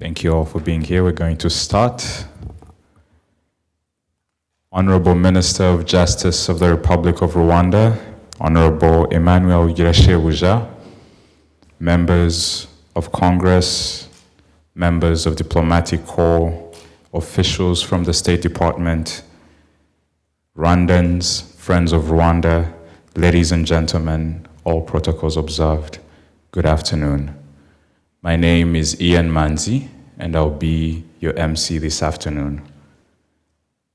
Thank you all for being here. We're going to start. Honorable Minister of Justice of the Republic of Rwanda, Honorable Emmanuel Girashebuja, members of Congress, members of Diplomatic Corps, officials from the State Department, Rwandans, friends of Rwanda, ladies and gentlemen, all protocols observed. Good afternoon. My name is Ian Manzi, and I'll be your MC this afternoon.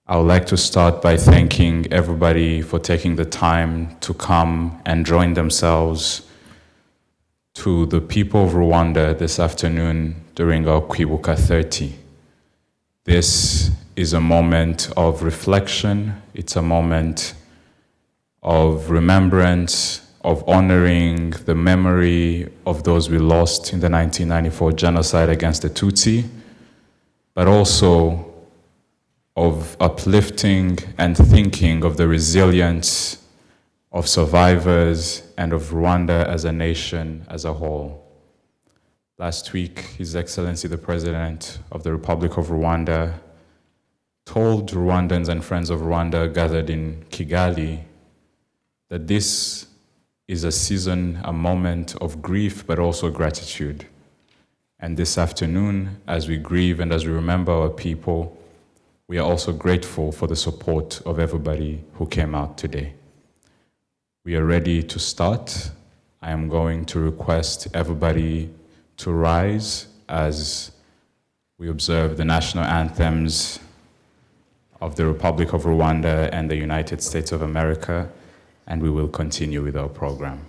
I would like to start by thanking everybody for taking the time to come and join themselves to the people of Rwanda this afternoon during our Kwibuka 30. This is a moment of reflection. It's a moment of remembrance, of honoring the memory of those we lost in the 1994 genocide against the Tutsi, but also of uplifting and thinking of the resilience of survivors and of Rwanda as a nation as a whole. Last week, His Excellency the President of the Republic of Rwanda told Rwandans and friends of Rwanda gathered in Kigali that this is a season, a moment of grief, but also gratitude. And this afternoon, as we grieve and as we remember our people, we are also grateful for the support of everybody who came out today. We are ready to start. I am going to request everybody to rise as we observe the national anthems of the Republic of Rwanda and the United States of America, and we will continue with our program.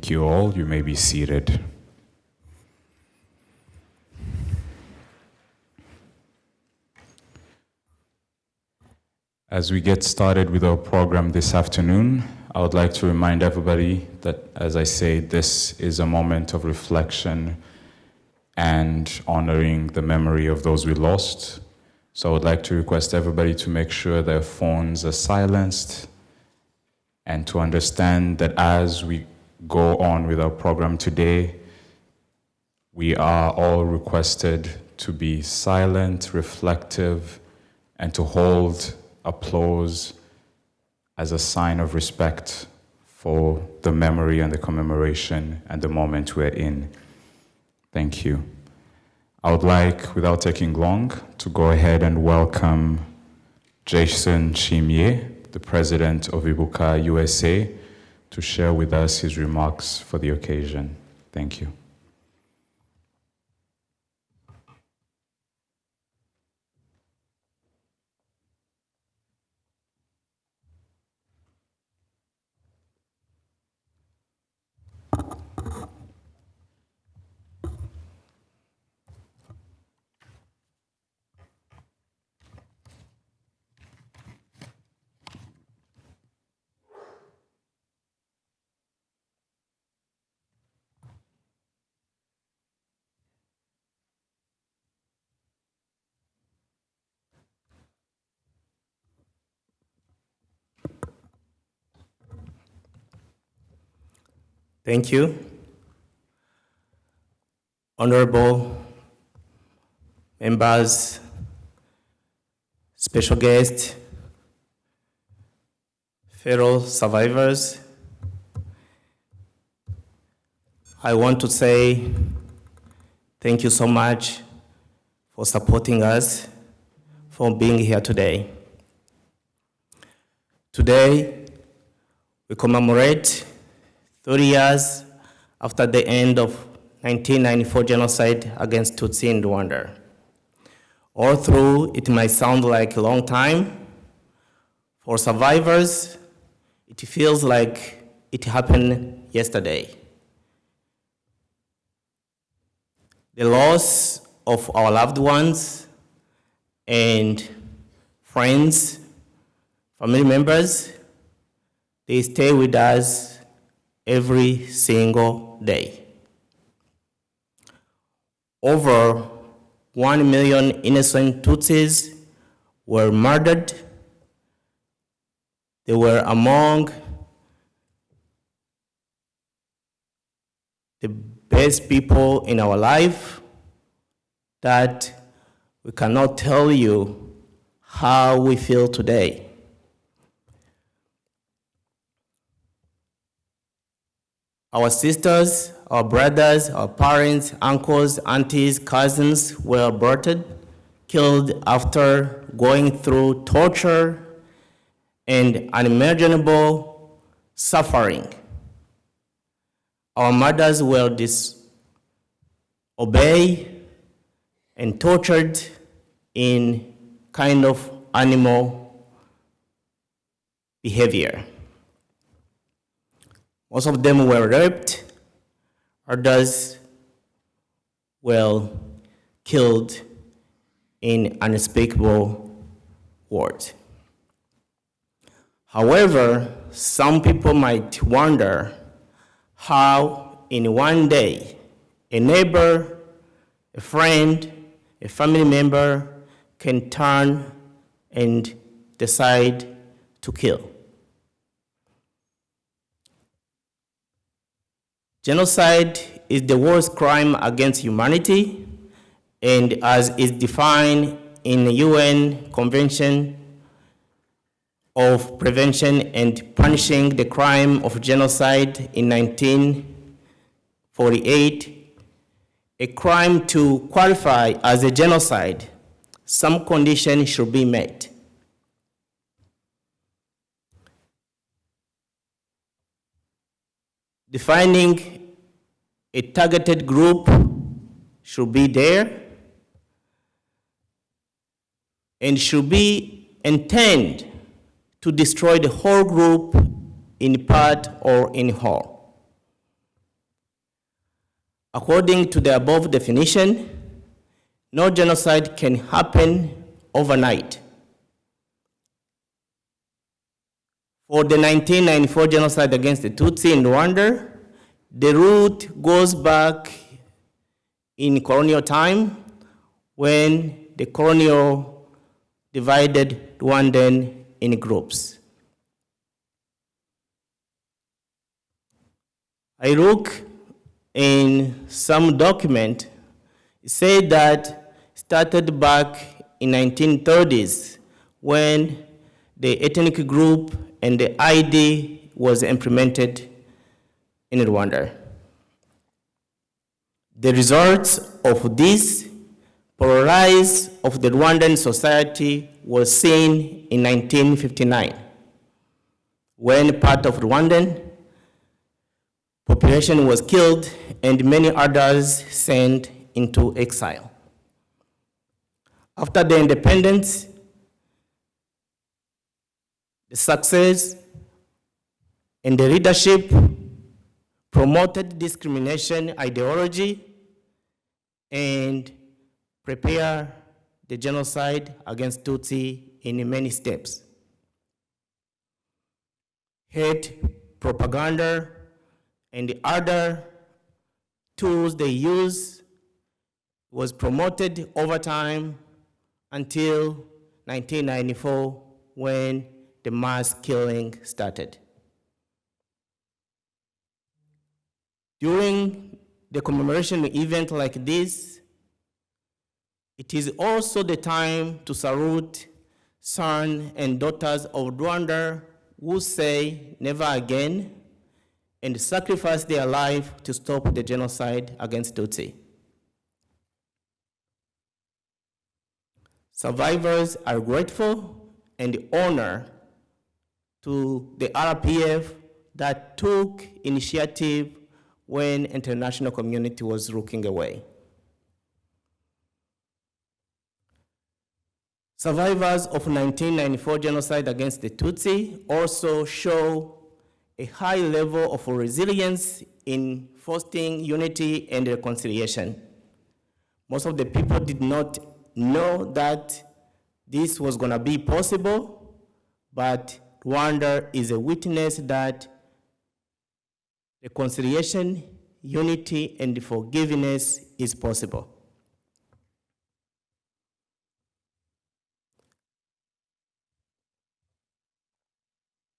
Thank you all. You may be seated. As we get started with our program this afternoon, I would like to remind everybody that, as I say, this is a moment of reflection and honoring the memory of those we lost. So I would like to request everybody to make sure their phones are silenced and to understand that as we go on with our program today, We are all requested to be silent, reflective, and to hold applause as a sign of respect for the memory and the commemoration and the moment we're in. Thank you. I would like, without taking long, to go ahead and welcome Jason Chimie, the president of Ibuka USA, to share with us his remarks for the occasion. Thank you. Thank you. Honorable members, special guests, fellow survivors, I want to say thank you so much for supporting us, for being here today. Today, we commemorate 30 years after the end of 1994 genocide against Tutsi in Rwanda. Although it might sound like a long time, for survivors, it feels like it happened yesterday. The loss of our loved ones and friends, family members, they stay with us every single day. Over 1 million innocent Tutsis were murdered. They were among the best people in our life that we cannot tell you how we feel today. Our sisters, our brothers, our parents, uncles, aunties, cousins were aborted, killed after going through torture and unimaginable suffering. Our mothers were disobeyed and tortured in kind of animal behavior. Most of them were raped, others were killed in unspeakable words. However, some people might wonder how in one day a neighbor, a friend, a family member can turn and decide to kill. Genocide is the worst crime against humanity, and as is defined in the UN Convention of Prevention and Punishing the Crime of Genocide in 1948, a crime to qualify as a genocide, some conditions should be met. Defining a targeted group should be there and should be intended to destroy the whole group in part or in whole. According to the above definition, no genocide can happen overnight. For the 1994 genocide against the Tutsi in Rwanda, the root goes back in colonial time when the colonial divided Rwandan in groups. I look in some document He said that started back in 1930s when the ethnic group and the ID was implemented in Rwanda. The results of this polarization of the Rwandan society was seen in 1959, when part of Rwandan population was killed and many others sent into exile. After the independence, the success and the leadership promoted discrimination ideology and prepare the genocide against Tutsi in many steps. Hate propaganda and the other tools they use was promoted over time until 1994 when the mass killing started. During the commemoration event like this, it is also the time to salute sons and daughters of Rwanda who say never again and sacrifice their life to stop the genocide against Tutsi. Survivors are grateful and honored to the RPF that took initiative when international community was looking away. Survivors of 1994 genocide against the Tutsi also show a high level of resilience in fostering unity and reconciliation. Most of the people did not know that this was going to be possible, but Rwanda is a witness that reconciliation, unity, and forgiveness is possible.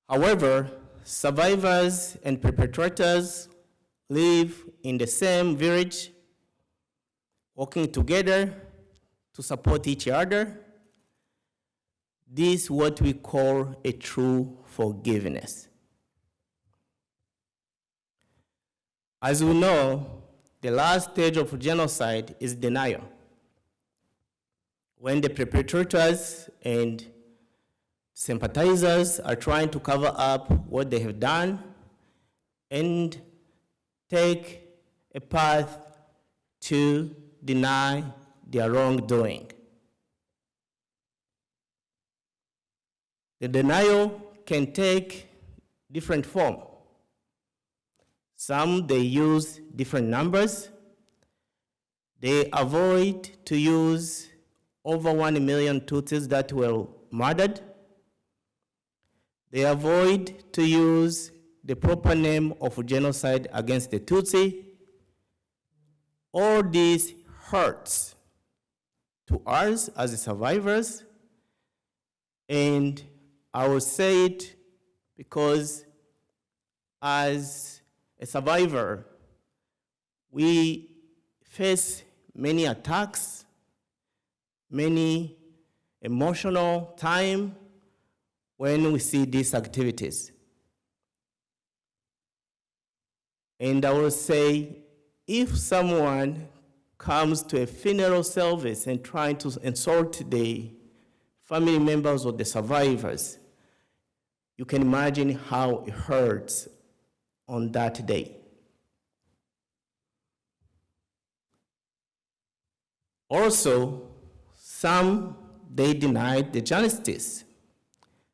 However, survivors and perpetrators live in the same village, working together to support each other. This is what we call a true forgiveness. As we know, the last stage of genocide is denial. When the perpetrators and sympathizers are trying to cover up what they have done and take a path to deny their wrongdoing. The denial can take different form. Some, they use different numbers. They avoid to use over 1 million Tutsis that were murdered. They avoid to use the proper name of genocide against the Tutsi. All this hurts to us as survivors, and I will say it because as a survivor, we face many attacks, many emotional time when we see these activities. And I will say, if someone comes to a funeral service and trying to insult the family members of the survivors, you can imagine how it hurts on that day. Also, some, they denied the justice.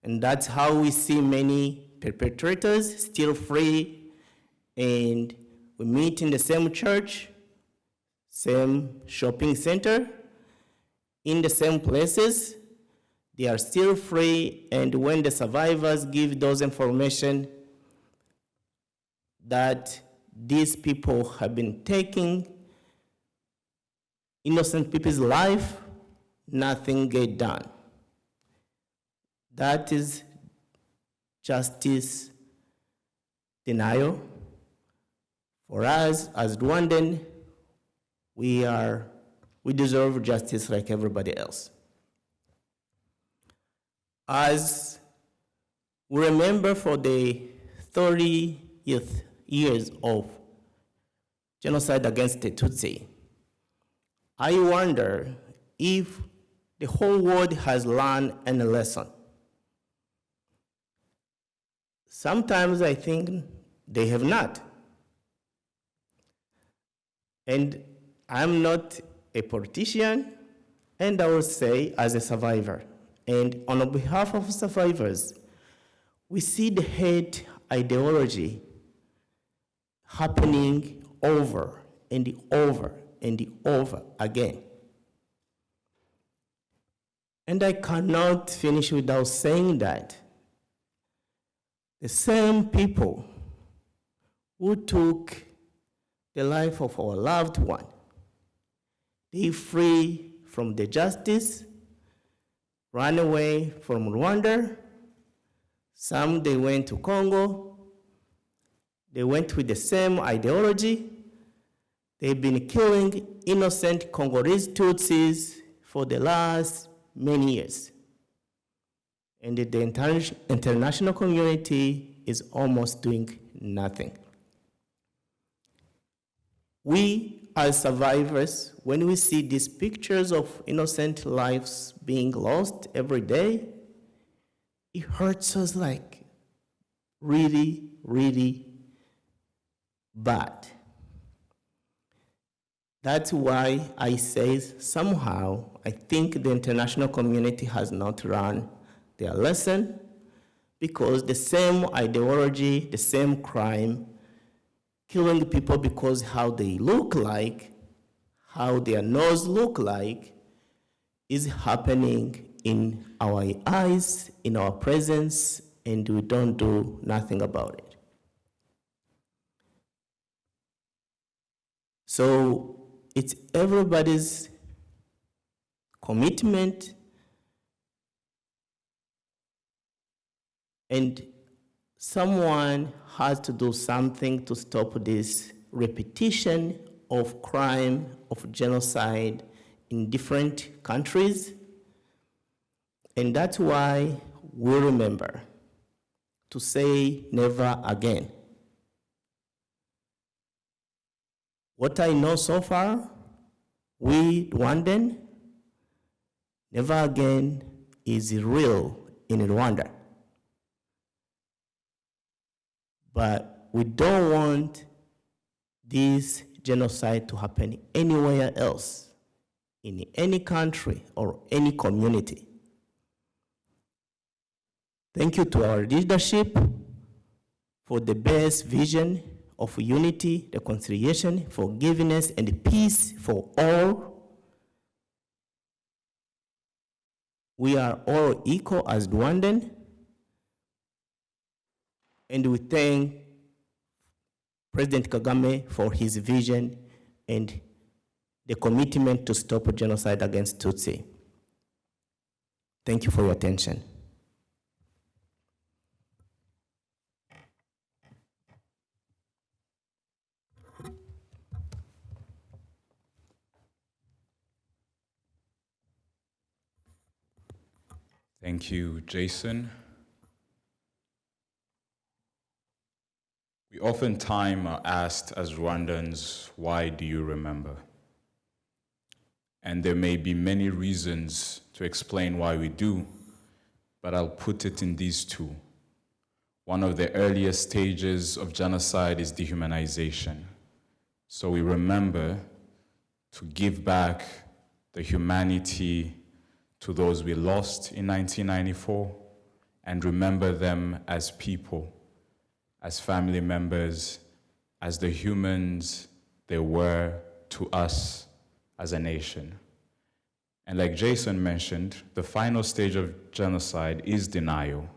And that's how we see many perpetrators still free, and we meet in the same church, same shopping center, in the same places. They are still free, and when the survivors give those information that these people have been taking innocent people's life, nothing get done. That is justice denial. For us as Rwandan, we are We deserve justice like everybody else. As we remember for the 30th years of genocide against the Tutsi, I wonder if the whole world has learned a lesson. Sometimes I think they have not. And I'm not a politician, and I will say as a survivor. And on behalf of survivors, we see the hate ideology happening over and over and over again. And I cannot finish without saying that the same people who took the life of our loved one, they flee from the justice, ran away from Rwanda. Some, they went to Congo. They went with the same ideology. They've been killing innocent Congolese Tutsis for the last many years. And the international community is almost doing nothing. We, as survivors, when we see these pictures of innocent lives being lost every day, it hurts us like really, really bad. That's why I say somehow I think the international community has not run their lesson, because the same ideology, the same crime, killing people because how they look like, how their nose look like, is happening in our eyes, in our presence, and we don't do nothing about it. So it's everybody's commitment and someone has to do something to stop this repetition of crime, of genocide in different countries. And that's why we remember to say never again. What I know so far, we Rwandan, never again is real in Rwanda. But we don't want this genocide to happen anywhere else, in any country or any community. Thank you to our leadership for the best vision of unity, reconciliation, forgiveness, and peace for all. We are all equal as Rwandan, and we thank President Kagame for his vision and the commitment to stop genocide against Tutsi. Thank you for your attention. Thank you, Jason. We oftentimes are asked as Rwandans, why do you remember? And there may be many reasons to explain why we do, but I'll put it in these two. One of the earliest stages of genocide is dehumanization. So we remember to give back the humanity to those we lost in 1994 and remember them as people, as family members, as the humans they were to us as a nation. And like Jason mentioned, the final stage of genocide is denial.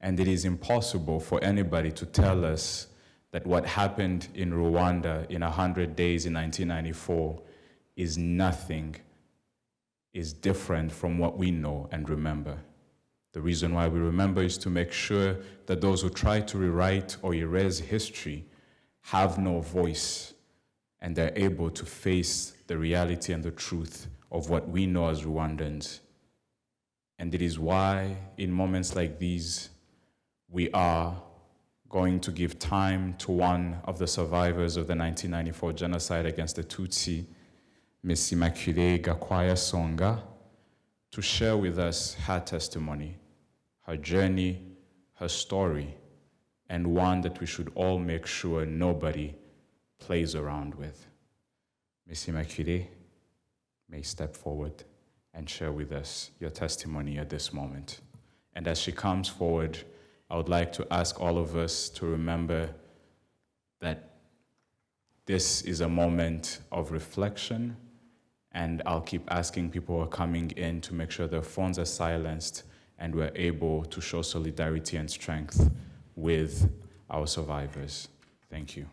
And it is impossible for anybody to tell us that what happened in Rwanda in 100 days in 1994 is nothing, is different from what we know and remember. The reason why we remember is to make sure that those who try to rewrite or erase history have no voice and they're able to face the reality and the truth of what we know as Rwandans. And it is why, in moments like these, we are going to give time to one of the survivors of the 1994 genocide against the Tutsi, Ms. Immaculée Gakwaya Songa, to share with us her testimony, her journey, her story, and one that we should all make sure nobody plays around with. Ms. Immaculée, may step forward and share with us your testimony at this moment. And as she comes forward, I would like to ask all of us to remember that this is a moment of reflection, and I'll keep asking people who are coming in to make sure their phones are silenced and we're able to show solidarity and strength with our survivors. Thank you.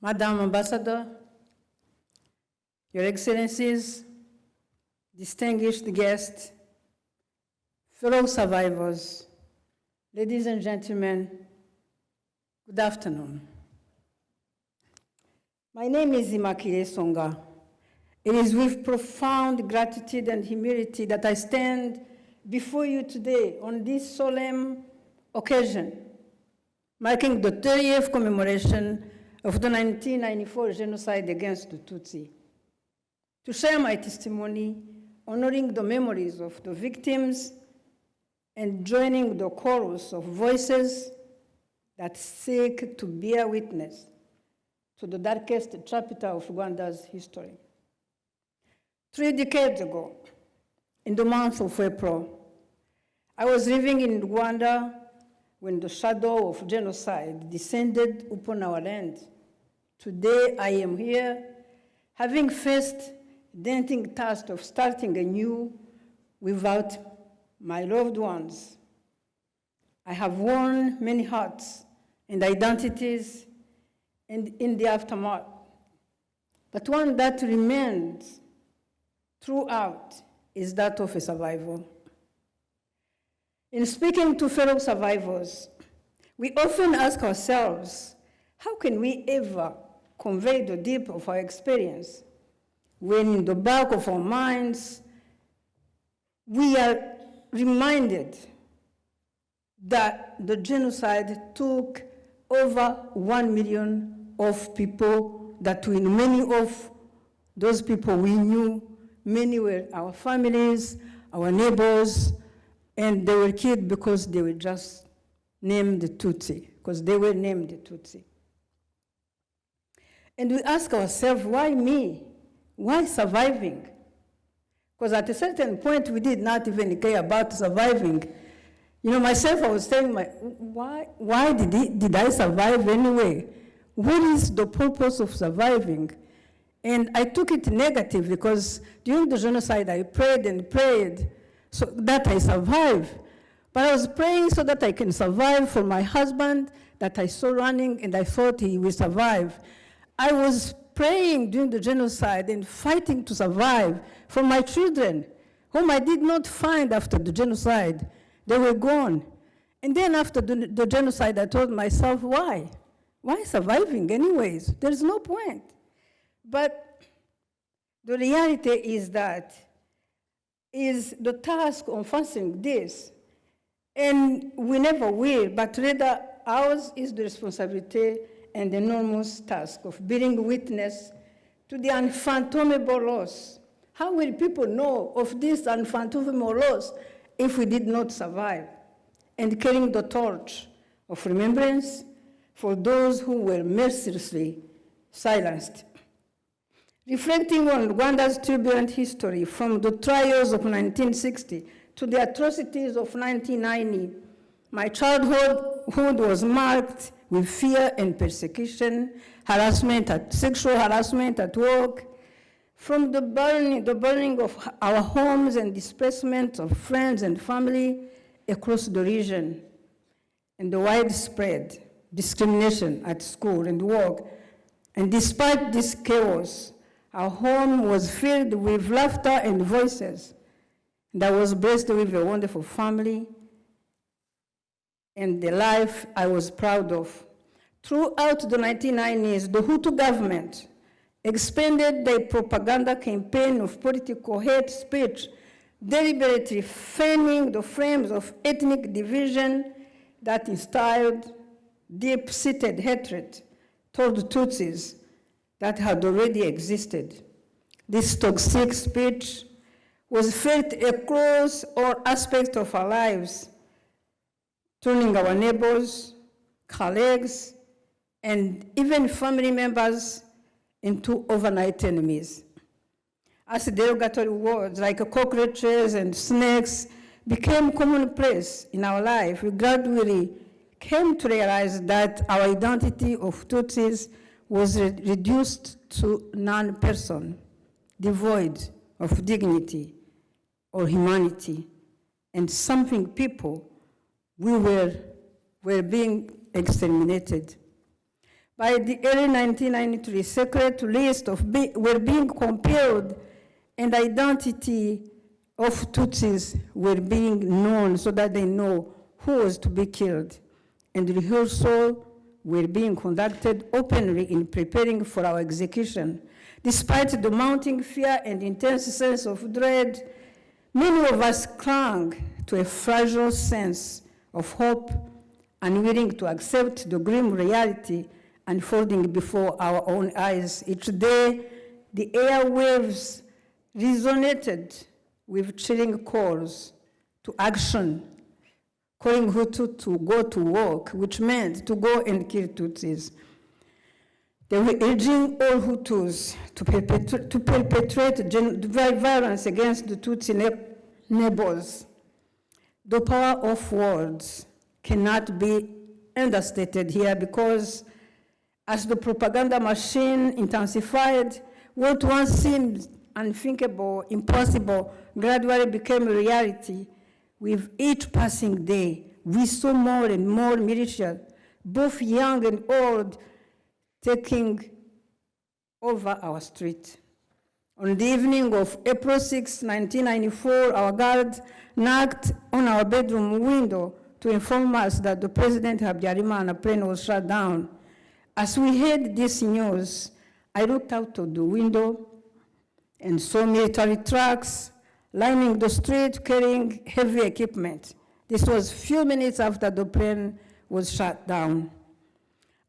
Madam Ambassador, Your Excellencies, distinguished guests, fellow survivors, ladies and gentlemen, good afternoon. My name is Immaculée Songa. It is with profound gratitude and humility that I stand before you today on this solemn occasion, marking the 30th commemoration of the 1994 genocide against the Tutsi, to share my testimony, honoring the memories of the victims and joining the chorus of voices that seek to bear witness to the darkest chapter of Rwanda's history. 3 decades ago, in the month of April, I was living in Rwanda when the shadow of genocide descended upon our land. Today, I am here, having faced the daunting task of starting anew without my loved ones. I have worn many hats and identities in the aftermath, but one that remains throughout is that of a survivor. In speaking to fellow survivors, we often ask ourselves, how can we ever convey the depth of our experience when in the back of our minds we are reminded that the genocide took over 1 million of people, that many of those people we knew, many were our families, our neighbors, and they were killed because they were just named the Tutsi, because they were named the Tutsi. And we ask ourselves, why me? Why surviving? Because at a certain point, we did not even care about surviving. You know, myself, I was saying, why did I survive anyway? What is the purpose of surviving? And I took it negative because during the genocide, I prayed and prayed so that I survive. But I was praying so that I can survive for my husband that I saw running, and I thought he will survive. I was praying during the genocide and fighting to survive for my children, whom I did not find after the genocide. They were gone. And then after the genocide, I told myself, why? Why surviving anyways? There's no point. But the reality is that is the task of facing this, and we never will, but rather ours is the responsibility and the enormous task of bearing witness to the unfathomable loss. How will people know of this unfathomable loss if we did not survive? And carrying the torch of remembrance for those who were mercilessly silenced. Reflecting on Rwanda's turbulent history from the trials of 1960 to the atrocities of 1990, my childhood was marked with fear and persecution, sexual harassment at work, From the burning of our homes and displacement of friends and family across the region, and the widespread discrimination at school and work. And despite this chaos, our home was filled with laughter and voices. And I was blessed with a wonderful family and the life I was proud of. Throughout the 1990s, the Hutu government expanded their propaganda campaign of political hate speech, deliberately fanning the flames of ethnic division that instilled deep-seated hatred toward Tutsis that had already existed. This toxic speech was felt across all aspects of our lives, turning our neighbors, colleagues, and even family members into overnight enemies. As derogatory words like cockroaches and snakes became commonplace in our life, we gradually came to realize that our identity of Tutsis was reduced to non-person, devoid of dignity or humanity, and something people we were being exterminated. By the early 1993, secret list were being compiled, and identity of Tutsis were being known so that they know who was to be killed. And rehearsal were being conducted openly in preparing for our execution. Despite the mounting fear and intense sense of dread, many of us clung to a fragile sense of hope, unwilling to accept the grim reality unfolding before our own eyes. Each day, the airwaves resonated with chilling calls to action, calling Hutu to go to work, which meant to go and kill Tutsis. They were urging all Hutus to perpetrate violence against the Tutsi neighbors. The power of words cannot be understated here, because as the propaganda machine intensified, what once seemed unthinkable, impossible, gradually became a reality. With each passing day, we saw more and more militias, both young and old, taking over our street. On the evening of April 6, 1994, our guard knocked on our bedroom window to inform us that the President Habyarimana plane was shut down. As we heard this news, I looked out of the window and saw military trucks lining the street carrying heavy equipment. This was a few minutes after the plane was shut down.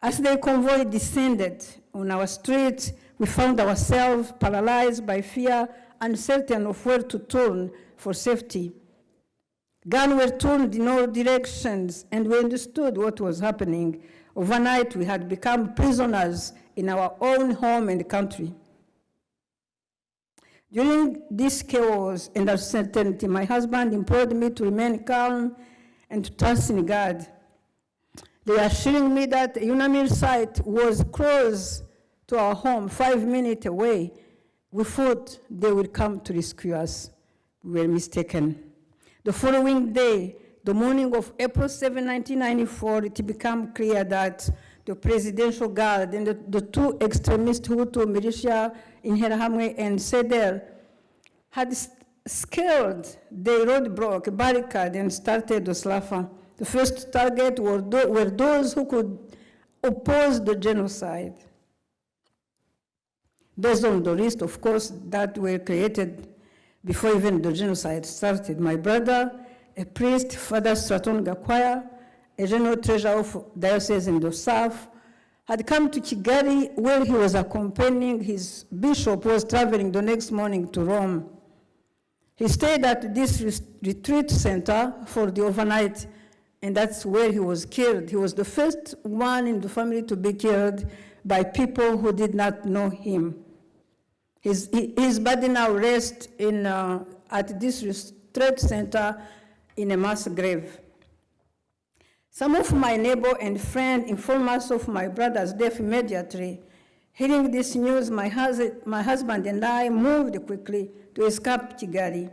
As the convoy descended on our street, we found ourselves paralyzed by fear, uncertain of where to turn for safety. Guns were turned in all directions, and we understood what was happening. Overnight, we had become prisoners in our own home and country. During this chaos and uncertainty, my husband implored me to remain calm and to trust in God. They assured me that a UNAMIR site was close to our home, 5 minutes away. We thought they would come to rescue us. We were mistaken. The following day, the morning of April 7, 1994, it became clear that the Presidential Guard and the two extremist Hutu militia in Herahamwe and Seder had scaled the roadblock, barricade, and started the slaughter. The first target were those who could oppose the genocide. Based on the list, of course, that were created before even the genocide started. My brother, a priest, Father Straton Gakwaya, a general treasurer of diocese in the south, had come to Kigali, where he was accompanying his bishop, who was traveling the next morning to Rome. He stayed at this retreat center for the overnight, and that's where he was killed. He was the first one in the family to be killed by people who did not know him. His body now rests at this retreat center in a mass grave. Some of my neighbor and friend informed us of my brother's death immediately. Hearing this news, my husband and I moved quickly to escape Kigali.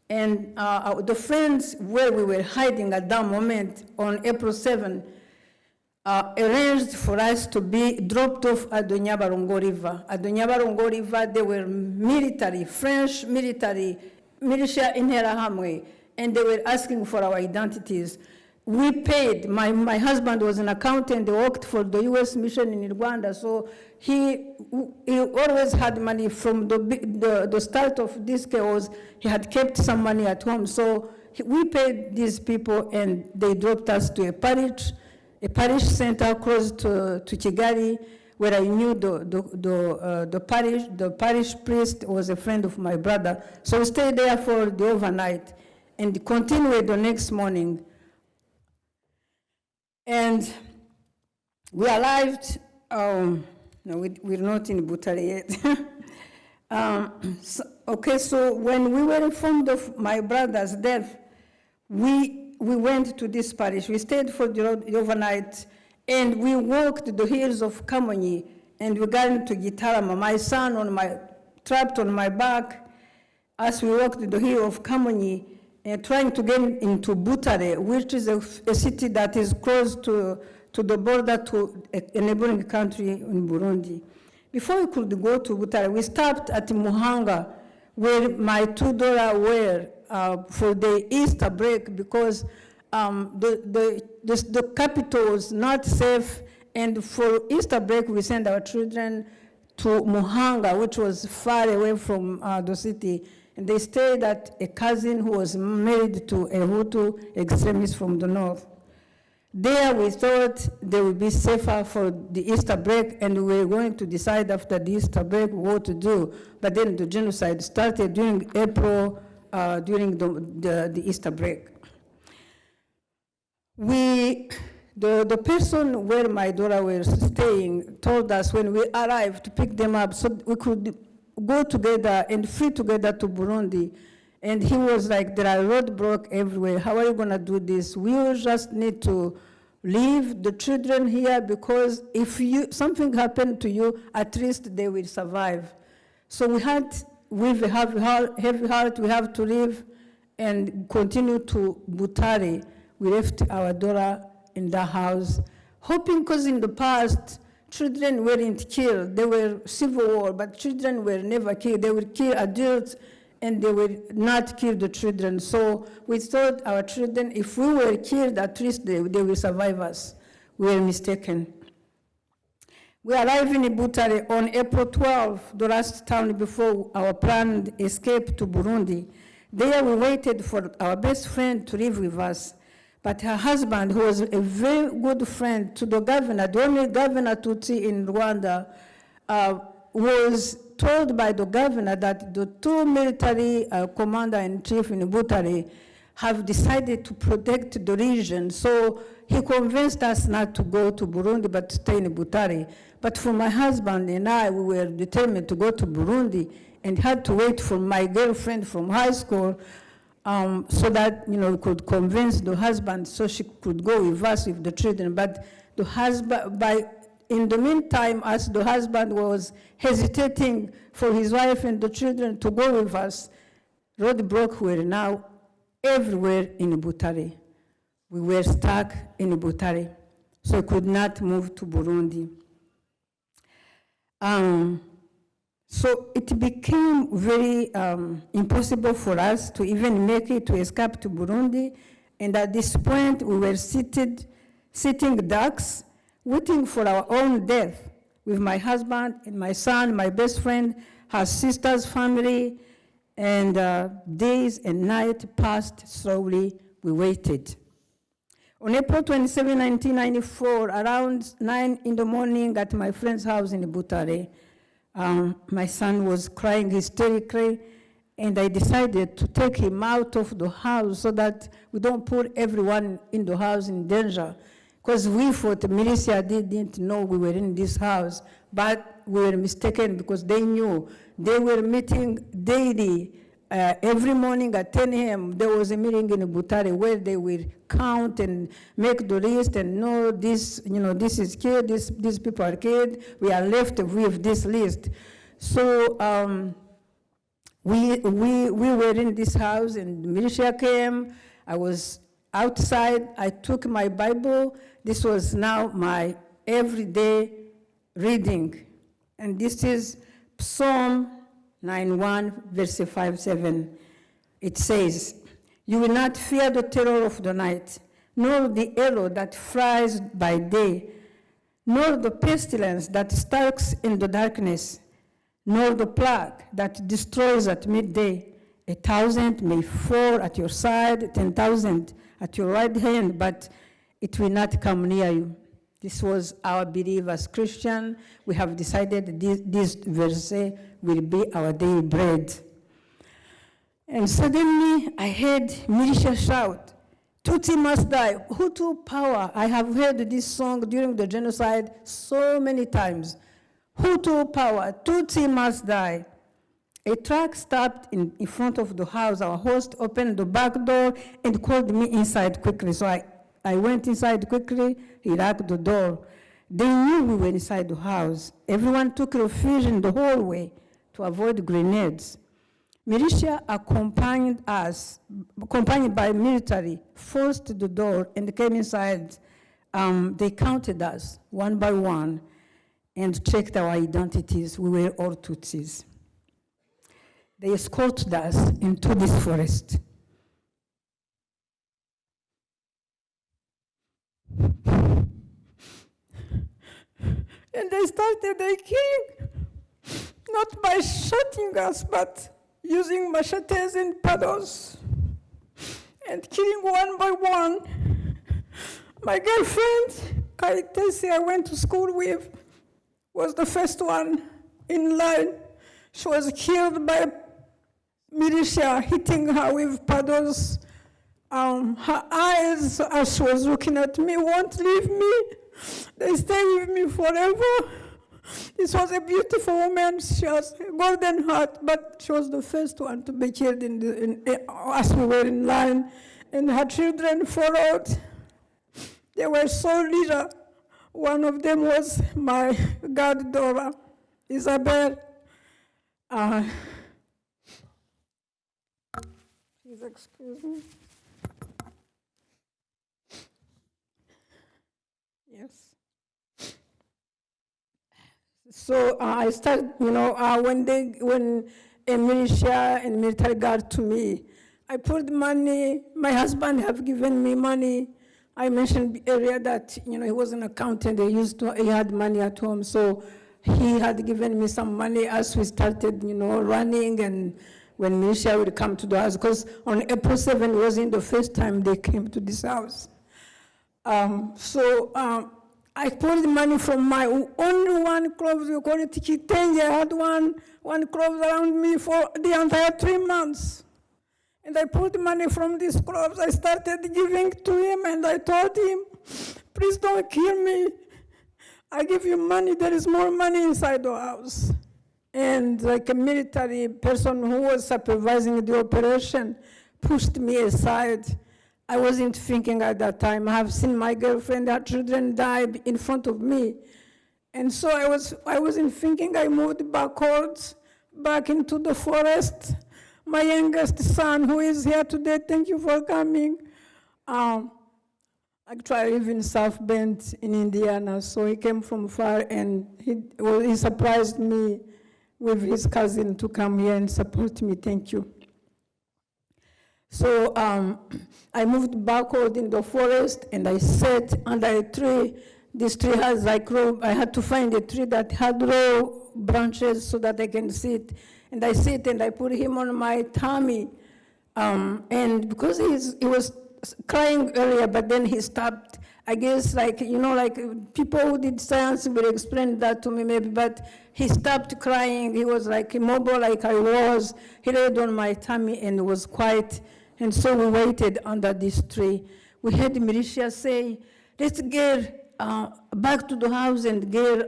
And the friends where we were hiding at that moment on April 7 arranged for us to be dropped off at the Nyabarongo River. At the Nyabarongo River, there were military, French military, militia in Interahamwe, and they were asking for our identities. We paid, my husband was an accountant, he worked for the US mission in Rwanda, so he always had money from the start of this chaos. He had kept some money at home, so we paid these people and they dropped us to a parish center close to Kigali, where I knew the parish priest was a friend of my brother. So we stayed there for the overnight and continued the next morning. And we arrived, no, we're not in Butare yet. So when we were informed of my brother's death, we went to this parish. We stayed for the overnight, and we walked the hills of Kamonyi, and we got into Gitarama. My son trapped on my back as we walked the hill of Kamonyi, and trying to get into Butare, which is a city that is close to the border to a neighboring country in Burundi. Before we could go to Butare, we stopped at Muhanga, where my two daughters were for the Easter break, because the capital was not safe, and for Easter break, we sent our children to Muhanga, which was far away from the city. And they stayed at a cousin who was married to a Hutu extremist from the north. There we thought they would be safer for the Easter break, and we were going to decide after the Easter break what to do. But then the genocide started during April, during the Easter break. The person where my daughter was staying told us when we arrived to pick them up so we could go together and flee together to Burundi. And he was like, there are roadblocks everywhere. How are you gonna do this? We will just need to leave the children here, because if something happened to you, at least they will survive. So we had, with a heavy heart, we have to leave and continue to Butare. We left our daughter in the house, hoping, because in the past, children weren't killed. They were civil war, but children were never killed. They would kill adults, and they would not kill the children. So we thought our children, if we were killed, at least they will survive us. We were mistaken. We arrived in Butare on April 12, the last town before our planned escape to Burundi. There we waited for our best friend to live with us. But her husband, who was a very good friend to the governor, the only governor Tutsi in Rwanda, was told by the governor that the two military commander-in-chief in Butare have decided to protect the region. So he convinced us not to go to Burundi, but to stay in Butare. But for my husband and I, we were determined to go to Burundi, and had to wait for my girlfriend from high school so that, we could convince the husband so she could go with us with the children. But the husband, in the meantime, as the husband was hesitating for his wife and the children to go with us, roadblocks were now everywhere in Butare. We were stuck in Butare, so we could not move to Burundi. So it became very impossible for us to even make it to escape to Burundi. And at this point, we were sitting ducks, waiting for our own death with my husband and my son, my best friend, her sister's family, and days and nights passed slowly. We waited. On April 27, 1994, around 9 in the morning at my friend's house in Butare, my son was crying hysterically, and I decided to take him out of the house so that we don't put everyone in the house in danger. Because we thought the militia didn't know we were in this house, but we were mistaken because they knew. They were meeting daily every morning at 10 a.m., there was a meeting in Butare where they will count and make the list and know this, this is kid, these people are kid, we are left with this list. So we were in this house and militia came. I was outside, I took my Bible. This was now my everyday reading. And this is Psalm 91, verse 5-7. It says, "You will not fear the terror of the night, nor the arrow that flies by day, nor the pestilence that stalks in the darkness, nor the plague that destroys at midday. 1,000 may fall at your side, 10,000 at your right hand, but it will not come near you." This was our belief as Christian. We have decided this verse will be our daily bread. And suddenly I heard militia shout, "Tutsi must die." Hutu power. I have heard this song during the genocide so many times. Hutu power, Tutsi must die. A truck stopped in front of the house. Our host opened the back door and called me inside quickly. So I went inside quickly. He locked the door. They knew we were inside the house. Everyone took refuge in the hallway to avoid grenades. Militia accompanied by military, forced the door and came inside. They counted us one by one and checked our identities. We were all Tutsis. They escorted us into this forest. And they started a killing, not by shooting us, but using machetes and paddles, and killing one by one. My girlfriend, Kaitesi, I went to school with, was the first one in line. She was killed by militia hitting her with paddles. Her eyes, as she was looking at me, won't leave me. They stay with me forever. This was a beautiful woman. She has a golden heart, but she was the first one to be killed as we were in line. And her children followed. They were so little. One of them was my goddaughter, Isabel. Please excuse me. Yes. So I started, when a militia and military got to me, I put money. My husband have given me money. I mentioned earlier that he was an accountant. He had money at home, so he had given me some money as we started, running, and when militia would come to the house, because on April 7 wasn't the first time they came to this house. I put the money from my only one clothes, we call it kitenge. I had one clothes around me for the entire 3 months. And I put money from these clothes. I started giving to him, and I told him, "Please don't kill me. I give you money. There is more money inside the house." And like a military person who was supervising the operation pushed me aside. I wasn't thinking at that time. I have seen my girlfriend, her children die in front of me. And so I wasn't thinking. I moved backwards, back into the forest. My youngest son, who is here today, thank you for coming. Actually, I live in South Bend in Indiana, so he came from far, and he surprised me with his cousin to come here and support me. Thank you. So I moved backward in the forest, and I sat under a tree. This tree has I had to find a tree that had low branches so that I can sit. And I sit and I put him on my tummy. And because he was crying earlier, but then he stopped. I guess like people who did science will explain that to me maybe, but he stopped crying. He was like immobile like I was. He laid on my tummy and was quiet. And so we waited under this tree. We heard the militia say, "Let's get back to the house and get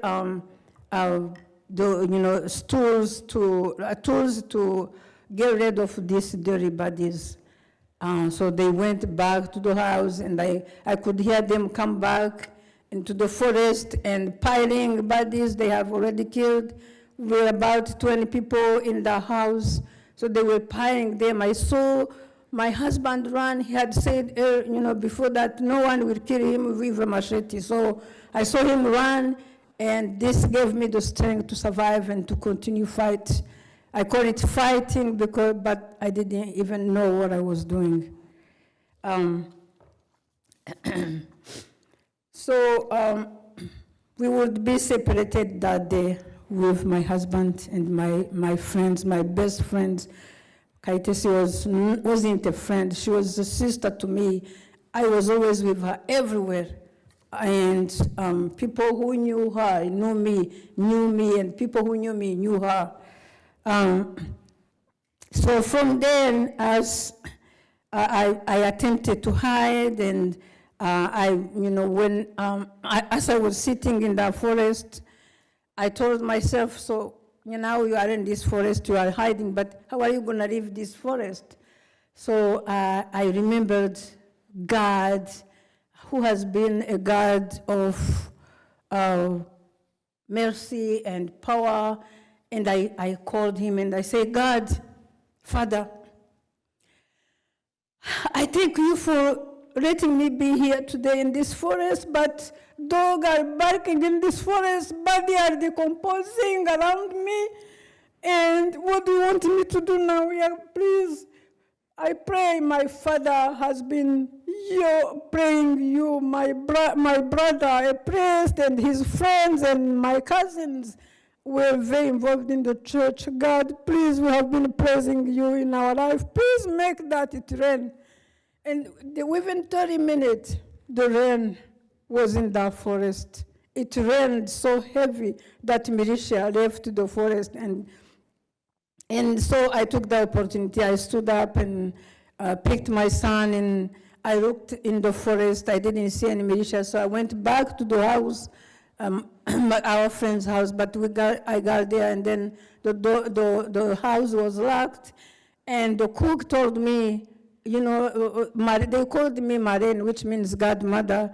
tools to get rid of these dirty bodies. So they went back to the house, and I could hear them come back into the forest and piling bodies they have already killed. We were about 20 people in the house, so they were piling them. I saw my husband run. He had said, before that, no one will kill him with a machete. So I saw him run, and this gave me the strength to survive and to continue fight. I call it fighting but I didn't even know what I was doing. So we would be separated that day with my husband and my friends, my best friends. Kaitesi wasn't a friend. She was a sister to me. I was always with her everywhere. And people who knew her, knew me, and people who knew me knew her. So from then, as I attempted to hide, and as I was sitting in the forest, I told myself, so you are in this forest, you are hiding, but how are you going to leave this forest? So I remembered God, who has been a God of mercy and power. And I called him and I said, God, Father, I thank you for letting me be here today in this forest, but dogs are barking in this forest, bodies are decomposing around me. And what do you want me to do now? Yeah, please, I pray my father has been praying you, my brother, a priest, and his friends and my cousins were very involved in the church. God, please, we have been praising you in our life. Please make that it rain. And within 30 minutes, the rain was in that forest. It rained so heavy that militia left the forest. And so I took the opportunity. I stood up and picked my son, and I looked in the forest. I didn't see any militia, so I went back to the house, our friend's house, but I got there, and then the house was locked, and the cook told me, they called me Marine, which means godmother.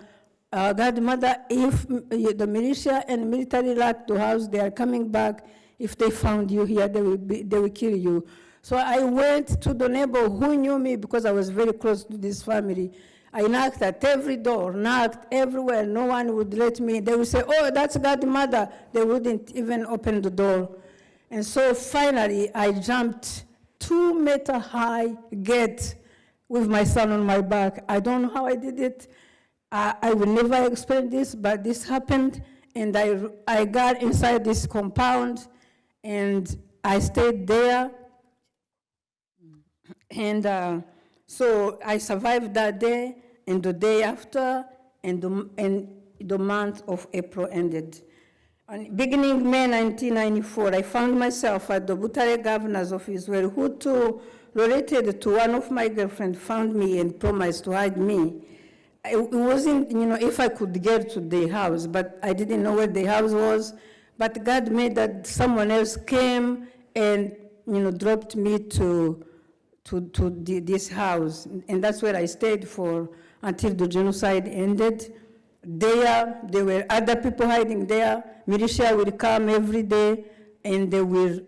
Godmother, if the militia and military locked the house, they are coming back. If they found you here, they will kill you. So I went to the neighbor who knew me because I was very close to this family. I knocked at every door, knocked everywhere. No one would let me. They would say, oh, that's godmother. They wouldn't even open the door. And so finally, I jumped 2-meter high gate with my son on my back. I don't know how I did it. I will never explain this, but this happened. And I got inside this compound, and I stayed there. And so I survived that day, and the day after, and the month of April ended. On beginning May 1994, I found myself at the Butare governor's office, where Hutu related to one of my girlfriends found me and promised to hide me. It wasn't, if I could get to the house, but I didn't know where the house was. But God made that someone else came and, dropped me to this house. And that's where I stayed for until the genocide ended. There were other people hiding there. Militia will come every day, and they will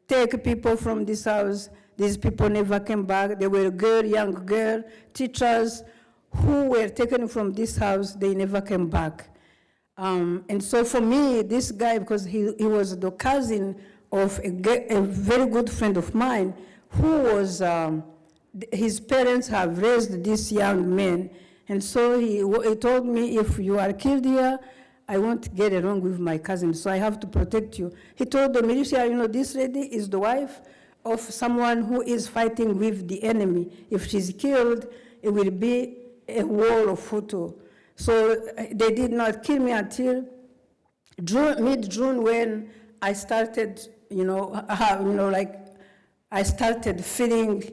take people from this house. These people never came back. They were young girl, teachers who were taken from this house. They never came back. And so for me, this guy, because he was the cousin of a very good friend of mine, who was, his parents have raised this young man. And so he told me, if you are killed here, I won't get along with my cousin, so I have to protect you. He told the militia, this lady is the wife of someone who is fighting with the enemy. If she's killed, it will be a war of Hutu. So they did not kill me until mid-June, when I started, I started feeling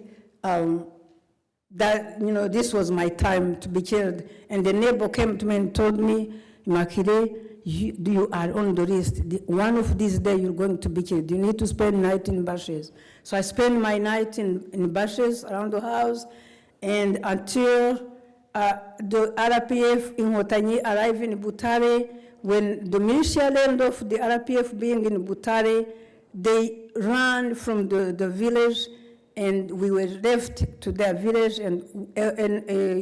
that, this was my time to be killed. And the neighbor came to me and told me, Makire, you are on the list. One of these days you're going to be killed. You need to spend night in bushes. So I spent my night in bushes around the house, and until the RPF in Hotanyi arrived in Butare. When the militia learned of the RPF being in Butare, they ran from the village, and we were left to their village. And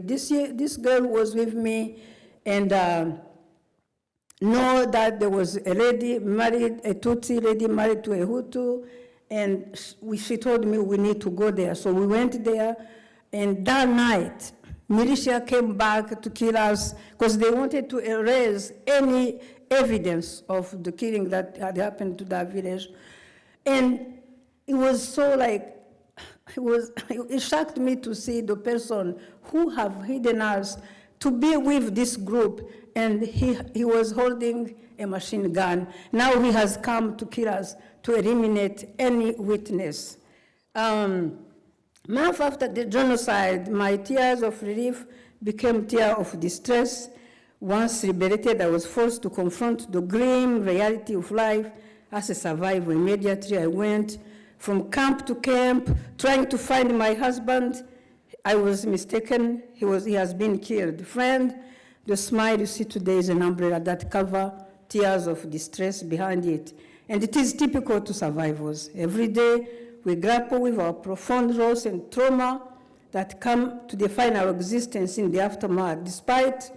this girl was with me, and know that there was a lady married, a Tutsi lady married to a Hutu, and she told me we need to go there. So we went there, and that night, militia came back to kill us because they wanted to erase any evidence of the killing that had happened to that village. And it was so like, it shocked me to see the person who have hidden us to be with this group, and he was holding a machine gun. Now he has come to kill us, to eliminate any witness. Month after the genocide, my tears of relief became tears of distress. Once liberated, I was forced to confront the grim reality of life as a survivor. Immediately, I went from camp to camp, trying to find my husband. I was mistaken. He has been killed. Friend, the smile you see today is an umbrella that covers tears of distress behind it. And it is typical to survivors. Every day, we grapple with our profound loss and trauma that come to define our existence in the aftermath. Despite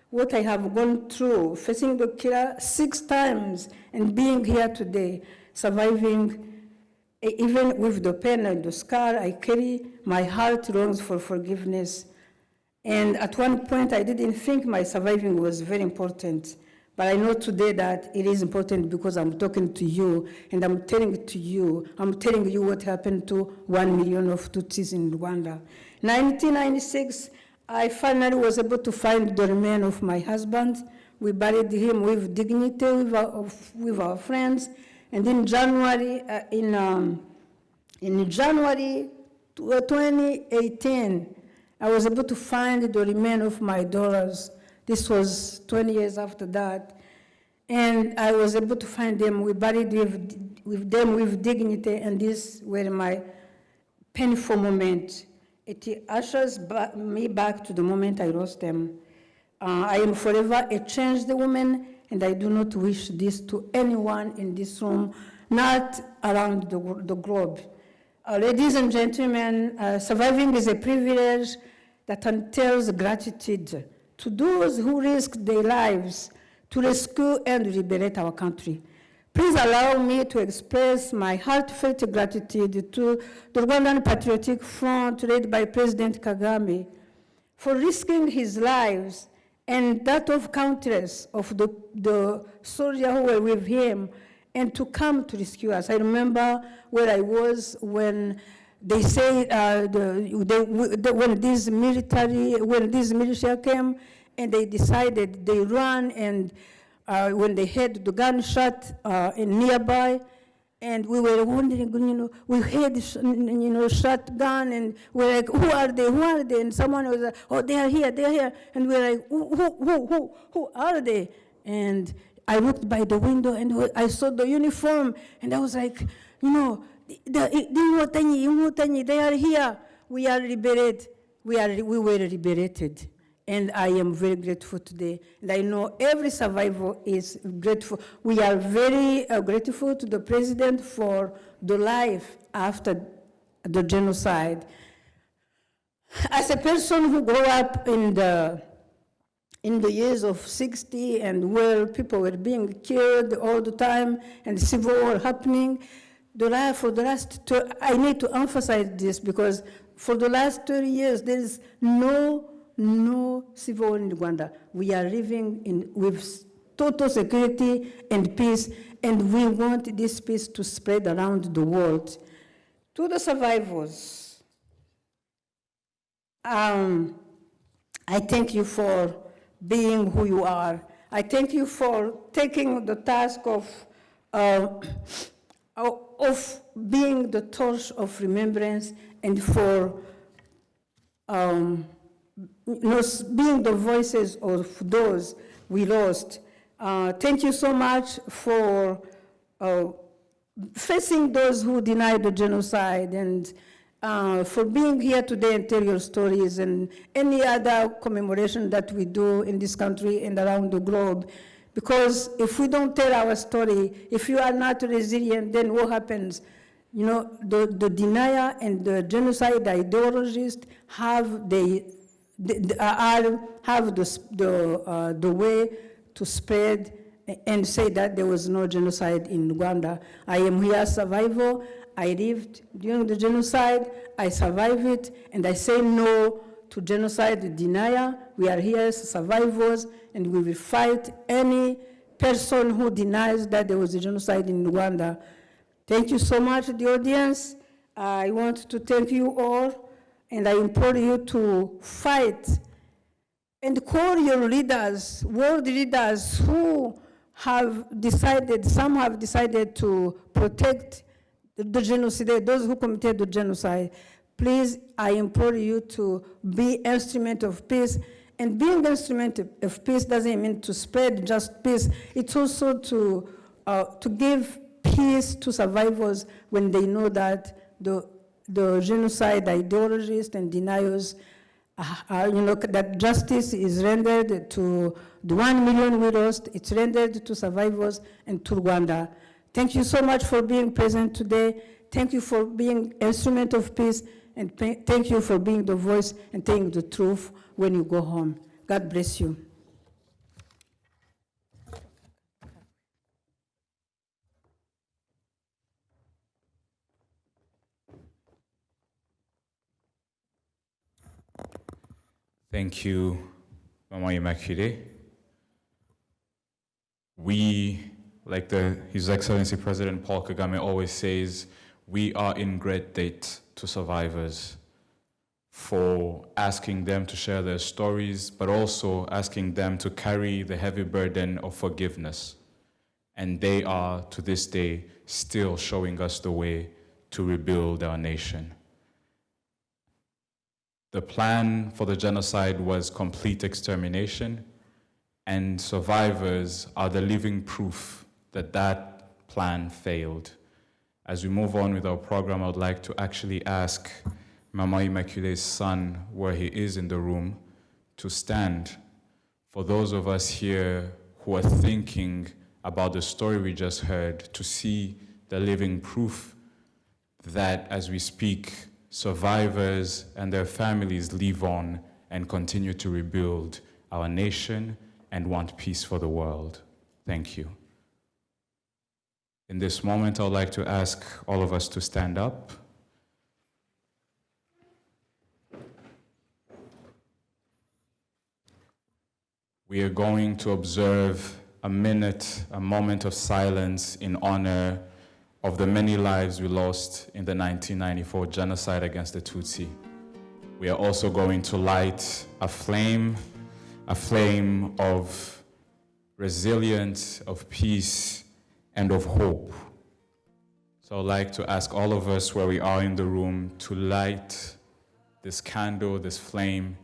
what I have gone through, facing the killer 6 times and being here today, surviving, even with the pain and the scar I carry, my heart longs for forgiveness. And at one point, I didn't think my surviving was very important. But I know today that it is important because I'm talking to you, and I'm telling you what happened to 1 million of Tutsis in Rwanda. 1996, I finally was able to find the remains of my husband. We buried him with dignity with our friends. And in January, in January 2018, I was able to find the remains of my daughters. This was 20 years after that. And I was able to find them. We buried with them with dignity, and these were my painful moments. It ushers me back to the moment I lost them. I am forever a changed woman, and I do not wish this to anyone in this room, not around the globe. Ladies and gentlemen, surviving is a privilege that entails gratitude to those who risked their lives to rescue and liberate our country. Please allow me to express my heartfelt gratitude to the Rwandan Patriotic Front led by President Kagame for risking his lives and that of countless of the soldiers who were with him, and to come to rescue us. I remember where I was when they said when these militia came, and they decided they ran, and when they heard the gunshot in nearby, and we were wondering, we heard, shotgun, and we're like, who are they? And someone was like, oh, they are here. And we're like, who are they? And I looked by the window, and I saw the uniform, and I was like, they are here. We are liberated. We were liberated. And I am very grateful today. And I know every survivor is grateful. We are very grateful to the president for the life after the genocide. As a person who grew up in the years of 60 and where people were being killed all the time and civil war happening, I need to emphasize this because for the last 30 years, there is no civil war in Rwanda. We are living with total security and peace, and we want this peace to spread around the world. To the survivors, I thank you for being who you are. I thank you for taking the task of being the torch of remembrance, and for being the voices of those we lost. Thank you so much for facing those who deny the genocide and for being here today and tell your stories and any other commemoration that we do in this country and around the globe. Because if we don't tell our story, if you are not resilient, then what happens? You know, the denier and the genocide ideologists have the way to spread and say that there was no genocide in Rwanda. I am here as a survivor. I lived during the genocide. I survived it, and I say no to genocide denier. We are here as survivors, and we will fight any person who denies that there was a genocide in Rwanda. Thank you so much, the audience. I want to thank you all, and I implore you to fight and call your leaders, world leaders who have decided, some have decided to protect the genocide, those who committed the genocide. Please, I implore you to be instrument of peace. And being instrument of peace doesn't mean to spread just peace. It's also to give peace to survivors when they know that the genocide ideologists and deniers that justice is rendered to the 1 million we lost, it's rendered to survivors and to Rwanda. Thank you so much for being present today. Thank you for being instrument of peace, and thank you for being the voice and telling the truth when you go home. God bless you. Thank you, Mama Immaculée. We, like His Excellency President Paul Kagame always says, we are in great debt to survivors for asking them to share their stories, but also asking them to carry the heavy burden of forgiveness. And they are, to this day, still showing us the way to rebuild our nation. The plan for the genocide was complete extermination, and survivors are the living proof that that plan failed. As we move on with our program, I would like to actually ask Mama Immaculée's son, where he is in the room, to stand. For those of us here who are thinking about the story we just heard, to see the living proof that as we speak, survivors and their families live on and continue to rebuild our nation and want peace for the world. Thank you. In this moment, I would like to ask all of us to stand up. We are going to observe a moment of silence in honor of the many lives we lost in the 1994 genocide against the Tutsi. We are also going to light a flame of resilience, of peace, and of hope. So I'd like to ask all of us where we are in the room to light this candle, this flame,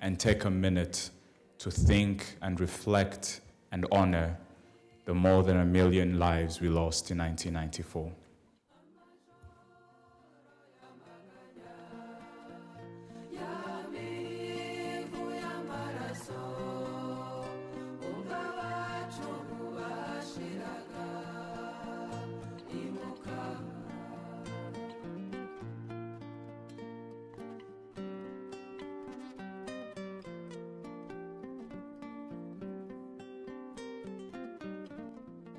and take a minute to think and reflect and honor the more than 1 million lives we lost in 1994.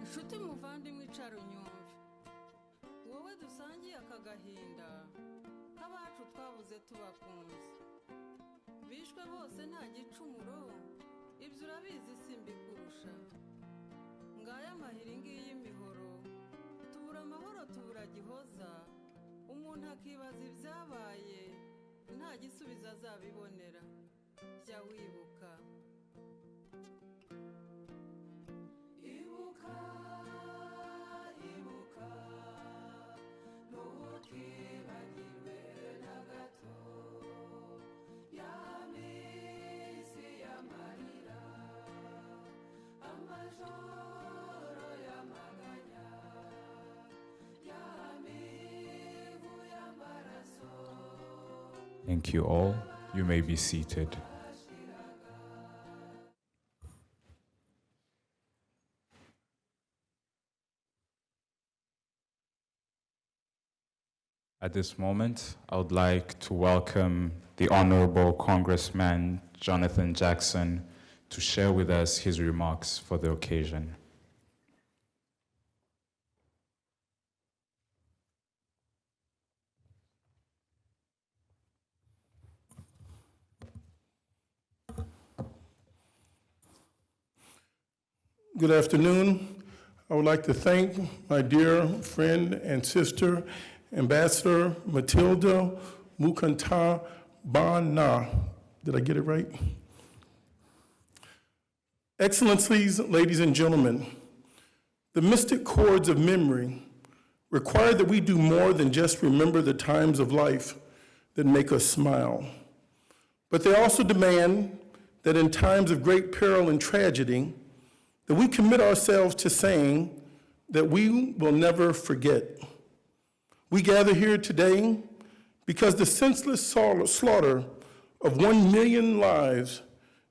Nshuti muvandimwe icara unyumve, wowe dusangiye aka gahinda k'abacu twabuze tubakunze, bishwe bose nta gicumuro, ibyo urabizi simbikurusha. Ngaya amahiri ngiyi imihoro, tubura amahoro tubura gihoza, umuntu akibaza ibyabaye nta gisubizo azabibonera. Jya wibuka. Joy. Thank you all. You may be seated. At this moment, I would like to welcome the Honorable Congressman Jonathan Jackson to share with us his remarks for the occasion. Good afternoon. I would like to thank my dear friend and sister, Ambassador Matilda Mukanta Bana. Did I get it right? Excellencies, ladies and gentlemen, the mystic chords of memory require that we do more than just remember the times of life that make us smile. But they also demand that in times of great peril and tragedy, that we commit ourselves to saying that we will never forget. We gather here today because the senseless slaughter of 1 million lives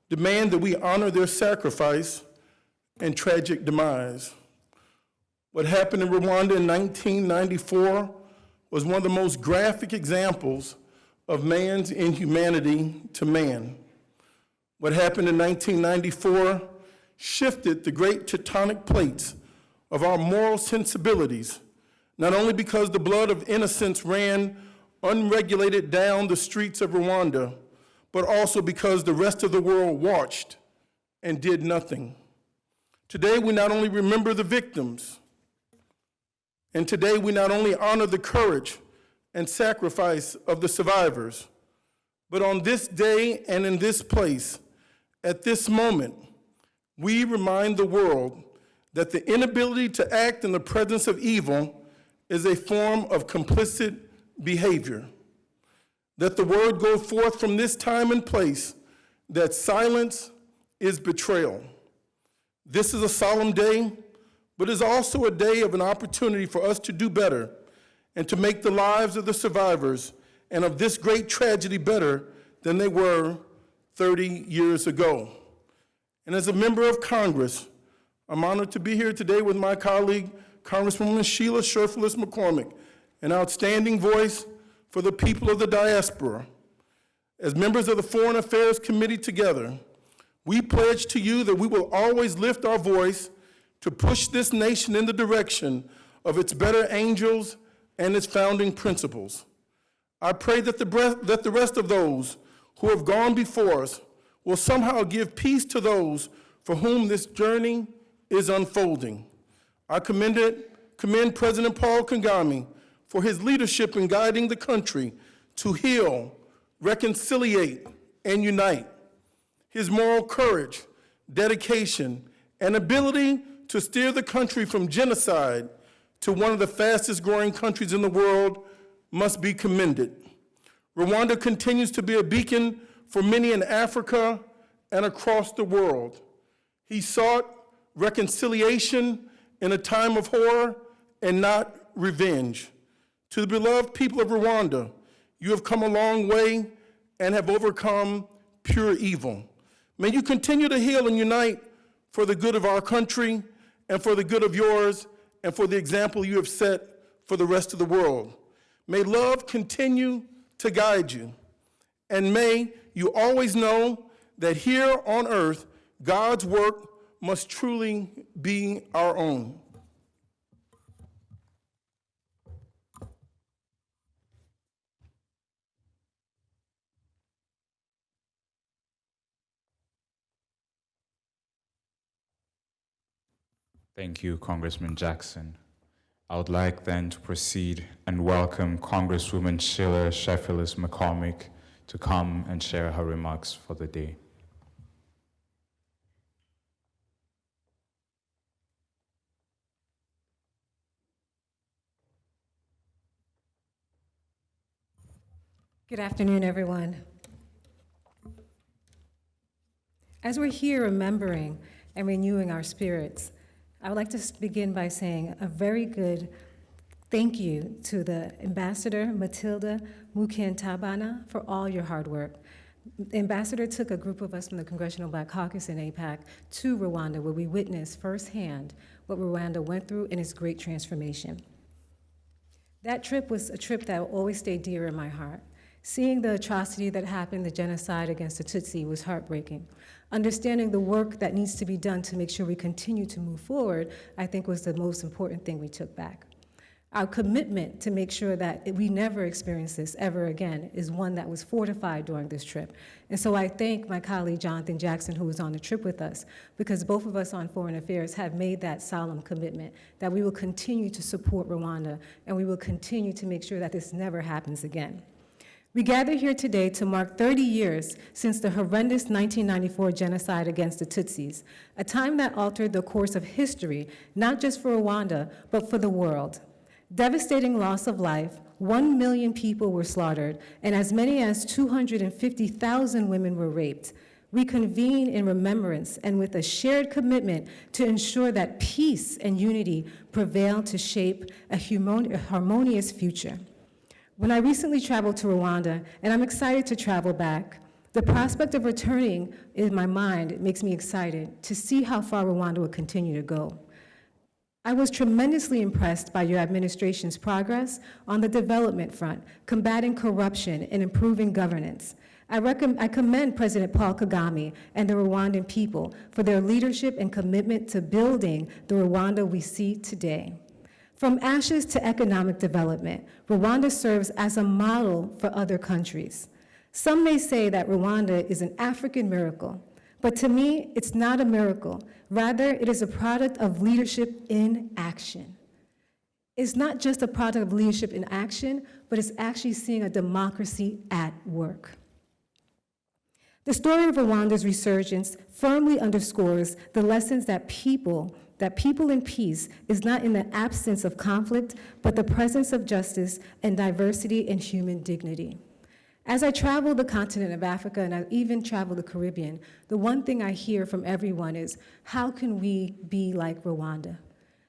demand that we honor their sacrifice and tragic demise. What happened in Rwanda in 1994 was one of the most graphic examples of man's inhumanity to man. What happened in 1994 shifted the great tectonic plates of our moral sensibilities, not only because the blood of innocents ran unregulated down the streets of Rwanda, but also because the rest of the world watched and did nothing. Today, we not only remember the victims, and today we not only honor the courage and sacrifice of the survivors, but on this day and in this place, at this moment, we remind the world that the inability to act in the presence of evil is a form of complicit behavior. That the word go forth from this time and place that silence is betrayal. This is a solemn day, but is also a day of an opportunity for us to do better and to make the lives of the survivors and of this great tragedy better than they were 30 years ago. And as a member of Congress, I'm honored to be here today with my colleague, Congresswoman Sheila Sherfulis McCormick, an outstanding voice for the people of the diaspora. As members of the Foreign Affairs Committee together, we pledge to you that we will always lift our voice to push this nation in the direction of its better angels and its founding principles. I pray that the rest of those who have gone before us will somehow give peace to those for whom this journey is unfolding. I commend President Paul Kagame for his leadership in guiding the country to heal, reconciliate, and unite. His moral courage, dedication, and ability to steer the country from genocide to one of the fastest growing countries in the world must be commended. Rwanda continues to be a beacon for many in Africa and across the world. He sought reconciliation in a time of horror and not revenge. To the beloved people of Rwanda, you have come a long way and have overcome pure evil. May you continue to heal and unite for the good of our country and for the good of yours and for the example you have set for the rest of the world. May love continue to guide you. And may you always know that here on earth, God's work must truly be our own. Thank you, Congressman Jackson. I would like then to proceed and welcome Congresswoman Sheila Sherfulis McCormick to come and share her remarks for the day. Good afternoon, everyone. As we're here remembering and renewing our spirits, I would like to begin by saying a very good Thank you to the Ambassador Matilda Mukantabana for all your hard work. The ambassador took a group of us from the Congressional Black Caucus in AIPAC to Rwanda, where we witnessed firsthand what Rwanda went through in its great transformation. That trip was a trip that will always stay dear in my heart. Seeing the atrocity that happened, the genocide against the Tutsi, was heartbreaking. Understanding the work that needs to be done to make sure we continue to move forward, I think was the most important thing we took back. Our commitment to make sure that we never experience this ever again is one that was fortified during this trip. And so I thank my colleague Jonathan Jackson, who was on the trip with us, because both of us on Foreign Affairs have made that solemn commitment that we will continue to support Rwanda and we will continue to make sure that this never happens again. We gather here today to mark 30 years since the horrendous 1994 genocide against the Tutsis, a time that altered the course of history, not just for Rwanda, but for the world. Devastating loss of life, 1 million people were slaughtered, and as many as 250,000 women were raped. We convene in remembrance and with a shared commitment to ensure that peace and unity prevail to shape a harmonious future. When I recently traveled to Rwanda, and I'm excited to travel back, the prospect of returning in my mind makes me excited to see how far Rwanda will continue to go. I was tremendously impressed by your administration's progress on the development front, combating corruption and improving governance. I commend President Paul Kagame and the Rwandan people for their leadership and commitment to building the Rwanda we see today. From ashes to economic development, Rwanda serves as a model for other countries. Some may say that Rwanda is an African miracle, but to me, it's not a miracle. Rather, it is a product of leadership in action. It's not just a product of leadership in action, but it's actually seeing a democracy at work. The story of Rwanda's resurgence firmly underscores the lessons that people in peace is not in the absence of conflict, but the presence of justice and diversity and human dignity. As I travel the continent of Africa, and I even travel the Caribbean, the one thing I hear from everyone is, how can we be like Rwanda?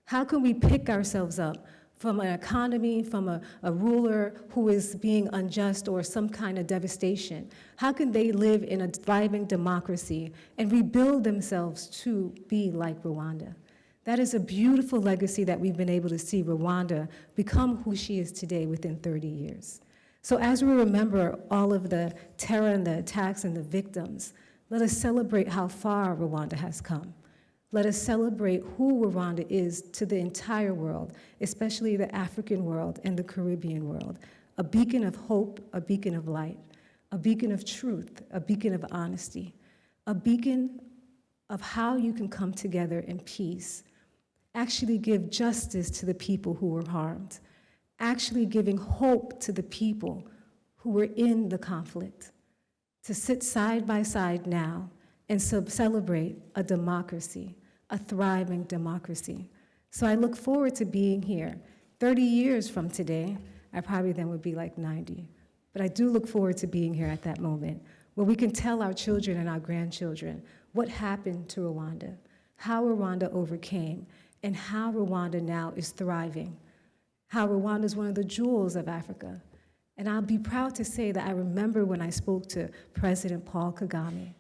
How can we pick ourselves up from an economy, from a ruler who is being unjust or some kind of devastation? How can they live in a thriving democracy and rebuild themselves to be like Rwanda? That is a beautiful legacy that we've been able to see Rwanda become who she is today within 30 years. So as we remember all of the terror and the attacks and the victims, let us celebrate how far Rwanda has come. Let us celebrate who Rwanda is to the entire world, especially the African world and the Caribbean world. A beacon of hope, a beacon of light, a beacon of truth, a beacon of honesty, a beacon of how you can come together in peace, actually give justice to the people who were harmed, actually giving hope to the people who were in the conflict, to sit side by side now and celebrate a democracy, a thriving democracy. So I look forward to being here. 30 years from today, I probably then would be like 90. But I do look forward to being here at that moment, where we can tell our children and our grandchildren what happened to Rwanda, how Rwanda overcame, and how Rwanda now is thriving, how Rwanda is one of the jewels of Africa. And I'll be proud to say that I remember when I spoke to President Paul Kagame,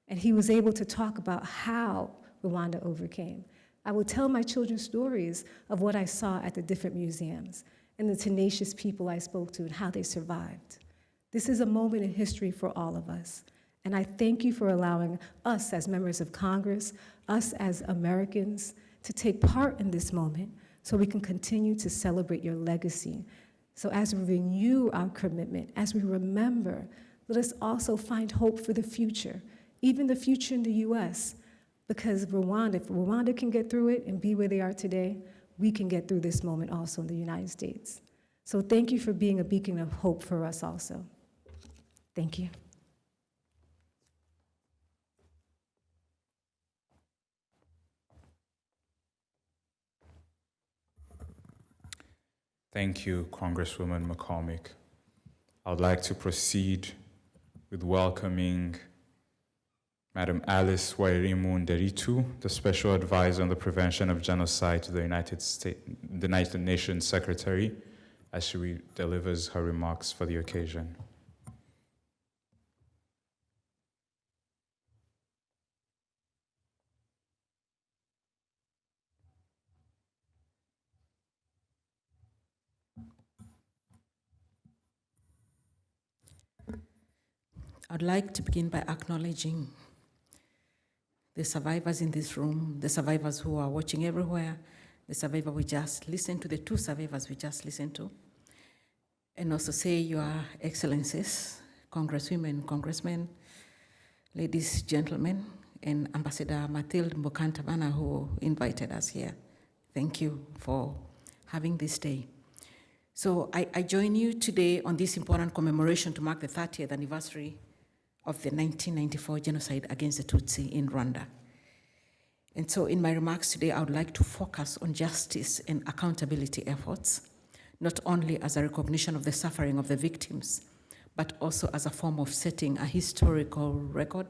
and he was able to talk about how Rwanda overcame. I will tell my children stories of what I saw at the different museums and the tenacious people I spoke to and how they survived. This is a moment in history for all of us. And I thank you for allowing us as members of Congress, us as Americans, to take part in this moment so we can continue to celebrate your legacy. So as we renew our commitment, as we remember, let us also find hope for the future, even the future in the US, because Rwanda, if Rwanda can get through it and be where they are today, we can get through this moment also in the United States. So thank you for being a beacon of hope for us also. Thank you. Thank you, Congresswoman McCormick. I would like to proceed with welcoming Madam Alice Wairimu Nderitu, the Special Advisor on the Prevention of Genocide to the United Nations Secretary, as she delivers her remarks for the occasion. I'd like to begin by acknowledging the survivors in this room, the survivors who are watching everywhere, the survivor we just listened to, the two survivors we just listened to, and also say, Your Excellencies, Congresswomen, Congressmen, ladies, gentlemen, and Ambassador Mathilde Mbokantabana, who invited us here. Thank you for having this day. So I join you today on this important commemoration to mark the 30th anniversary of the 1994 genocide against the Tutsi in Rwanda. And so in my remarks today, I would like to focus on justice and accountability efforts, not only as a recognition of the suffering of the victims, but also as a form of setting a historical record,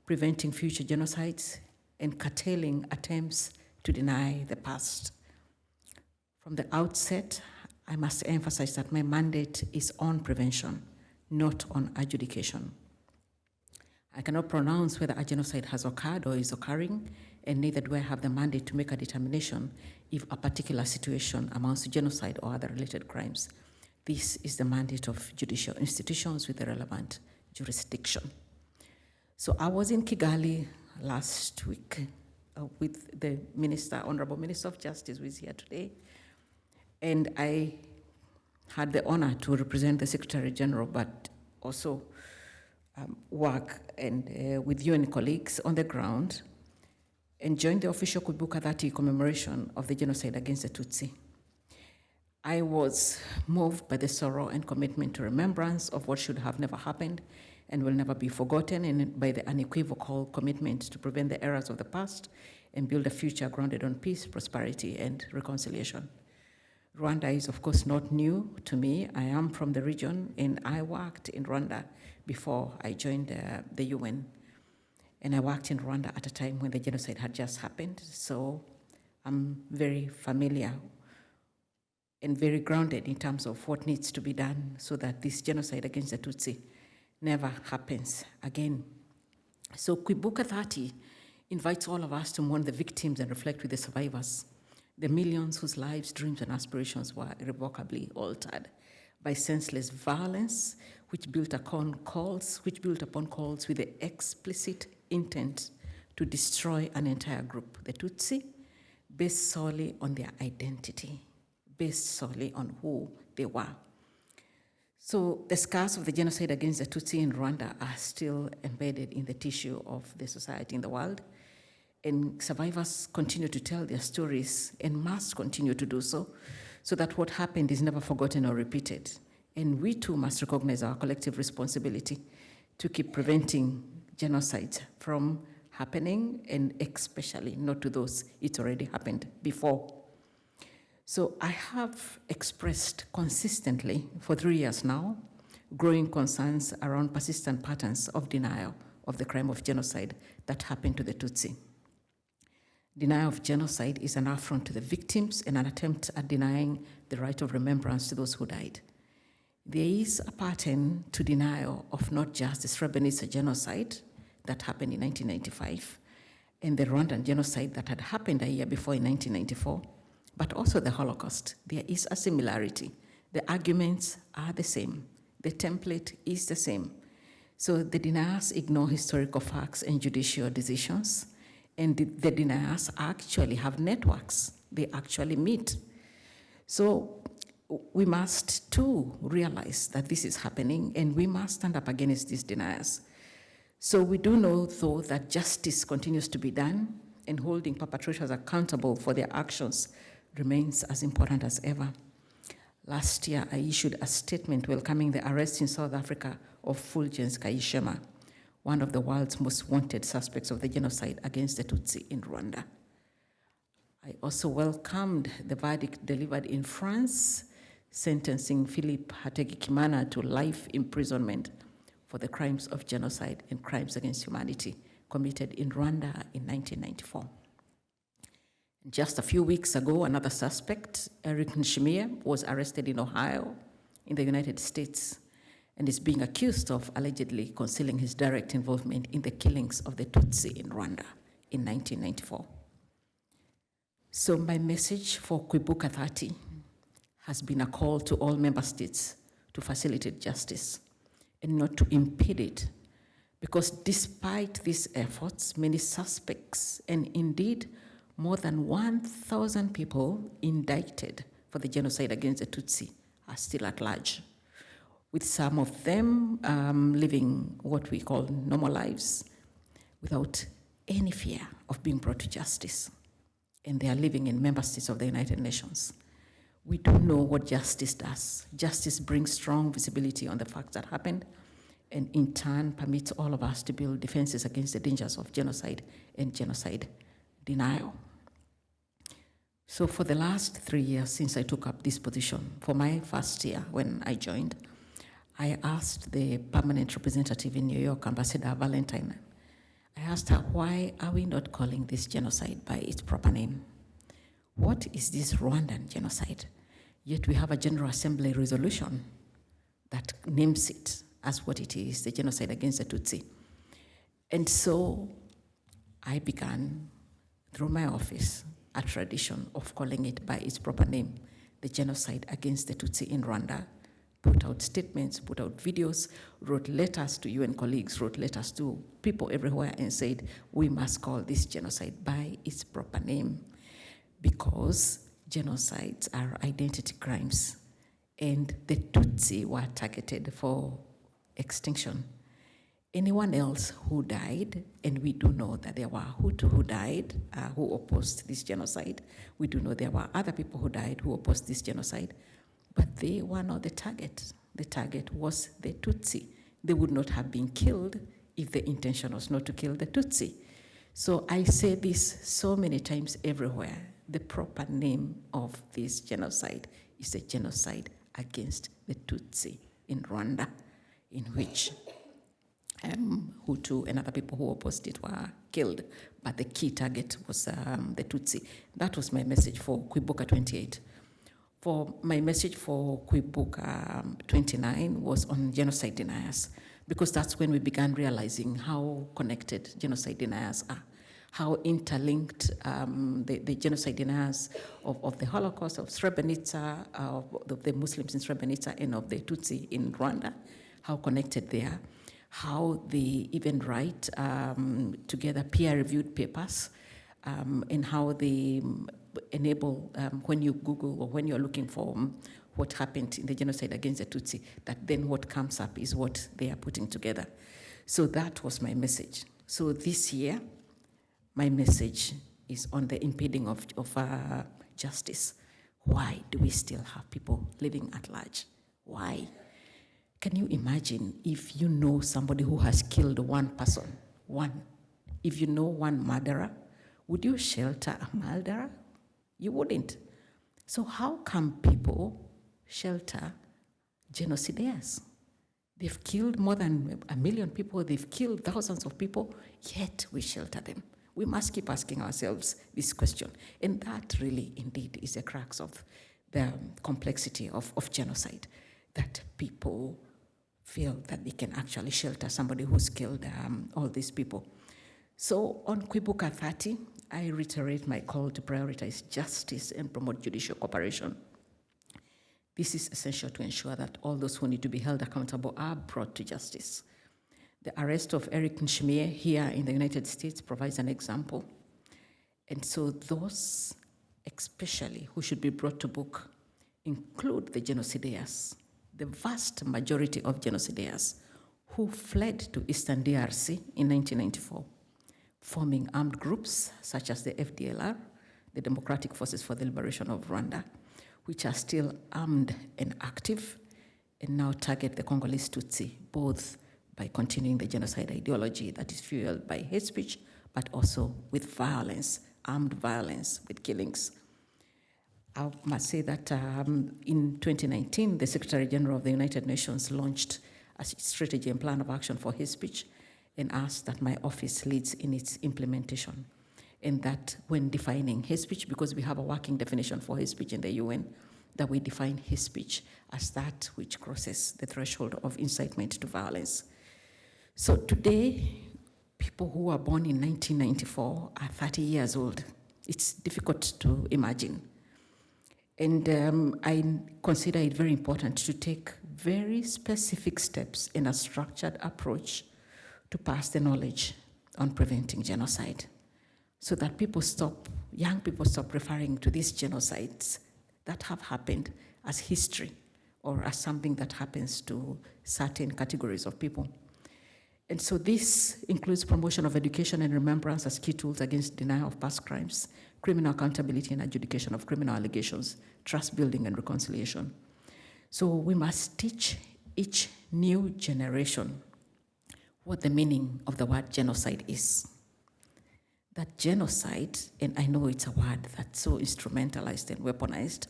preventing future genocides, and curtailing attempts to deny the past. From the outset, I must emphasize that my mandate is on prevention, not on adjudication. I cannot pronounce whether a genocide has occurred or is occurring, and neither do I have the mandate to make a determination if a particular situation amounts to genocide or other related crimes. This is the mandate of judicial institutions with the relevant jurisdiction. So I was in Kigali last week with the Minister, Honorable Minister of Justice, who is here today, and I had the honor to represent the Secretary General, but also work with UN colleagues on the ground and join the official Kwibuka 30 commemoration of the genocide against the Tutsi. I was moved by the sorrow and commitment to remembrance of what should have never happened and will never be forgotten, and by the unequivocal commitment to prevent the errors of the past and build a future grounded on peace, prosperity, and reconciliation. Rwanda is, of course, not new to me. I am from the region, and I worked in Rwanda before I joined the UN. And I worked in Rwanda at a time when the genocide had just happened, so I'm very familiar and very grounded in terms of what needs to be done so that this genocide against the Tutsi never happens again. So Kwibuka 30 invites all of us to mourn the victims and reflect with the survivors, the millions whose lives, dreams, and aspirations were irrevocably altered by senseless violence, which built upon calls with the explicit intent to destroy an entire group, the Tutsi, based solely on their identity, based solely on who they were. So the scars of the genocide against the Tutsi in Rwanda are still embedded in the tissue of the society in the world, and survivors continue to tell their stories and must continue to do so, so that what happened is never forgotten or repeated. And we too must recognize our collective responsibility to keep preventing genocide from happening, and especially not to those it's already happened before. So I have expressed consistently for 3 years now growing concerns around persistent patterns of denial of the crime of genocide that happened to the Tutsi. Denial of genocide is an affront to the victims and an attempt at denying the right of remembrance to those who died. There is a pattern to denial of not just the Srebrenica genocide that happened in 1995 and the Rwandan genocide that had happened a year before in 1994, but also the Holocaust. There is a similarity. The arguments are the same. The template is the same. So the deniers ignore historical facts and judicial decisions, and the deniers actually have networks. They actually meet. So we must too realize that this is happening, and we must stand up against these deniers. So we do know, though, that justice continues to be done, and holding perpetrators accountable for their actions remains as important as ever. Last year, I issued a statement welcoming the arrest in South Africa of Fulgence Kayishema, one of the world's most wanted suspects of the genocide against the Tutsi in Rwanda. I also welcomed the verdict delivered in France, sentencing Philippe Hategekimana to life imprisonment for the crimes of genocide and crimes against humanity committed in Rwanda in 1994. Just a few weeks ago, another suspect, Eric Nshimiye, was arrested in Ohio in the United States and is being accused of allegedly concealing his direct involvement in the killings of the Tutsi in Rwanda in 1994. So my message for Kwibuka 30 has been a call to all member states to facilitate justice and not to impede it, because despite these efforts, many suspects and indeed more than 1,000 people indicted for the genocide against the Tutsi are still at large, with some of them living what we call normal lives without any fear of being brought to justice. And they are living in member states of the United Nations. We do know what justice does. Justice brings strong visibility on the facts that happened, and in turn permits all of us to build defenses against the dangers of genocide and genocide denial. So for the last 3 years since I took up this position, for my first year when I joined, I asked the permanent representative in New York, Ambassador Valentine, I asked her, why are we not calling this genocide by its proper name? What is this Rwandan genocide? Yet we have a General Assembly resolution that names it as what it is, the genocide against the Tutsi. And so I began, through my office, a tradition of calling it by its proper name, the genocide against the Tutsi in Rwanda. Put out statements, put out videos, wrote letters to UN colleagues, wrote letters to people everywhere and said, we must call this genocide by its proper name, because genocides are identity crimes, and the Tutsi were targeted for extinction. Anyone else who died, and we do know that there were Hutu who died, who opposed this genocide. We do know there were other people who died who opposed this genocide, but they were not the target. The target was the Tutsi. They would not have been killed if the intention was not to kill the Tutsi. So I say this so many times everywhere. The proper name of this genocide is a genocide against the Tutsi in Rwanda, in which Hutu and other people who opposed it were killed, but the key target was the Tutsi. That was my message for Kwibuka 28. For my message for Kwibuka 29 was on genocide deniers, because that's when we began realizing how connected genocide deniers are, how interlinked the genocide deniers of the Holocaust, of Srebrenica, of the Muslims in Srebrenica, and of the Tutsi in Rwanda, how connected they are, how they even write together peer-reviewed papers, and how they enable, when you Google or when you're looking for what happened in the genocide against the Tutsi, that then what comes up is what they are putting together. So that was my message. So this year, my message is on the impeding of justice. Why do we still have people living at large? Why? Can you imagine if you know somebody who has killed one person, one? If you know one murderer, would you shelter a murderer? You wouldn't. So how come people shelter genocidaires? They've killed more than 1 million people, they've killed thousands of people, yet we shelter them. We must keep asking ourselves this question. And that really, indeed, is the crux of the complexity of genocide, that people feel that they can actually shelter somebody who's killed all these people. So on Kwibuka 30, I reiterate my call to prioritize justice and promote judicial cooperation. This is essential to ensure that all those who need to be held accountable are brought to justice. The arrest of Eric Nshimiye here in the United States provides an example. And so those, especially who should be brought to book, include the genocidaires, the vast majority of genocidaires who fled to Eastern DRC in 1994, forming armed groups such as the FDLR, the Democratic Forces for the Liberation of Rwanda, which are still armed and active, and now target the Congolese Tutsi, both by continuing the genocide ideology that is fueled by hate speech, but also with violence, armed violence, with killings. I must say that in 2019, the Secretary General of the United Nations launched a strategy and plan of action for hate speech, and us that my office leads in its implementation. And that when defining hate speech, because we have a working definition for hate speech in the UN, that we define hate speech as that which crosses the threshold of incitement to violence. So today, people who were born in 1994 are 30 years old. It's difficult to imagine. And I consider it very important to take very specific steps in a structured approach to pass the knowledge on preventing genocide, so that young people stop referring to these genocides that have happened as history or as something that happens to certain categories of people. And so this includes promotion of education and remembrance as key tools against denial of past crimes, criminal accountability and adjudication of criminal allegations, trust building and reconciliation. So we must teach each new generation what the meaning of the word genocide is. That genocide, and I know it's a word that's so instrumentalized and weaponized,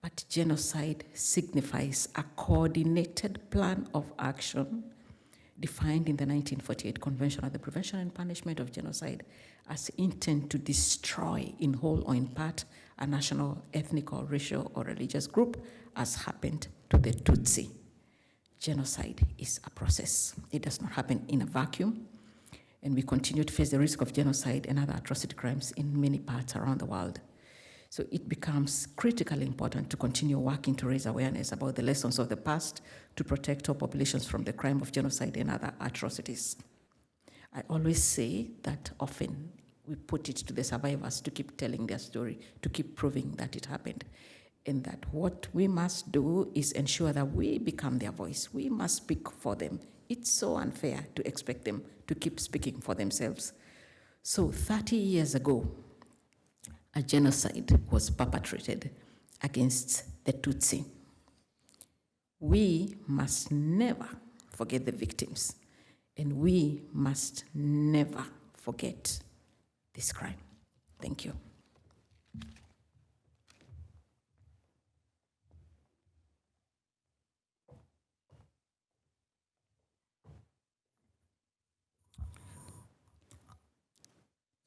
but genocide signifies a coordinated plan of action defined in the 1948 Convention on the Prevention and Punishment of Genocide as intent to destroy in whole or in part a national, ethnic, or racial or religious group, as happened to the Tutsi. Genocide is a process. It does not happen in a vacuum, and we continue to face the risk of genocide and other atrocity crimes in many parts around the world. So it becomes critically important to continue working to raise awareness about the lessons of the past to protect our populations from the crime of genocide and other atrocities. I always say that often we put it to the survivors to keep telling their story, to keep proving that it happened. And that what we must do is ensure that we become their voice. We must speak for them. It's so unfair to expect them to keep speaking for themselves. So 30 years ago, a genocide was perpetrated against the Tutsi. We must never forget the victims, and we must never forget this crime. Thank you.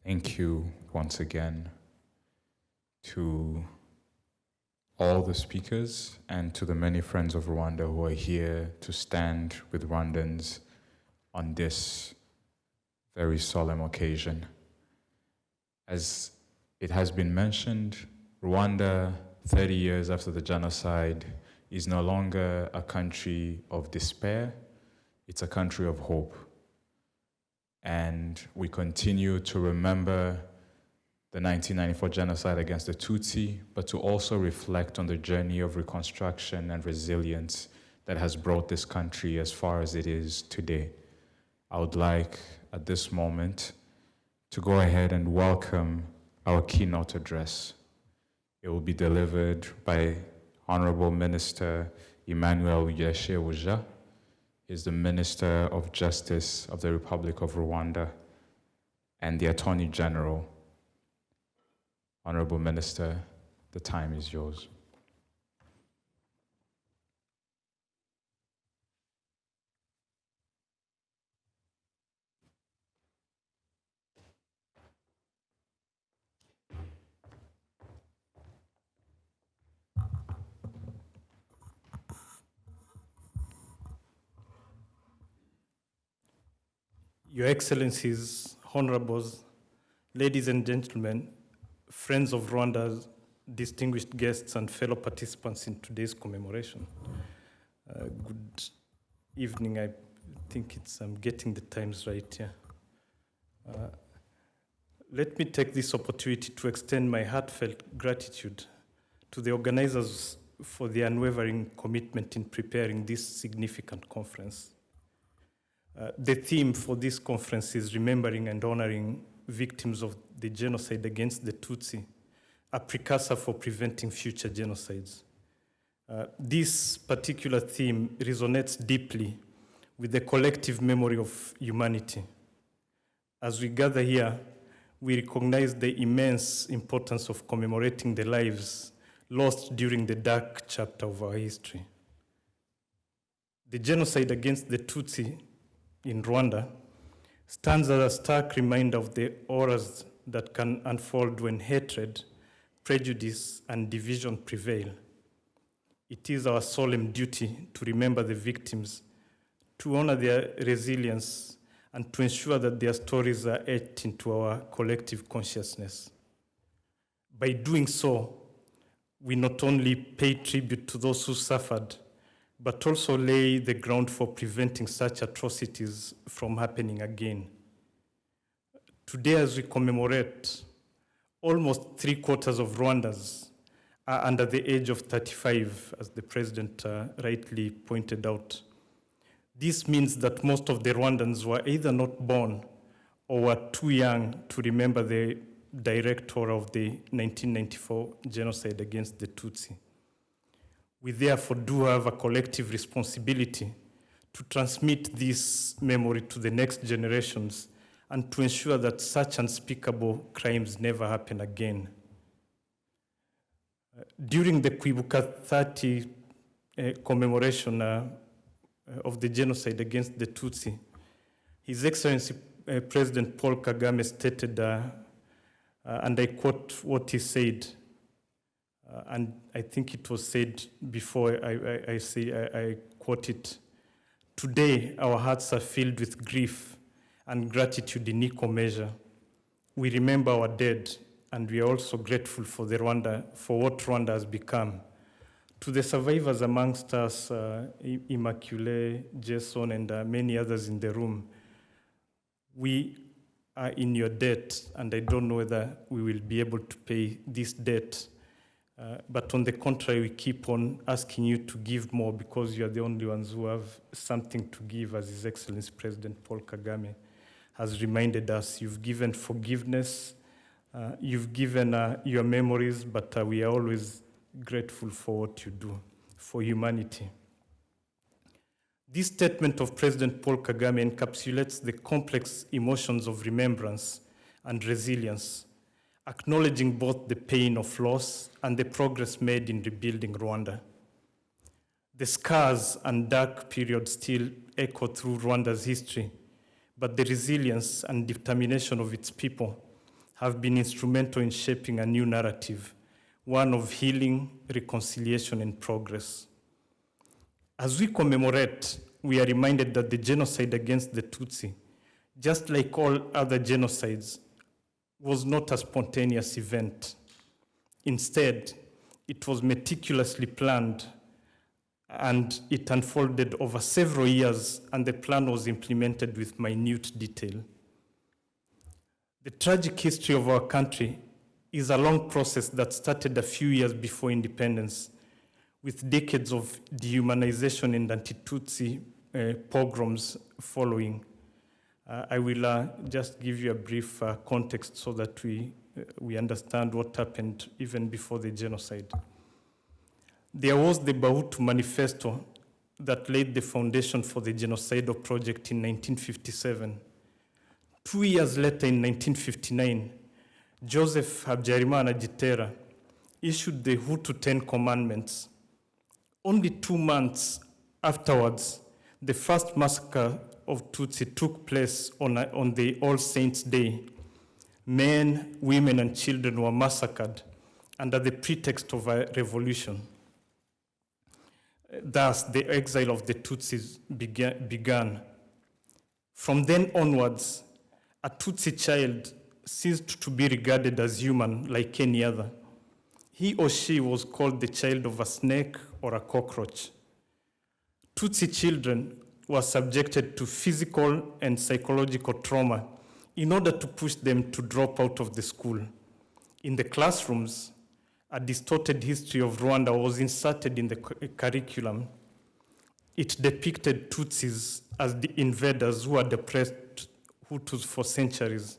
Thank you once again to all the speakers and to the many friends of Rwanda who are here to stand with Rwandans on this very solemn occasion. As it has been mentioned, Rwanda, 30 years after the genocide, is no longer a country of despair, it's a country of hope. And we continue to remember the 1994 genocide against the Tutsi, but to also reflect on the journey of reconstruction and resilience that has brought this country as far as it is today. I would like, at this moment, to go ahead and welcome our keynote address. It will be delivered by Honorable Minister Emmanuel Yeshewuja. He is the Minister of Justice of the Republic of Rwanda and the Attorney General. Honorable Minister, the time is yours. Your Excellencies, Honorables, ladies and gentlemen, friends of Rwanda, distinguished guests and fellow participants in today's commemoration. Good evening. I think I'm getting the times right here. Let me take this opportunity to extend my heartfelt gratitude to the organizers for their unwavering commitment in preparing this significant conference. The theme for this conference is Remembering and Honoring Victims of the Genocide against the Tutsi, a precursor for preventing future genocides. This particular theme resonates deeply with the collective memory of humanity. As we gather here, we recognize the immense importance of commemorating the lives lost during the dark chapter of our history. The genocide against the Tutsi in Rwanda stands as a stark reminder of the horrors that can unfold when hatred, prejudice, and division prevail. It is our solemn duty to remember the victims, to honor their resilience, and to ensure that their stories are etched into our collective consciousness. By doing so, we not only pay tribute to those who suffered, but also lay the ground for preventing such atrocities from happening again. Today, as we commemorate, almost 3/4 of Rwandans are under the age of 35, as the president rightly pointed out. This means that most of the Rwandans were either not born or were too young to remember the direct horror of the 1994 genocide against the Tutsi. We therefore do have a collective responsibility to transmit this memory to the next generations and to ensure that such unspeakable crimes never happen again. During the Kwibuka 30 commemoration of the genocide against the Tutsi, His Excellency President Paul Kagame stated, and I quote what he said, and I think it was said before I quote it. Today, our hearts are filled with grief and gratitude in equal measure. We remember our dead, and we are also grateful for what Rwanda has become. To the survivors amongst us, Immaculée, Jason, and many others in the room, we are in your debt, and I don't know whether we will be able to pay this debt. But on the contrary, we keep on asking you to give more because you are the only ones who have something to give, as His Excellency President Paul Kagame has reminded us. You've given forgiveness, you've given your memories, but we are always grateful for what you do for humanity. This statement of President Paul Kagame encapsulates the complex emotions of remembrance and resilience, acknowledging both the pain of loss and the progress made in rebuilding Rwanda. The scars and dark periods still echo through Rwanda's history, but the resilience and determination of its people have been instrumental in shaping a new narrative, one of healing, reconciliation, and progress. As we commemorate, we are reminded that the genocide against the Tutsi, just like all other genocides, was not a spontaneous event. Instead, it was meticulously planned, and it unfolded over several years, and the plan was implemented with minute detail. The tragic history of our country is a long process that started a few years before independence, with decades of dehumanization and anti-Tutsi pogroms following. I will just give you a brief context so that we understand what happened even before the genocide. There was the Bahutu Manifesto that laid the foundation for the genocidal project in 1957. 2 years later, in 1959, Joseph Habyarimana Gitera issued the Hutu 10 Commandments. Only 2 months afterwards, the first massacre of Tutsi took place on the All Saints' Day. Men, women, and children were massacred under the pretext of a revolution. Thus, the exile of the Tutsis began. From then onwards, a Tutsi child ceased to be regarded as human like any other. He or she was called the child of a snake or a cockroach. Tutsi children were subjected to physical and psychological trauma in order to push them to drop out of the school. In the classrooms, a distorted history of Rwanda was inserted in the curriculum. It depicted Tutsis as the invaders who had oppressed Hutus for centuries.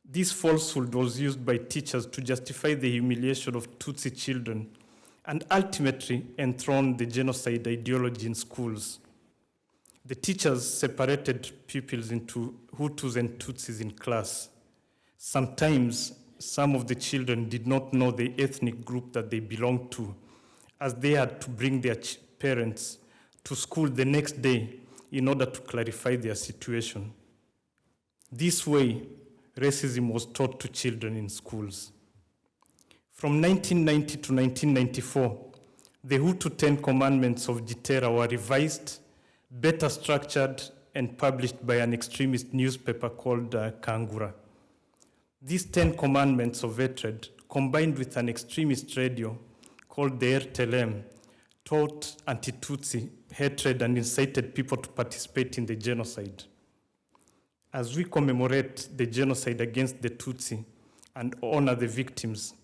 This falsehood was used by teachers to justify the humiliation of Tutsi children and ultimately enthroned the genocide ideology in schools. The teachers separated pupils into Hutus and Tutsis in class. Sometimes, some of the children did not know the ethnic group that they belonged to, as they had to bring their parents to school the next day in order to clarify their situation. This way, racism was taught to children in schools. From 1990 to 1994, the Hutu 10 Commandments of Gitera were revised, better structured, and published by an extremist newspaper called Kangura. These 10 Commandments of hatred, combined with an extremist radio called the RTLM, taught anti-Tutsi hatred and incited people to participate in the genocide. As we commemorate the genocide against the Tutsi and honor the victims,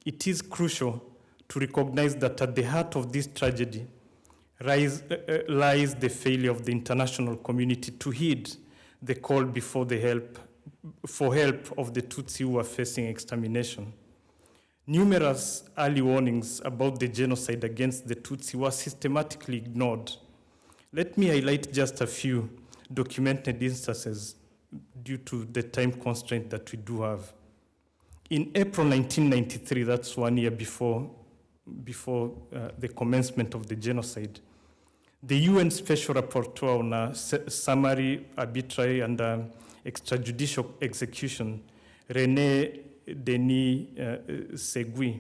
it is crucial to recognize that at the heart of this tragedy lies the failure of the international community to heed the call for help of the Tutsi who are facing extermination. Numerous early warnings about the genocide against the Tutsi were systematically ignored. Let me highlight just a few documented instances due to the time constraint that we do have. In April 1993, that's 1 year before the commencement of the genocide, the UN Special Rapporteur on summary, arbitrary, and extrajudicial execution, René Denis Segui,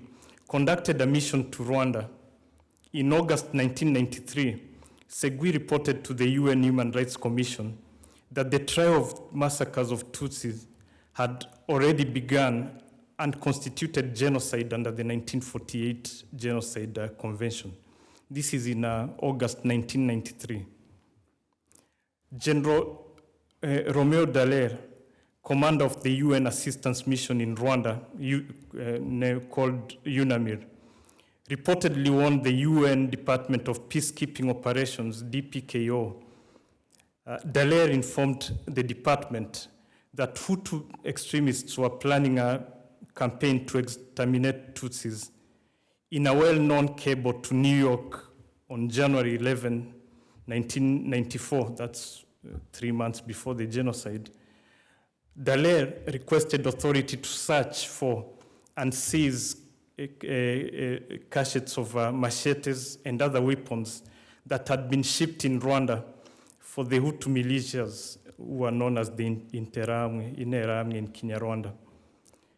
conducted a mission to Rwanda. In August 1993, Segui reported to the UN Human Rights Commission that the trial of massacres of Tutsis had already begun and constituted genocide under the 1948 Genocide Convention. This is in August 1993. General Romeo Dallaire, commander of the UN Assistance Mission in Rwanda, called UNAMIR, reportedly warned the UN Department of Peacekeeping Operations, DPKO. Dallaire informed the department that Hutu extremists were planning a campaign to exterminate Tutsis. In a well-known cable to New York on January 11, 1994, that's 3 months before the genocide, Dallaire requested authority to search for and seize caches of machetes and other weapons that had been shipped in Rwanda for the Hutu militias who are known as the Interahamwe in Kinyarwanda.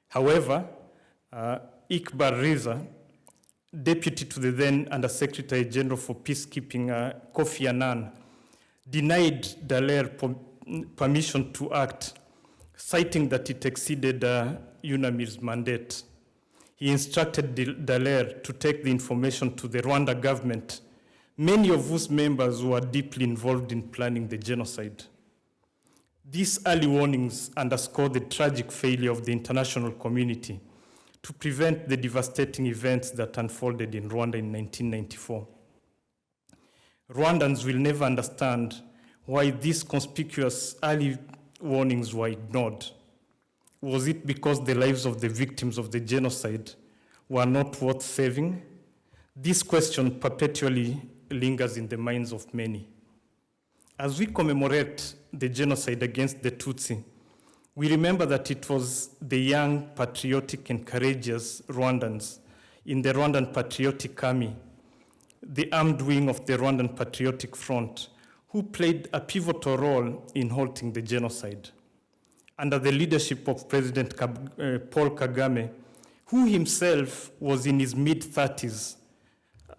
However, Iqbal Riza, deputy to the then Undersecretary General for Peacekeeping, Kofi Annan, denied Dallaire permission to act, citing that it exceeded UNAMIR's mandate. He instructed Dallaire to take the information to the Rwanda government, many of whose members were deeply involved in planning the genocide. These early warnings underscore the tragic failure of the international community to prevent the devastating events that unfolded in Rwanda in 1994. Rwandans will never understand why these conspicuous early warnings were ignored. Was it because the lives of the victims of the genocide were not worth saving? This question perpetually lingers in the minds of many. As we commemorate the genocide against the Tutsi, we remember that it was the young, patriotic, and courageous Rwandans in the Rwandan Patriotic Army, the armed wing of the Rwandan Patriotic Front, who played a pivotal role in halting the genocide. Under the leadership of President Paul Kagame, who himself was in his mid-30s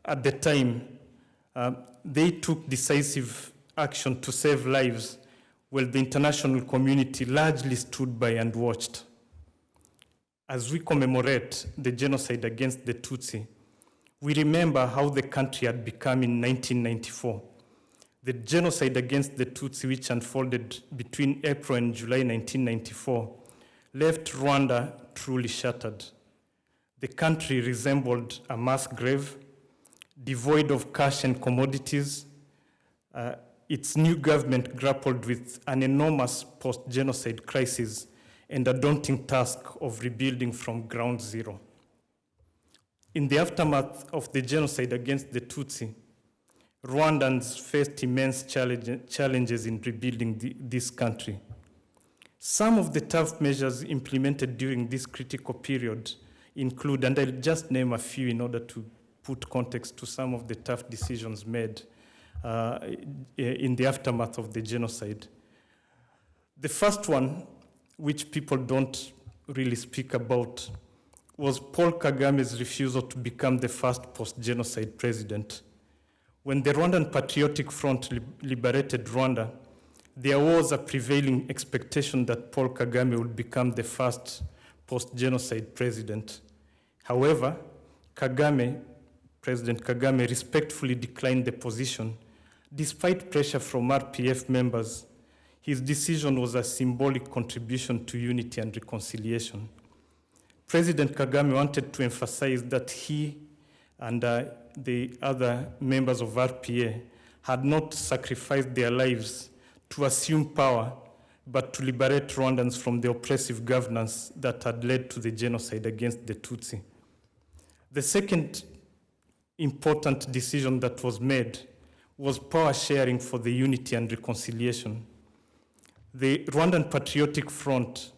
at the time, they took decisive action to save lives, while the international community largely stood by and watched. As we commemorate the genocide against the Tutsi, we remember how the country had become in 1994. The genocide against the Tutsi, which unfolded between April and July 1994, left Rwanda truly shattered. The country resembled a mass grave, devoid of cash and commodities. Its new government grappled with an enormous post-genocide crisis and a daunting task of rebuilding from ground zero. In the aftermath of the genocide against the Tutsi, Rwandans faced immense challenges in rebuilding this country. Some of the tough measures implemented during this critical period include, and I'll just name a few in order to put context to some of the tough decisions made in the aftermath of the genocide. The first one which people don't really speak about, was Paul Kagame's refusal to become the first post-genocide president. When the Rwandan Patriotic Front liberated Rwanda, there was a prevailing expectation that Paul Kagame would become the first post-genocide president. However, President Kagame respectfully declined the position. Despite pressure from RPF members, his decision was a symbolic contribution to unity and reconciliation. President Kagame wanted to emphasize that he and the other members of RPA had not sacrificed their lives to assume power, but to liberate Rwandans from the oppressive governance that had led to the genocide against the Tutsi. The second important decision that was made was power sharing for the unity and reconciliation. The Rwandan Patriotic Front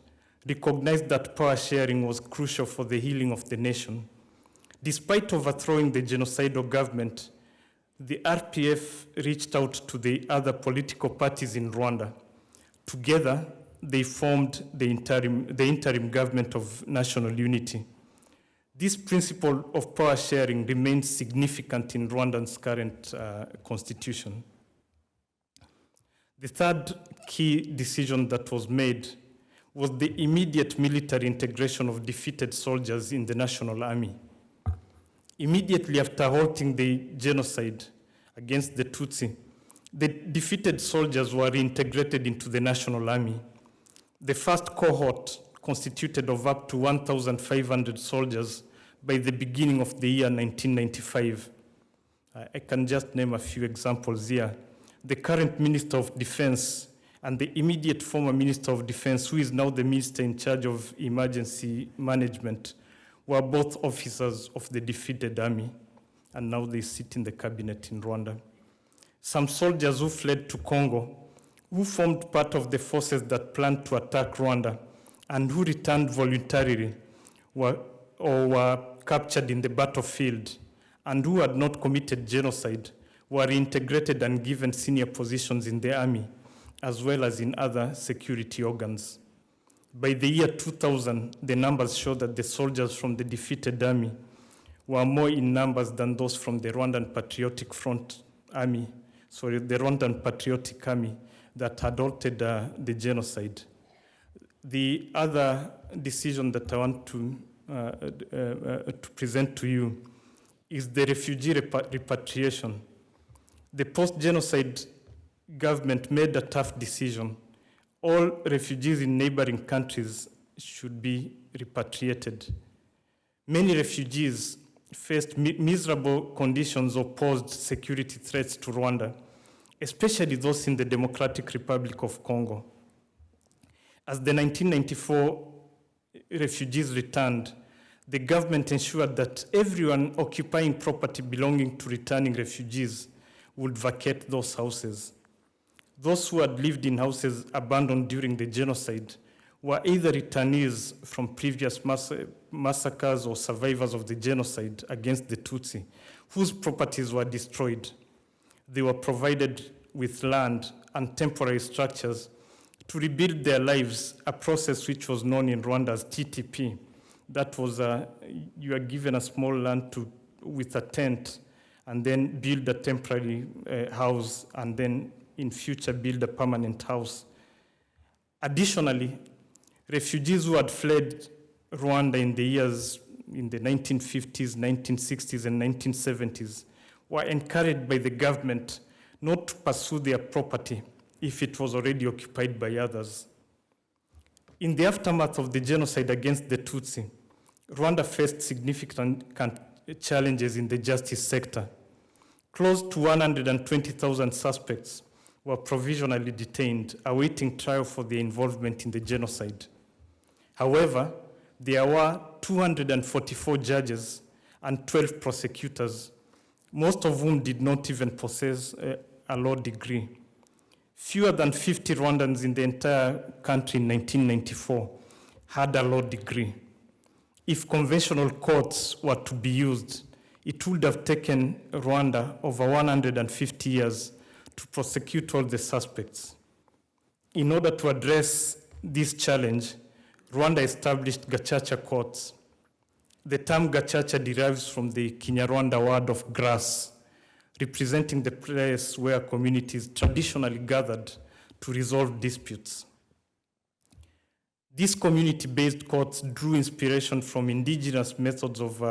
recognized that power sharing was crucial for the healing of the nation. Despite overthrowing the genocidal government, the RPF reached out to the other political parties in Rwanda. Together, they formed the interim government of national unity. This principle of power sharing remains significant in Rwanda's current constitution. The third key decision that was made was the immediate military integration of defeated soldiers in the national army. Immediately after halting the genocide against the Tutsi, the defeated soldiers were reintegrated into the national army. The first cohort, constituted of up to 1,500 soldiers by the beginning of the year 1995. I can just name a few examples here. The current Minister of Defense and the immediate former Minister of Defense, who is now the Minister in charge of emergency management, were both officers of the defeated army, and now they sit in the cabinet in Rwanda. Some soldiers who fled to Congo, who formed part of the forces that planned to attack Rwanda, and who returned voluntarily, were captured in the battlefield, and who had not committed genocide, were reintegrated and given senior positions in the army, as well as in other security organs. By the year 2000, the numbers show that the soldiers from the defeated army were more in numbers than those from the Rwandan Patriotic Army that had halted the genocide. The other decision that I want to present to you is the refugee repatriation. The post-genocide government made a tough decision. All refugees in neighboring countries should be repatriated. Many refugees faced miserable conditions or posed security threats to Rwanda, especially those in the Democratic Republic of Congo. As the 1994 refugees returned, the government ensured that everyone occupying property belonging to returning refugees would vacate those houses. Those who had lived in houses abandoned during the genocide were either returnees from previous massacres or survivors of the genocide against the Tutsi, whose properties were destroyed. They were provided with land and temporary structures to rebuild their lives, a process which was known in Rwanda as TTP. That was, you are given a small land with a tent, and then build a temporary house, and then in future build a permanent house. Additionally, refugees who had fled Rwanda in the 1950s, 1960s, and 1970s were encouraged by the government not to pursue their property if it was already occupied by others. In the aftermath of the genocide against the Tutsi, Rwanda faced significant challenges in the justice sector. Close to 120,000 suspects were provisionally detained, awaiting trial for their involvement in the genocide. However, there were 244 judges and 12 prosecutors, most of whom did not even possess a law degree. Fewer than 50 Rwandans in the entire country in 1994 had a law degree. If conventional courts were to be used, it would have taken Rwanda over 150 years to prosecute all the suspects. In order to address this challenge, Rwanda established Gacaca courts. The term Gacaca derives from the Kinyarwanda word of grass, representing the place where communities traditionally gathered to resolve disputes. These community-based courts drew inspiration from indigenous methods of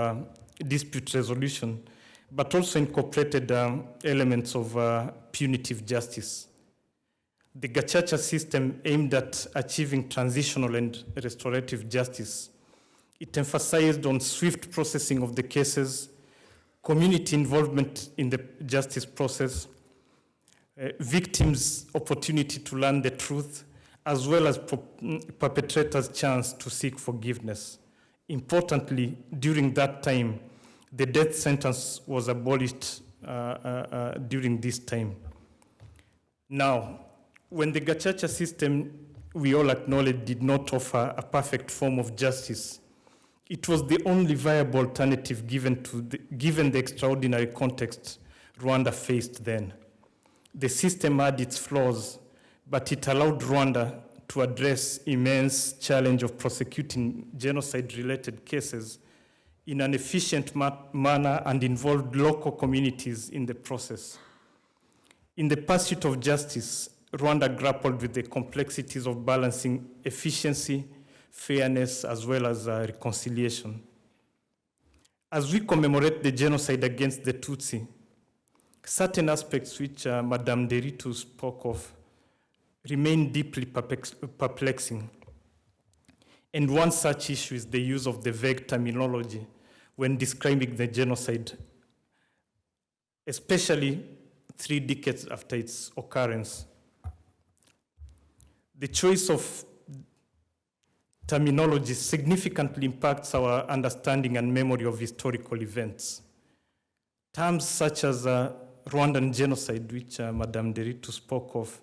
dispute resolution, but also incorporated elements of punitive justice. The Gacaca system aimed at achieving transitional and restorative justice. It emphasized on swift processing of the cases, community involvement in the justice process, victims' opportunity to learn the truth, as well as perpetrators' chance to seek forgiveness. Importantly, during that time, the death sentence was abolished during this time. Now, when the Gacaca system, we all acknowledge, did not offer a perfect form of justice, it was the only viable alternative given the extraordinary context Rwanda faced then. The system had its flaws, but it allowed Rwanda to address immense challenge of prosecuting genocide-related cases in an efficient manner and involved local communities in the process. In the pursuit of justice, Rwanda grappled with the complexities of balancing efficiency, fairness, as well as reconciliation. As we commemorate the genocide against the Tutsi, certain aspects which Madame Derito spoke of remain deeply perplexing. And one such issue is the use of the vague terminology when describing the genocide, especially 3 decades after its occurrence. The choice of terminology significantly impacts our understanding and memory of historical events. Terms such as Rwandan genocide, which Madame Derito spoke of,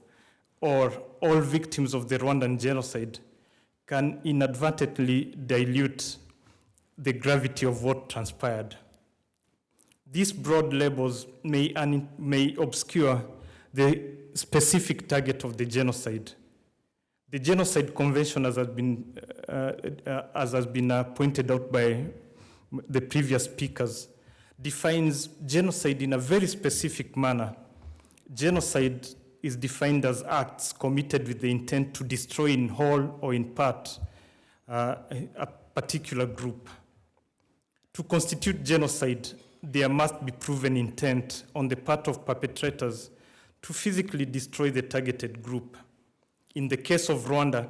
or all victims of the Rwandan genocide, can inadvertently dilute the gravity of what transpired. These broad labels may obscure the specific target of the genocide. The Genocide Convention, as has been pointed out by the previous speakers, defines genocide in a very specific manner. Genocide is defined as acts committed with the intent to destroy in whole or in part a particular group. To constitute genocide, there must be proven intent on the part of perpetrators to physically destroy the targeted group. In the case of Rwanda,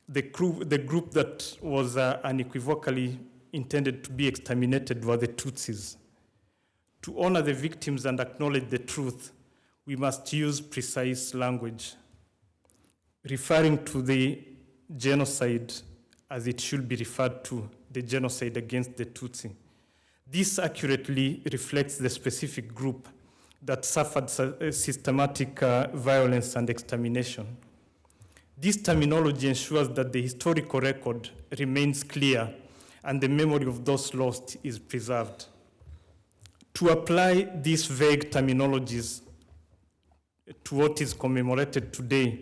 the group that was unequivocally intended to be exterminated were the Tutsis. To honor the victims and acknowledge the truth, we must use precise language, referring to the genocide as it should be referred to, the genocide against the Tutsi. This accurately reflects the specific group that suffered systematic violence and extermination. This terminology ensures that the historical record remains clear and the memory of those lost is preserved. To apply these vague terminologies to what is commemorated today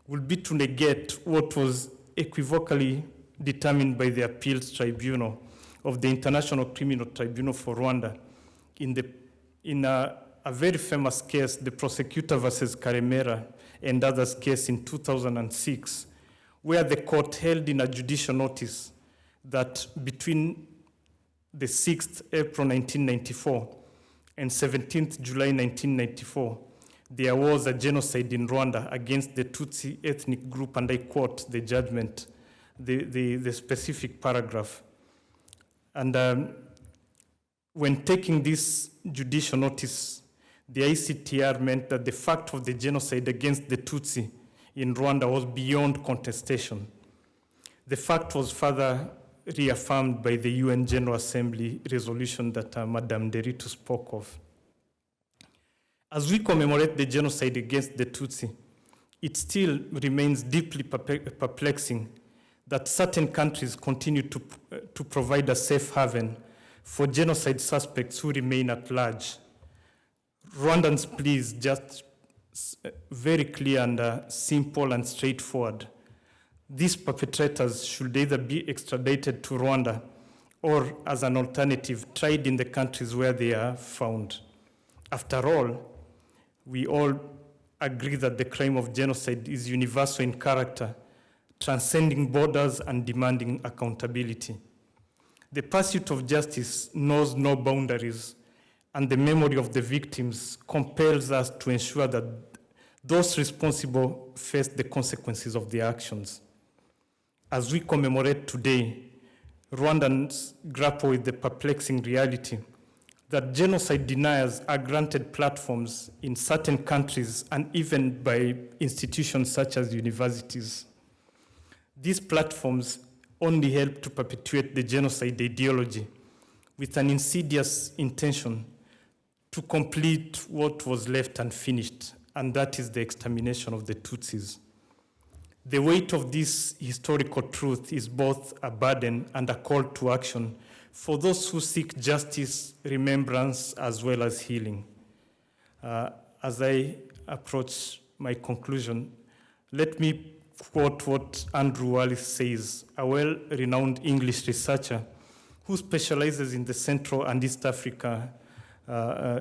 will be to negate what was equivocally determined by the Appeals Tribunal of the International Criminal Tribunal for Rwanda in a very famous case, the Prosecutor versus Karemera and others case in 2006, where the court held in a judicial notice that between the 6th April 1994 and 17th July 1994, there was a genocide in Rwanda against the Tutsi ethnic group, and I quote the judgment, the specific paragraph. And when taking this judicial notice, the ICTR meant that the fact of the genocide against the Tutsi in Rwanda was beyond contestation. The fact was further reaffirmed by the UN General Assembly resolution that Madame Derito spoke of. As we commemorate the genocide against the Tutsi, it still remains deeply perplexing that certain countries continue to provide a safe haven for genocide suspects who remain at large. Rwandans, please, just very clear and simple and straightforward. These perpetrators should either be extradited to Rwanda or, as an alternative, tried in the countries where they are found. After all, we all agree that the crime of genocide is universal in character, transcending borders and demanding accountability. The pursuit of justice knows no boundaries, and the memory of the victims compels us to ensure that those responsible face the consequences of their actions. As we commemorate today, Rwandans grapple with the perplexing reality that genocide deniers are granted platforms in certain countries and even by institutions such as universities. These platforms only help to perpetuate the genocide ideology with an insidious intention to complete what was left unfinished, and that is the extermination of the Tutsis. The weight of this historical truth is both a burden and a call to action for those who seek justice, remembrance, as well as healing. As I approach my conclusion, let me quote what Andrew Wallace says, a well-renowned English researcher who specializes in the Central and East Africa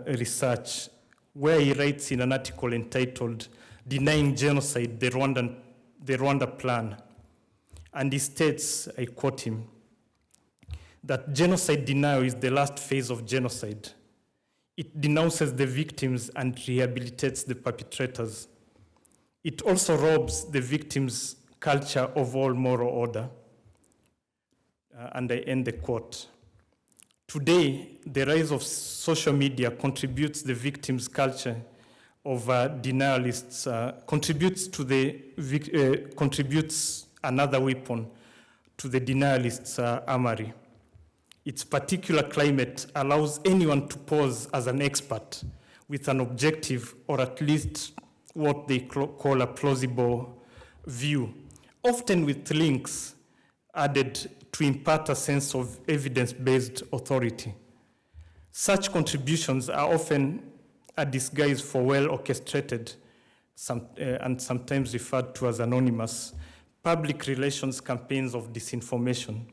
research, where he writes in an article entitled "Denying Genocide, the Rwanda Plan." And he states, I quote him, that genocide denial is the last phase of genocide. It denounces the victims and rehabilitates the perpetrators. It also robs the victims' culture of all moral order. And I end the quote. Today, the rise of social media contributes the victims' culture of denialists, contributes another weapon to the denialists' armory. Its particular climate allows anyone to pose as an expert with an objective, or at least what they call a plausible view, often with links added to impart a sense of evidence-based authority. Such contributions are often a disguise for well-orchestrated, and sometimes referred to as anonymous, public relations campaigns of disinformation.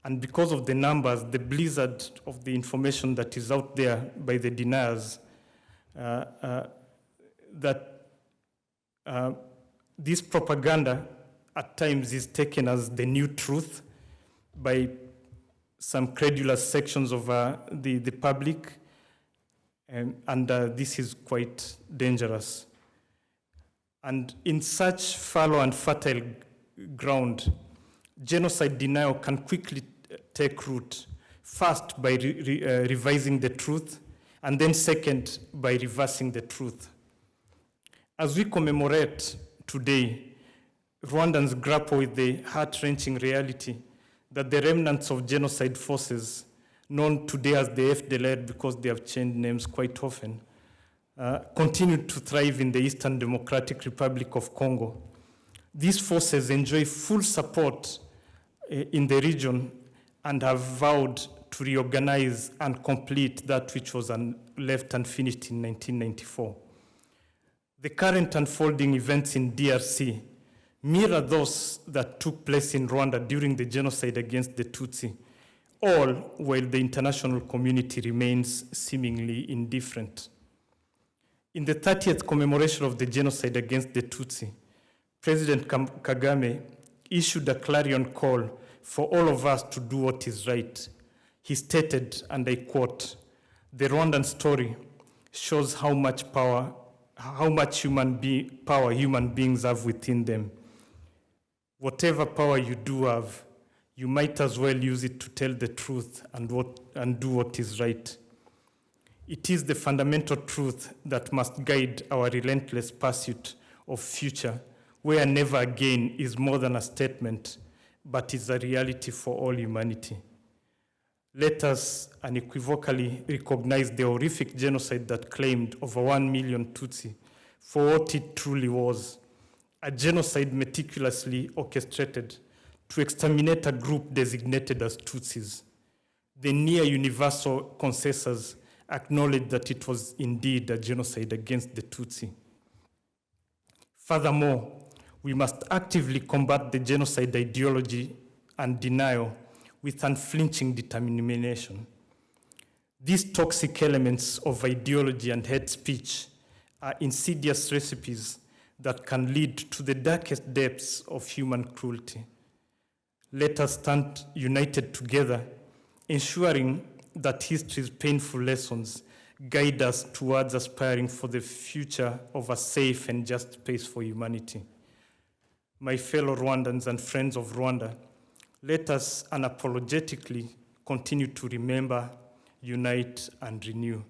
And because of the numbers, the blizzard of the information that is out there by the deniers, this propaganda at times is taken as the new truth by some credulous sections of the public, and this is quite dangerous. And in such fallow and fertile ground, genocide denial can quickly take root, first by revising the truth, and then second by reversing the truth. As we commemorate today, Rwandans grapple with the heart-wrenching reality that the remnants of genocide forces, known today as the FDLR because they have changed names quite often, continue to thrive in the Eastern Democratic Republic of Congo. These forces enjoy full support in the region and have vowed to reorganize and complete that which was left unfinished in 1994. The current unfolding events in DRC mirror those that took place in Rwanda during the genocide against the Tutsi, all while the international community remains seemingly indifferent. In the 30th commemoration of the genocide against the Tutsi, President Kagame issued a clarion call for all of us to do what is right. He stated, and I quote, "The Rwandan story shows how much human beings have within them. Whatever power you do have, you might as well use it to tell the truth and do what is right. It is the fundamental truth that must guide our relentless pursuit of future, where never again is more than a statement, but is a reality for all humanity. Let us unequivocally recognize the horrific genocide that claimed over 1 million Tutsi for what it truly was, a genocide meticulously orchestrated to exterminate a group designated as Tutsis. The near universal consensus acknowledged that it was indeed a genocide against the Tutsi. Furthermore, We must actively combat the genocide ideology and denial with unflinching determination. These toxic elements of ideology and hate speech are insidious recipes that can lead to the darkest depths of human cruelty. Let us stand united together, ensuring that history's painful lessons guide us towards aspiring for the future of a safe and just space for humanity. My fellow Rwandans and friends of Rwanda, let us unapologetically continue to remember, unite, and renew.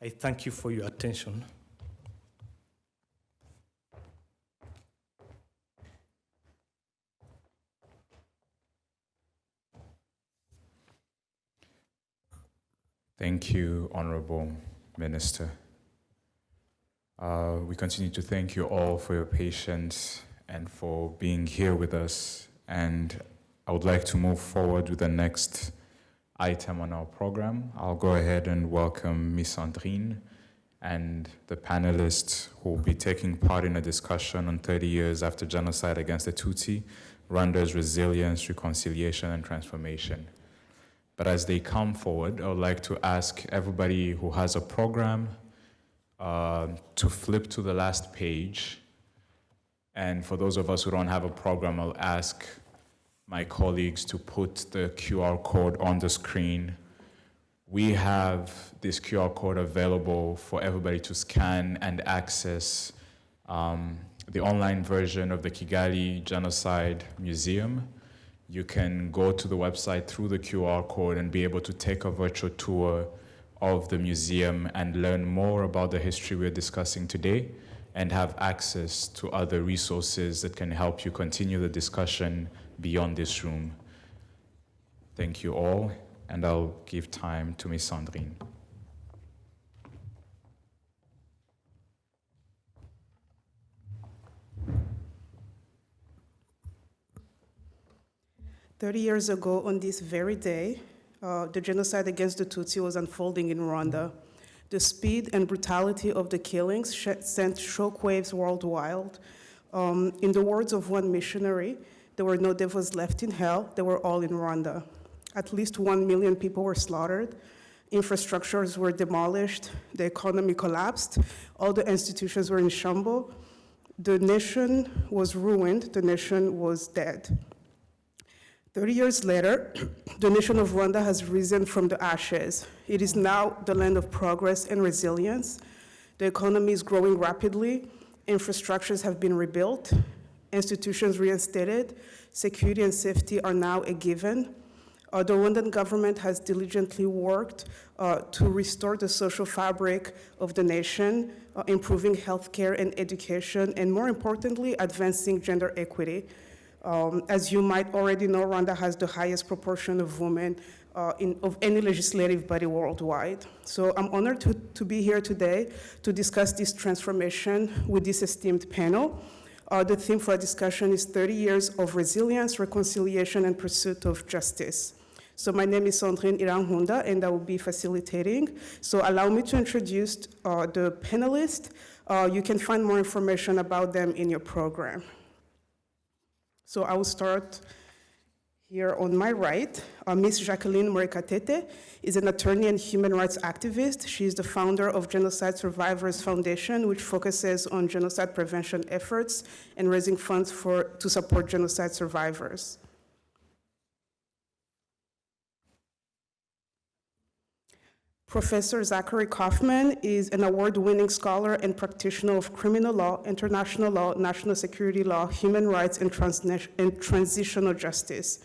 I thank you for your attention. Thank you, Honorable Minister. We continue to thank you all for your patience and for being here with us. And I would like to move forward with the next item on our program. I'll go ahead and welcome Ms. Sandrine and the panelists who will be taking part in a discussion on 30 years after genocide against the Tutsi, Rwanda's resilience, reconciliation, and transformation. But as they come forward, I would like to ask everybody who has a program to flip to the last page. And for those of us who don't have a program, I'll ask my colleagues to put the QR code on the screen. We have this QR code available for everybody to scan and access the online version of the Kigali Genocide Museum. You can go to the website through the QR code and be able to take a virtual tour of the museum and learn more about the history we're discussing today and have access to other resources that can help you continue the discussion beyond this room. Thank you all, and I'll give time to Ms. Sandrine. "30 years ago on this very day, the genocide against the Tutsi was unfolding in Rwanda. The speed and brutality of the killings sent shockwaves worldwide. In the words of one missionary, there were no devils left in hell, they were all in Rwanda. At least 1 million people were slaughtered, infrastructures were demolished, the economy collapsed, all the institutions were in shambles. The nation was ruined, the nation was dead. 30 years later, the nation of Rwanda has risen from the ashes. It is now the land of progress and resilience. The economy is growing rapidly, infrastructures have been rebuilt, institutions reinstated, security and safety are now a given. The Rwandan government has diligently worked to restore the social fabric of the nation, improving healthcare and education, and more importantly, advancing gender equity. As you might already know, Rwanda has the highest proportion of women of any legislative body worldwide. So I'm honored to be here today to discuss this transformation with this esteemed panel. The theme for our discussion is 30 years of resilience, reconciliation, and pursuit of justice. So my name is Sandrine Irankunda, and I will be facilitating. So allow me to introduce the panelists. You can find more information about them in your program. So I will start here on my right. Ms. Jacqueline Morekatete is an attorney and human rights activist. She is the founder of Genocide Survivors Foundation, which focuses on genocide prevention efforts and raising funds to support genocide survivors. Professor Zachary Kaufman is an award-winning scholar and practitioner of criminal law, international law, national security law, human rights, and transitional justice.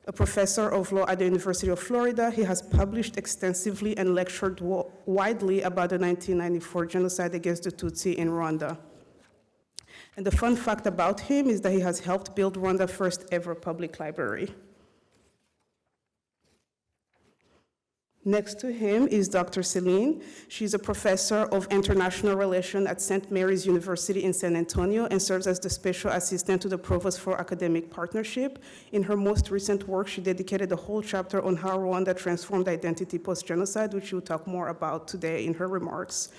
A professor of law at the University of Florida, he has published extensively and lectured widely about the 1994 genocide against the Tutsi in Rwanda. And the fun fact about him is that he has helped build Rwanda's first ever public library. Next to him is Dr. Celine. She's a professor of international relations at St. Mary's University in San Antonio and serves as the special assistant to the provost for academic partnership. In her most recent work, she dedicated a whole chapter on how Rwanda transformed identity post-genocide, which she'll talk more about today in her remarks.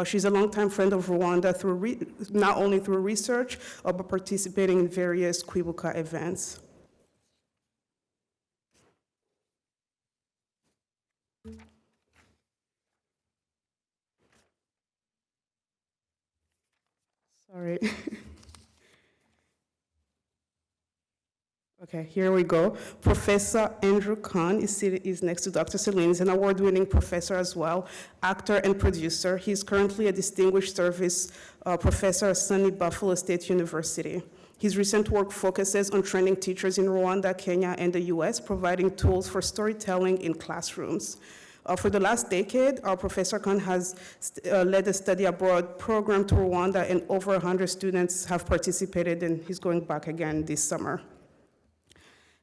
She's a longtime friend of Rwanda not only through research, but participating in various Kwibuka events. Sorry. Okay, here we go. Professor Andrew Kahn is next to Dr. Celine. He's an award-winning professor as well, actor and producer. He's currently a distinguished service professor at SUNY Buffalo State University. His recent work focuses on training teachers in Rwanda, Kenya, and the US, providing tools for storytelling in classrooms. For the last decade, our Professor Kahn has led a study abroad program to Rwanda, and over 100 students have participated, and he's going back again this summer.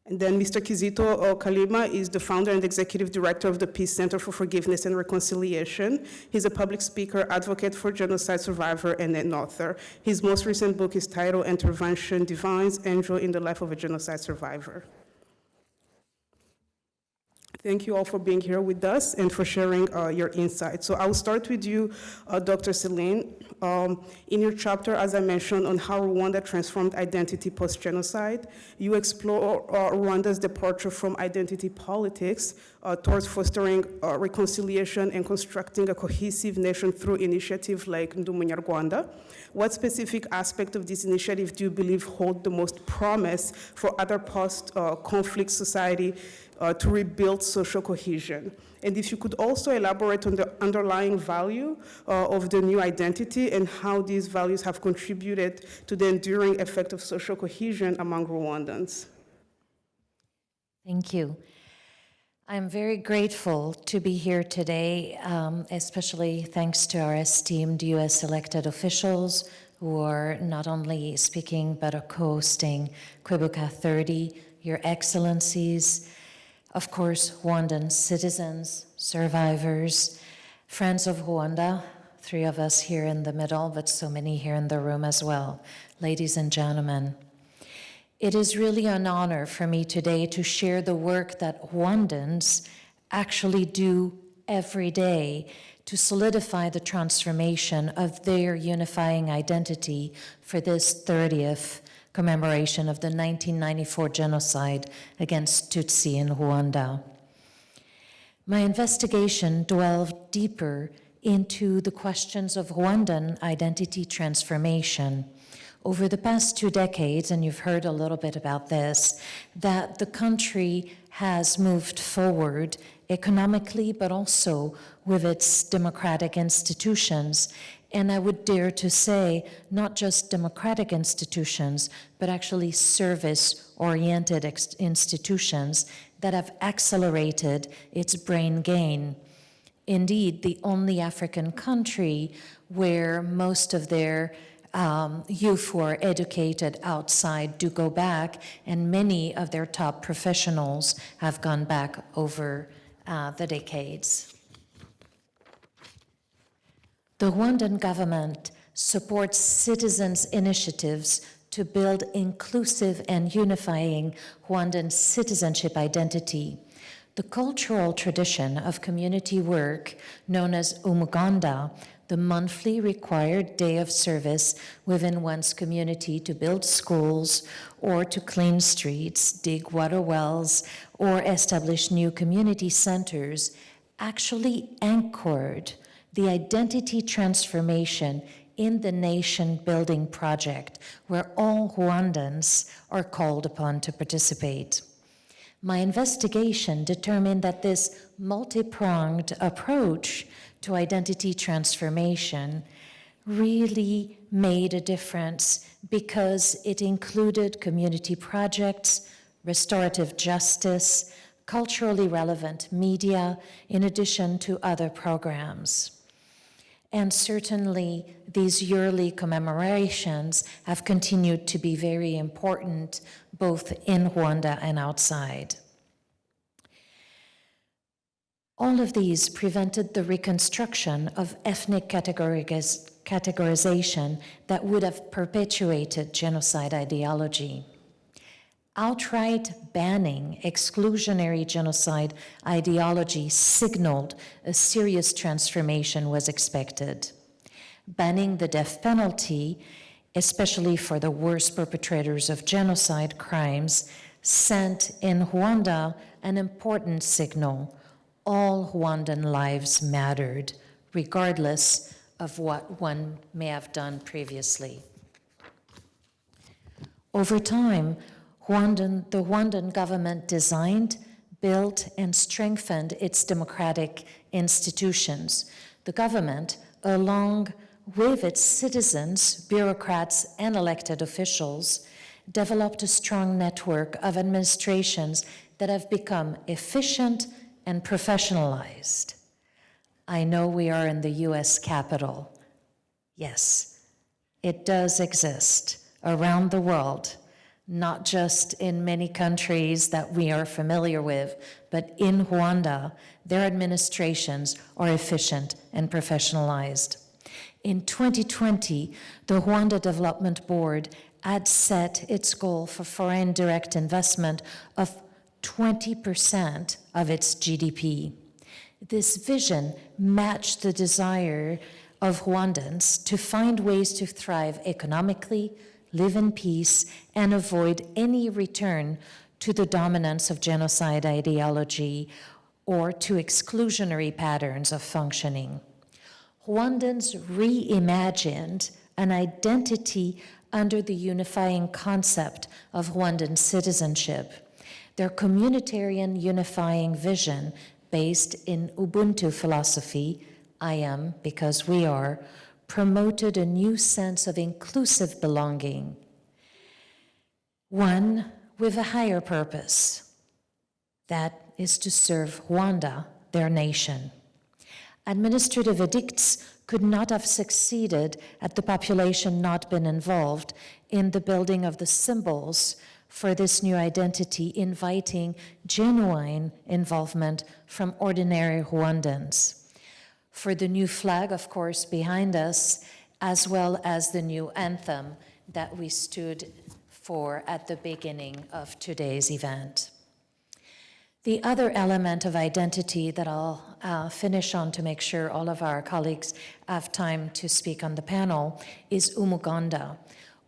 And then Mr. Kizito Kalima is the founder and executive director of the Peace Center for Forgiveness and Reconciliation. He's a public speaker, advocate for genocide survivor, and an author. His most recent book is titled Intervention Divines, Angel in the Life of a Genocide Survivor. Thank you all for being here with us and for sharing your insights. So I'll start with you, Dr. Celine. In your chapter, as I mentioned, on how Rwanda transformed identity post-genocide, you explore Rwanda's departure from identity politics towards fostering reconciliation and constructing a cohesive nation through initiatives like Ndi Umunyarwanda. What specific aspect of this initiative do you believe hold the most promise for other post-conflict society to rebuild social cohesion? And if you could also elaborate on the underlying value of the new identity and how these values have contributed to the enduring effect of social cohesion among Rwandans. Thank you. I'm very grateful to be here today, especially thanks to our esteemed US elected officials who are not only speaking but are co-hosting Kwibuka 30, Your Excellencies, of course, Rwandan citizens, survivors, friends of Rwanda, 3 of us here in the middle, but so many here in the room as well. Ladies and gentlemen, it is really an honor for me today to share the work that Rwandans actually do every day to solidify the transformation of their unifying identity for this 30th commemoration of the 1994 genocide against Tutsi in Rwanda. My investigation delved deeper into the questions of Rwandan identity transformation. Over the past 2 decades, and you've heard a little bit about this, that the country has moved forward economically, but also with its democratic institutions. And I would dare to say, not just democratic institutions, but actually service-oriented institutions that have accelerated its brain gain. Indeed, the only African country where most of their youth who are educated outside do go back, and many of their top professionals have gone back over the decades. The Rwandan government supports citizens' initiatives to build inclusive and unifying Rwandan citizenship identity. The cultural tradition of community work, known as umuganda, the monthly required day of service within one's community to build schools or to clean streets, dig water wells, or establish new community centers, actually anchored the identity transformation in the nation-building project where all Rwandans are called upon to participate. My investigation determined that this multi-pronged approach to identity transformation really made a difference because it included community projects, restorative justice, culturally relevant media, in addition to other programs. And certainly, these yearly commemorations have continued to be very important, both in Rwanda and outside. All of these prevented the reconstruction of ethnic categorization that would have perpetuated genocide ideology. Outright banning exclusionary genocide ideology signaled a serious transformation was expected. banning the death penalty, especially for the worst perpetrators of genocide crimes, sent in Rwanda an important signal. All Rwandan lives mattered, regardless of what one may have done previously. Over time, the Rwandan government designed, built, and strengthened its democratic institutions. The government, along with its citizens, bureaucrats, and elected officials, developed a strong network of administrations that have become efficient and professionalized. I know we are in the US Capitol. Yes, it does exist around the world, not just in many countries that we are familiar with, but in Rwanda, their administrations are efficient and professionalized. In 2020, the Rwanda Development Board had set its goal for foreign direct investment of 20% of its GDP. This vision matched the desire of Rwandans to find ways to thrive economically, live in peace, and avoid any return to the dominance of genocide ideology or to exclusionary patterns of functioning. Rwandans reimagined an identity under the unifying concept of Rwandan citizenship. Their communitarian unifying vision, based in Ubuntu philosophy, I am because we are, promoted a new sense of inclusive belonging, one with a higher purpose, that is to serve Rwanda, their nation. Administrative edicts could not have succeeded had the population not been involved in the building of the symbols for this new identity, inviting genuine involvement from ordinary Rwandans. For the new flag, of course, behind us, as well as the new anthem that we stood for at the beginning of today's event. The other element of identity that I'll finish on to make sure all of our colleagues have time to speak on the panel is Umuganda.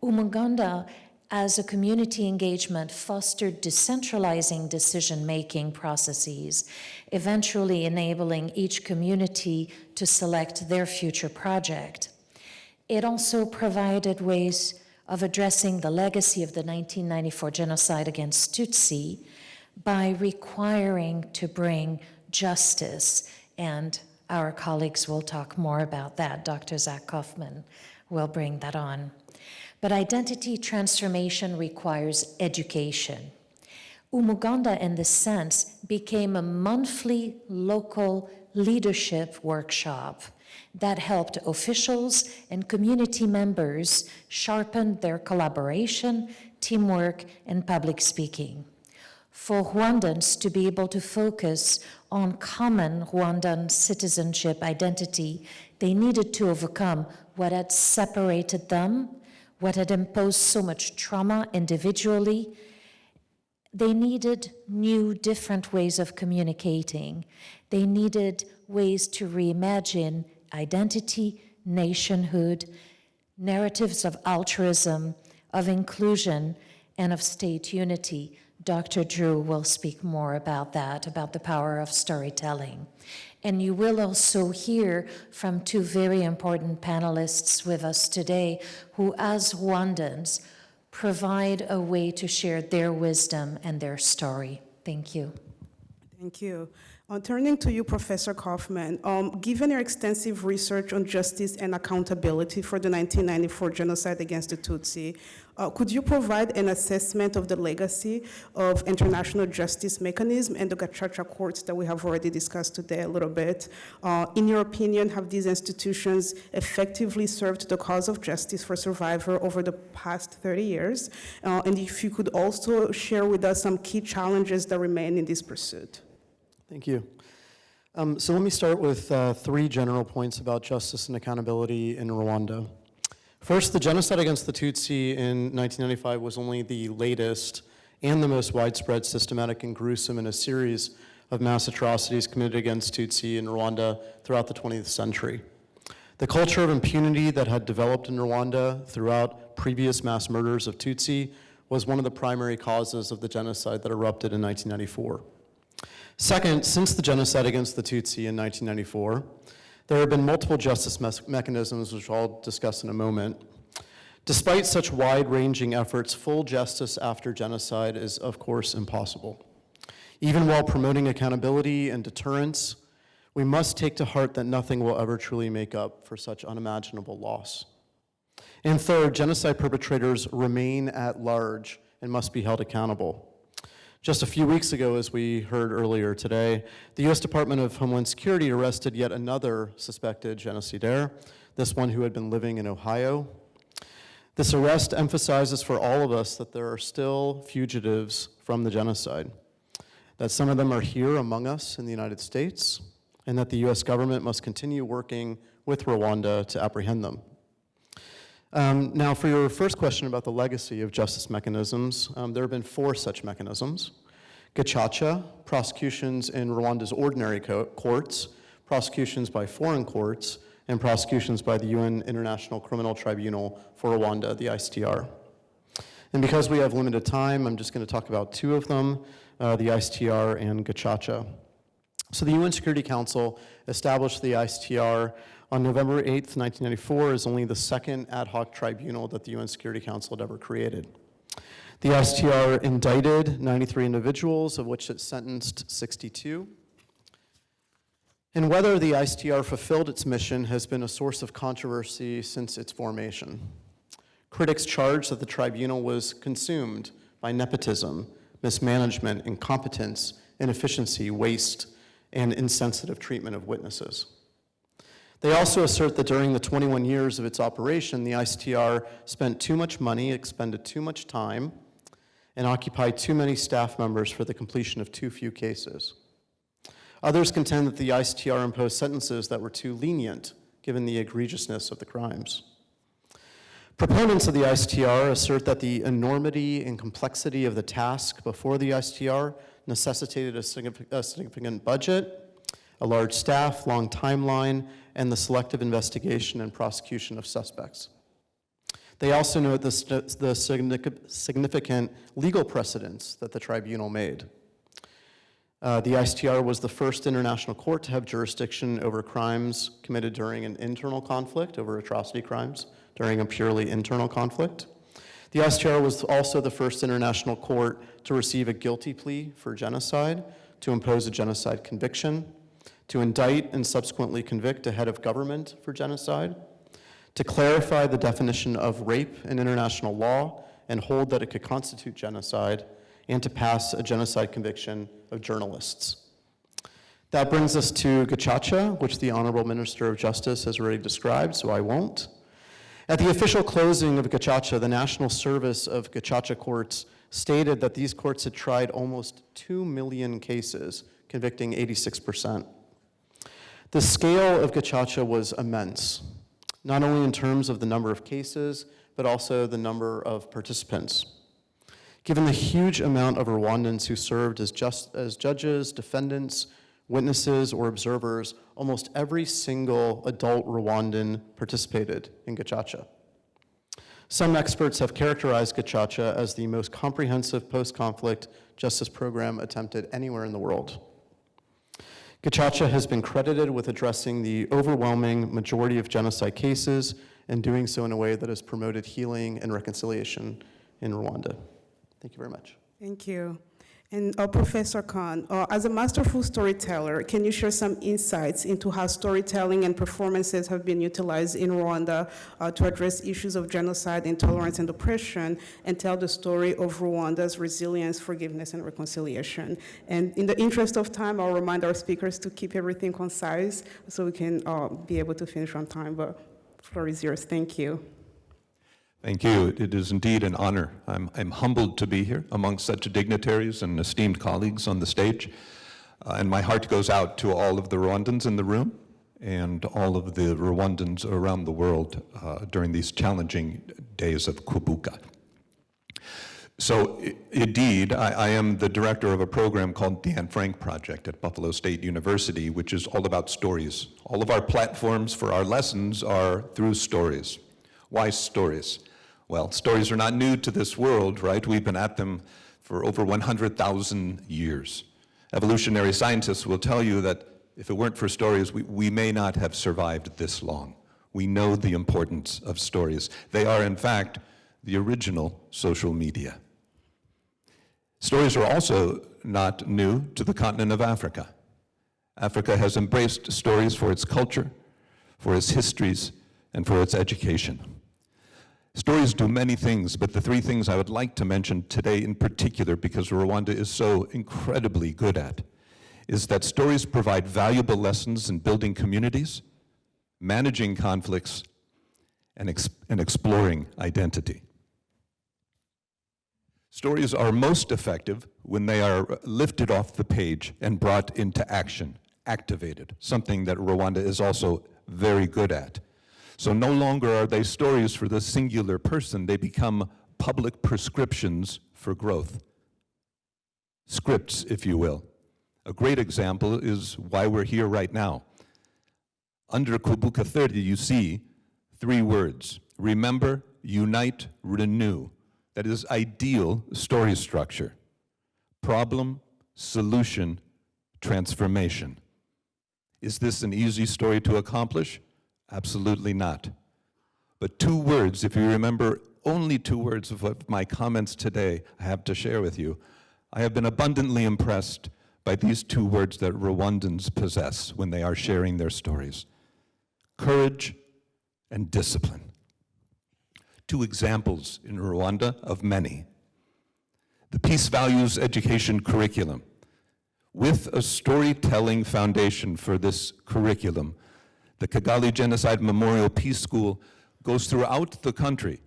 Umuganda, as a community engagement, fostered decentralizing decision-making processes, eventually enabling each community to select their future project. It also provided ways of addressing the legacy of the 1994 genocide against Tutsi by requiring to bring justice, and our colleagues will talk more about that. Dr. Zach Kaufman will bring that on. But identity transformation requires education. Umuganda, in this sense, became a monthly local leadership workshop that helped officials and community members sharpen their collaboration, teamwork, and public speaking. For Rwandans to be able to focus on common Rwandan citizenship identity, they needed to overcome what had separated them, what had imposed so much trauma individually. They needed new, different ways of communicating. They needed ways to reimagine identity, nationhood, narratives of altruism, of inclusion, and of state unity. Dr. Drew will speak more about that, about the power of storytelling. And you will also hear from two very important panelists with us today who, as Rwandans, provide a way to share their wisdom and their story. Thank you. Thank you. Turning to you, Professor Kaufman, given your extensive research on justice and accountability for the 1994 genocide against the Tutsi, could you provide an assessment of the legacy of international justice mechanism and the Gacaca courts that we have already discussed today a little bit? In your opinion, have these institutions effectively served the cause of justice for survivors over the past 30 years? And if you could also share with us some key challenges that remain in this pursuit. Thank you. So let me start with three general points about justice and accountability in Rwanda. First, the genocide against the Tutsi in 1995 was only the latest and the most widespread, systematic, and gruesome in a series of mass atrocities committed against Tutsi in Rwanda throughout the 20th century. The culture of impunity that had developed in Rwanda throughout previous mass murders of Tutsi was one of the primary causes of the genocide that erupted in 1994. Second, since the genocide against the Tutsi in 1994, there have been multiple justice mechanisms, which I'll discuss in a moment. Despite such wide-ranging efforts, full justice after genocide is, of course, impossible. Even while promoting accountability and deterrence, we must take to heart that nothing will ever truly make up for such unimaginable loss. And third, genocide perpetrators remain at large and must be held accountable. Just a few weeks ago, as we heard earlier today, the U.S. Department of Homeland Security arrested yet another suspected genocidaire, this one who had been living in Ohio. This arrest emphasizes for all of us that there are still fugitives from the genocide, that some of them are here among us in the United States, and that the U.S. government must continue working with Rwanda to apprehend them. Now, for your first question about the legacy of justice mechanisms, there have been 4 such mechanisms. Gacaca, prosecutions in Rwanda's ordinary courts, prosecutions by foreign courts, and prosecutions by the UN International Criminal Tribunal for Rwanda, the ICTR. And because we have limited time, I'm just going to talk about 2 of them, the ICTR and Gacaca. So the UN Security Council established the ICTR on November 8th, 1994, as only the second ad hoc tribunal that the UN Security Council had ever created. The ICTR indicted 93 individuals, of which it sentenced 62. And whether the ICTR fulfilled its mission has been a source of controversy since its formation. Critics charge that the tribunal was consumed by nepotism, mismanagement, incompetence, inefficiency, waste, and insensitive treatment of witnesses. They also assert that during the 21 years of its operation, the ICTR spent too much money, expended too much time, and occupied too many staff members for the completion of too few cases. Others contend that the ICTR imposed sentences that were too lenient, given the egregiousness of the crimes. Proponents of the ICTR assert that the enormity and complexity of the task before the ICTR necessitated a significant budget, a large staff, long timeline, and the selective investigation and prosecution of suspects. They also note the significant legal precedents that the tribunal made. The ICTR was the first international court to have jurisdiction over crimes committed during an internal conflict, over atrocity crimes during a purely internal conflict. The ICTR was also the first international court to receive a guilty plea for genocide, to impose a genocide conviction, to indict and subsequently convict a head of government for genocide, to clarify the definition of rape in international law and hold that it could constitute genocide, and to pass a genocide conviction of journalists. That brings us to Gacaca, which the Honorable Minister of Justice has already described, so I won't. At the official closing of Gacaca, the National Service of Gacaca Courts stated that these courts had tried almost 2 million cases, convicting 86%. The scale of Gacaca was immense, not only in terms of the number of cases, but also the number of participants. Given the huge amount of Rwandans who served as judges, defendants, witnesses, or observers, almost every single adult Rwandan participated in Gacaca. Some experts have characterized Gacaca as the most comprehensive post-conflict justice program attempted anywhere in the world. Gacaca has been credited with addressing the overwhelming majority of genocide cases and doing so in a way that has promoted healing and reconciliation in Rwanda. Thank you very much. Thank you. And Professor Khan, as a masterful storyteller, can you share some insights into how storytelling and performances have been utilized in Rwanda to address issues of genocide, intolerance, and oppression, and tell the story of Rwanda's resilience, forgiveness, and reconciliation? And in the interest of time, I'll remind our speakers to keep everything concise so we can be able to finish on time, but the floor is yours. Thank you. Thank you. It is indeed an honor. I'm humbled to be here among such dignitaries and esteemed colleagues on the stage. And my heart goes out to all of the Rwandans in the room and all of the Rwandans around the world during these challenging days of Kubuka. So indeed, I am the director of a program called the Anne Frank Project at Buffalo State University, which is all about stories. All of our platforms for our lessons are through stories. Why stories? Well, stories are not new to this world, right? We've been at them for over 100,000 years. Evolutionary scientists will tell you that if it weren't for stories, we may not have survived this long. We know the importance of stories. They are, in fact, the original social media. Stories are also not new to the continent of Africa. Africa has embraced stories for its culture, for its histories, and for its education. Stories do many things, but the three things I would like to mention today in particular, because Rwanda is so incredibly good at, is that stories provide valuable lessons in building communities, managing conflicts, and exploring identity. Stories are most effective when they are lifted off the page and brought into action, activated, something that Rwanda is also very good at. So no longer are they stories for the singular person, they become public prescriptions for growth. Scripts, if you will. A great example is why we're here right now. Under Kubuka 30, you see 3 words: remember, unite, renew. That is ideal story structure. Problem, solution, transformation. Is this an easy story to accomplish? Absolutely not. But 2 words, if you remember only 2 words of what my comments today I have to share with you, I have been abundantly impressed by these 2 words that Rwandans possess when they are sharing their stories: courage and discipline. 2 examples in Rwanda of many. The Peace Values Education Curriculum. With a storytelling foundation for this curriculum, the Kigali Genocide Memorial Peace School goes throughout the country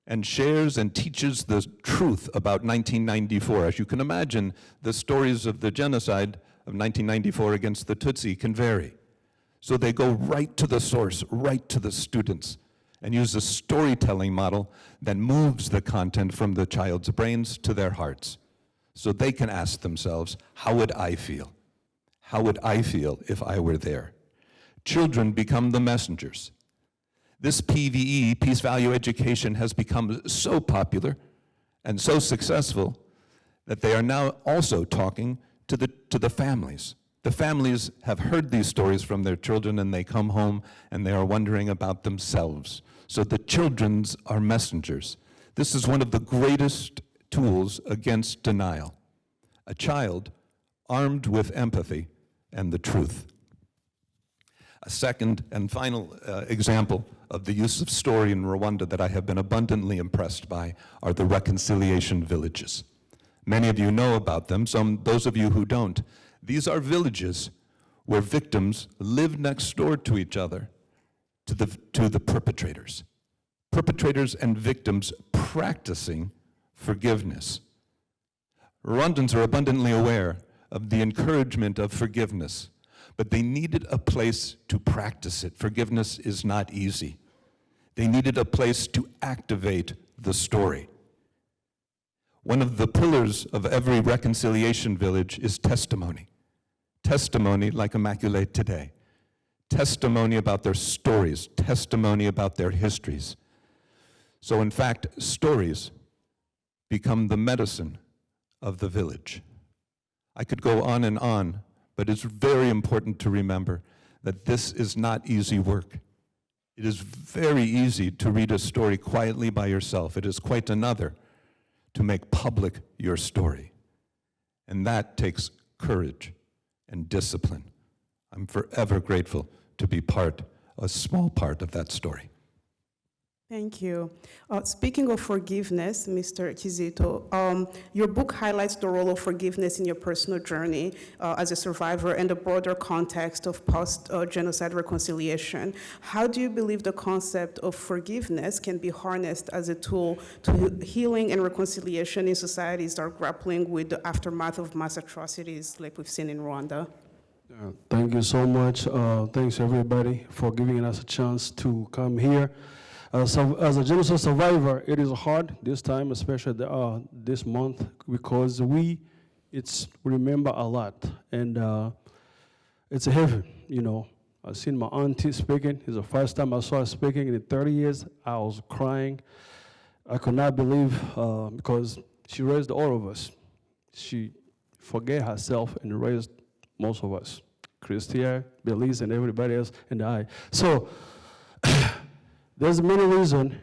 and shares and teaches the truth about 1994. As you can imagine, the stories of the genocide of 1994 against the Tutsi can vary. So they go right to the source, right to the students, and use a storytelling model that moves the content from the child's brains to their hearts. So they can ask themselves, how would I feel? How would I feel if I were there? Children become the messengers. This PVE, Peace Value Education, has become so popular and so successful that they are now also talking to the families. The families have heard these stories from their children and they come home and they are wondering about themselves. So the children's are messengers. This is one of the greatest tools against denial. A child armed with empathy and the truth. A second and final example of the use of story in Rwanda that I have been abundantly impressed by are the reconciliation villages. Many of you know about them, those of you who don't. These are villages where victims live next door to each other, to the perpetrators. Perpetrators and victims practicing forgiveness. Rwandans are abundantly aware of the encouragement of forgiveness, but they needed a place to practice it. Forgiveness is not easy. They needed a place to activate the story. One of the pillars of every reconciliation village is testimony. Testimony like Immaculate today. Testimony about their stories, testimony about their histories. So in fact, stories become the medicine of the village. I could go on, but it's very important to remember that this is not easy work. It is very easy to read a story quietly by yourself. It is quite another to make public your story. And that takes courage and discipline. I'm forever grateful to be a small part of that story. Thank you. Speaking of forgiveness, Mr. Kizito, your book highlights the role of forgiveness in your personal journey as a survivor and the broader context of post-genocide reconciliation. How do you believe the concept of forgiveness can be harnessed as a tool to healing and reconciliation in societies that are grappling with the aftermath of mass atrocities like we've seen in Rwanda? Thank you so much. Thanks everybody for giving us a chance to come here. As a genocide survivor, it is hard this time, especially this month, because we remember a lot, and it's heavy, you know. I've seen my auntie speaking. It's the first time I saw her speaking in 30 years. I was crying. I could not believe, because she raised all of us. She forgave herself and raised most of us, Christia, Belize, and everybody else, and I. So there's many reasons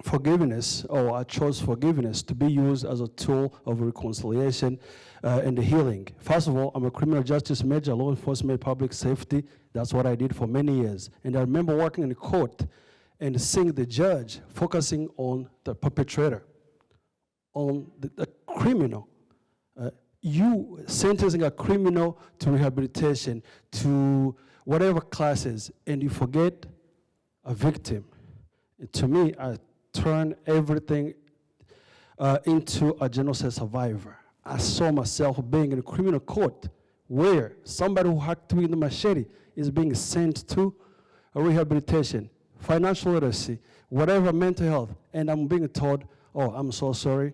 forgiveness, or I chose forgiveness to be used as a tool of reconciliation and healing. First of all, I'm a criminal justice major, law enforcement, public safety. That's what I did for many years. And I remember working in court and seeing the judge focusing on the perpetrator, on the criminal. You sentencing a criminal to rehabilitation, to whatever classes, and you forget a victim. And to me, I turn everything into a genocide survivor. I saw myself being in a criminal court where somebody who hacked me with a machete is being sent to a rehabilitation, financial literacy, whatever, mental health, and I'm being told, oh, I'm so sorry,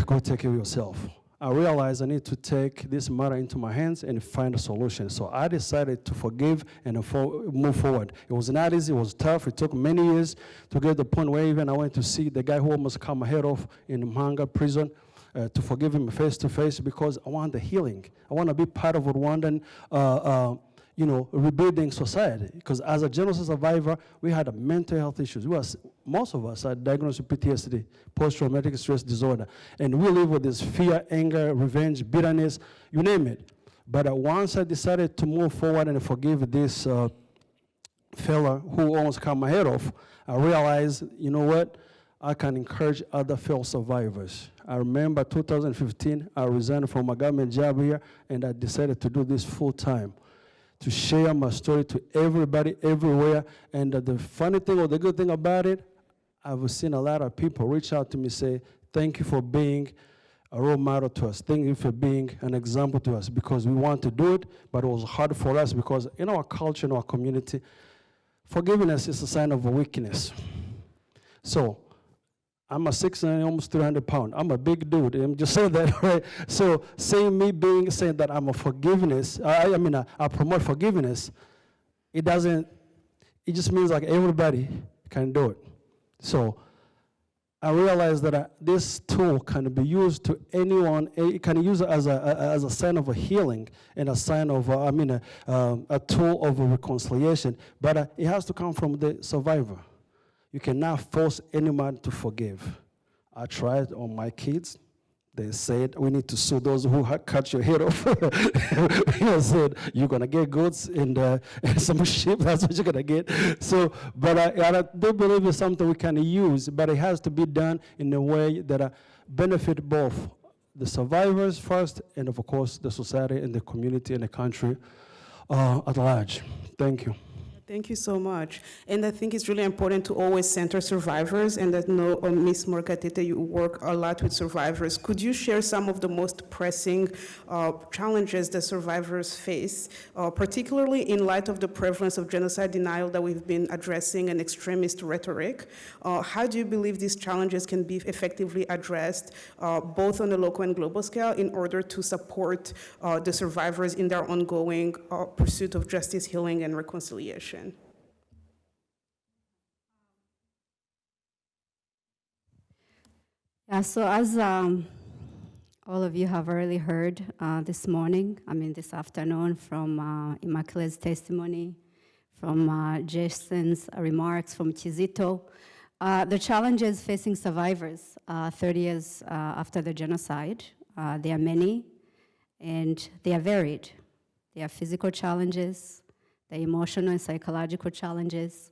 go take care of yourself. I realized I need to take this matter into my hands and find a solution. So I decided to forgive and move forward. It was not easy, it was tough. It took many years to get to the point where even I went to see the guy who almost cut my head off in Mhanga prison, to forgive him face to face, because I want the healing. I want to be part of Rwandan, rebuilding society. Because as a genocide survivor, we had mental health issues. Most of us are diagnosed with PTSD, post-traumatic stress disorder. And we live with this fear, anger, revenge, bitterness, you name it. But once I decided to move forward and forgive this fella who almost cut my head off, I realized, you know what? I can encourage other fellow survivors. I remember 2015, I resigned from my government job here, and I decided to do this full time, to share my story to everybody, everywhere. And the funny thing or the good thing about it, I've seen a lot of people reach out to me, say, thank you for being a role model to us. Thank you for being an example to us, because we want to do it, but it was hard for us because in our culture, in our community, forgiveness is a sign of a weakness. So I'm a 6'9", almost 300 pounds. I'm a big dude. I'm just saying that, right? So saying that I'm a forgiveness, I promote forgiveness, it just means like everybody can do it. So I realized that this tool can be used to anyone. It can use it as a sign of a healing and a sign of, a tool of a reconciliation. But it has to come from the survivor. You cannot force anyone to forgive. I tried on my kids. They said, we need to sue those who cut your head off. I said, you're going to get goats and some sheep, that's what you're going to get. So, but I do believe it's something we can use, but it has to be done in a way that benefit both the survivors first, and of course, the society and the community and the country at large. Thank you. Thank you so much. And I think it's really important to always center survivors, and that Ms. Morkatete, you work a lot with survivors. Could you share some of the most pressing challenges that survivors face, particularly in light of the prevalence of genocide denial that we've been addressing and extremist rhetoric? How do you believe these challenges can be effectively addressed, both on a local and global scale, in order to support the survivors in their ongoing pursuit of justice, healing, and reconciliation? Yeah, so as all of you have already heard this afternoon from Immaculate's testimony, from Jason's remarks, from Kizito, the challenges facing survivors 30 years after the genocide, they are many and they are varied. They are physical challenges, the emotional and psychological challenges,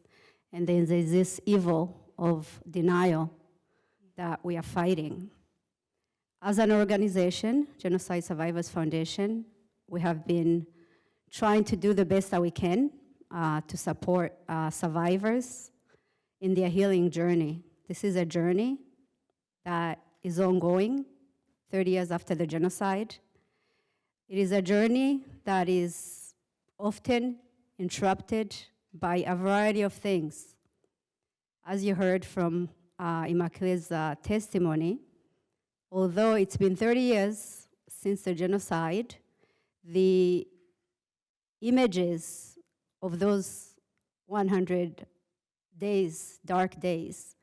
and then there's this evil of denial that we are fighting. As an organization, Genocide Survivors Foundation, we have been trying to do the best that we can to support survivors in their healing journey. This is a journey that is ongoing 30 years after the genocide. It is a journey that is often interrupted by a variety of things. As you heard from Immaculee's testimony, although it's been 30 years since the genocide, the images of those 100 days, dark days,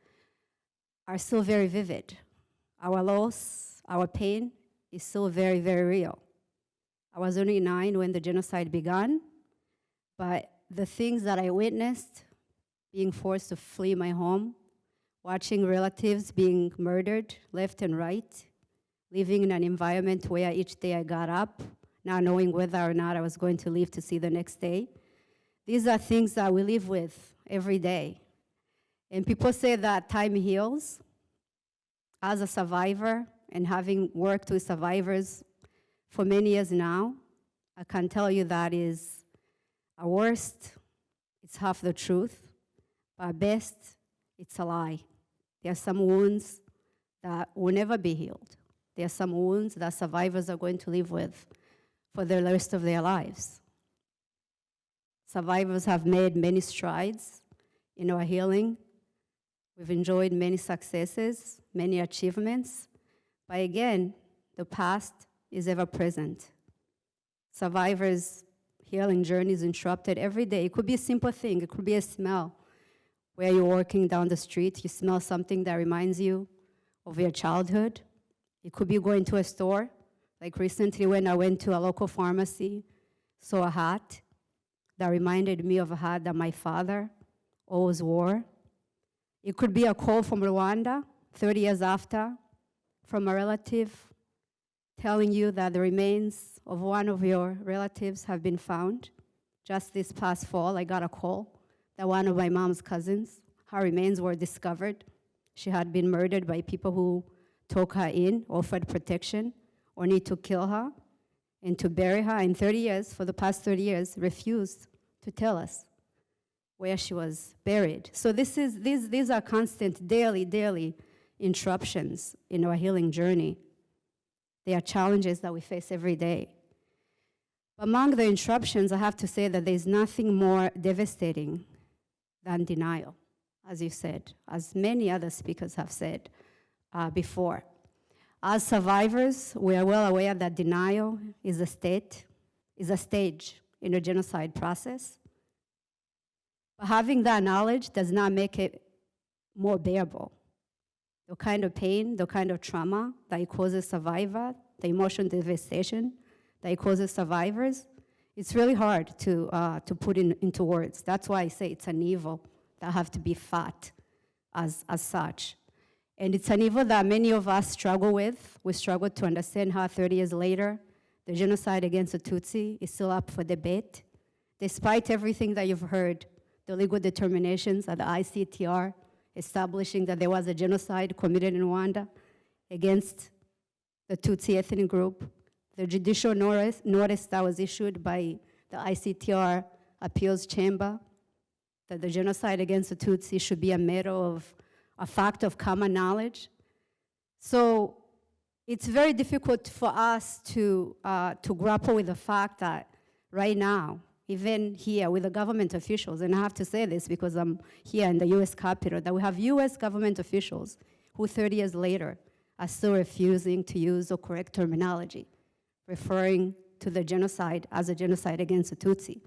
are still very vivid. Our loss, our pain is still very, very real. I was only 9 when the genocide began, but the things that I witnessed, being forced to flee my home, watching relatives being murdered left and right, living in an environment where each day I got up, not knowing whether or not I was going to live to see the next day. These are things that we live with every day. And people say that time heals. As a survivor and having worked with survivors for many years now, I can tell you that is at worst, it's half the truth, but at best, it's a lie. There are some wounds that will never be healed. There are some wounds that survivors are going to live with for the rest of their lives. Survivors have made many strides in our healing. We've enjoyed many successes, many achievements, but again, the past is ever present. Survivors' healing journey is interrupted every day. It could be a simple thing. It could be a smell. Where you're walking down the street, you smell something that reminds you of your childhood. It could be going to a store. Like recently when I went to a local pharmacy, saw a hat that reminded me of a hat that my father always wore. It could be a call from Rwanda, 30 years after, from a relative telling you that the remains of one of your relatives have been found. Just this past fall, I got a call that one of my mom's cousins, her remains were discovered. She had been murdered by people who took her in, offered protection, only to kill her and to bury her. In 30 years, for the past 30 years, refused to tell us where she was buried. So these are constant, daily interruptions in our healing journey. They are challenges that we face every day. Among the interruptions, I have to say that there's nothing more devastating than denial, as you said, as many other speakers have said before. As survivors, we are well aware that denial is a stage in a genocide process. But having that knowledge does not make it more bearable. The kind of pain, the kind of trauma that it causes survivor, the emotional devastation that it causes survivors, it's really hard to put into words. That's why I say it's an evil that have to be fought as such. And it's an evil that many of us struggle with. We struggle to understand how 30 years later, the genocide against the Tutsi is still up for debate. Despite everything that you've heard, the legal determinations of the ICTR establishing that there was a genocide committed in Rwanda against the Tutsi ethnic group, the judicial notice that was issued by the ICTR appeals chamber, that the genocide against the Tutsi should be a matter of a fact of common knowledge. So it's very difficult for us to grapple with the fact that right now, even here with the government officials, and I have to say this because I'm here in the US Capitol, that we have US government officials who 30 years later are still refusing to use the correct terminology, referring to the genocide as a genocide against the Tutsi.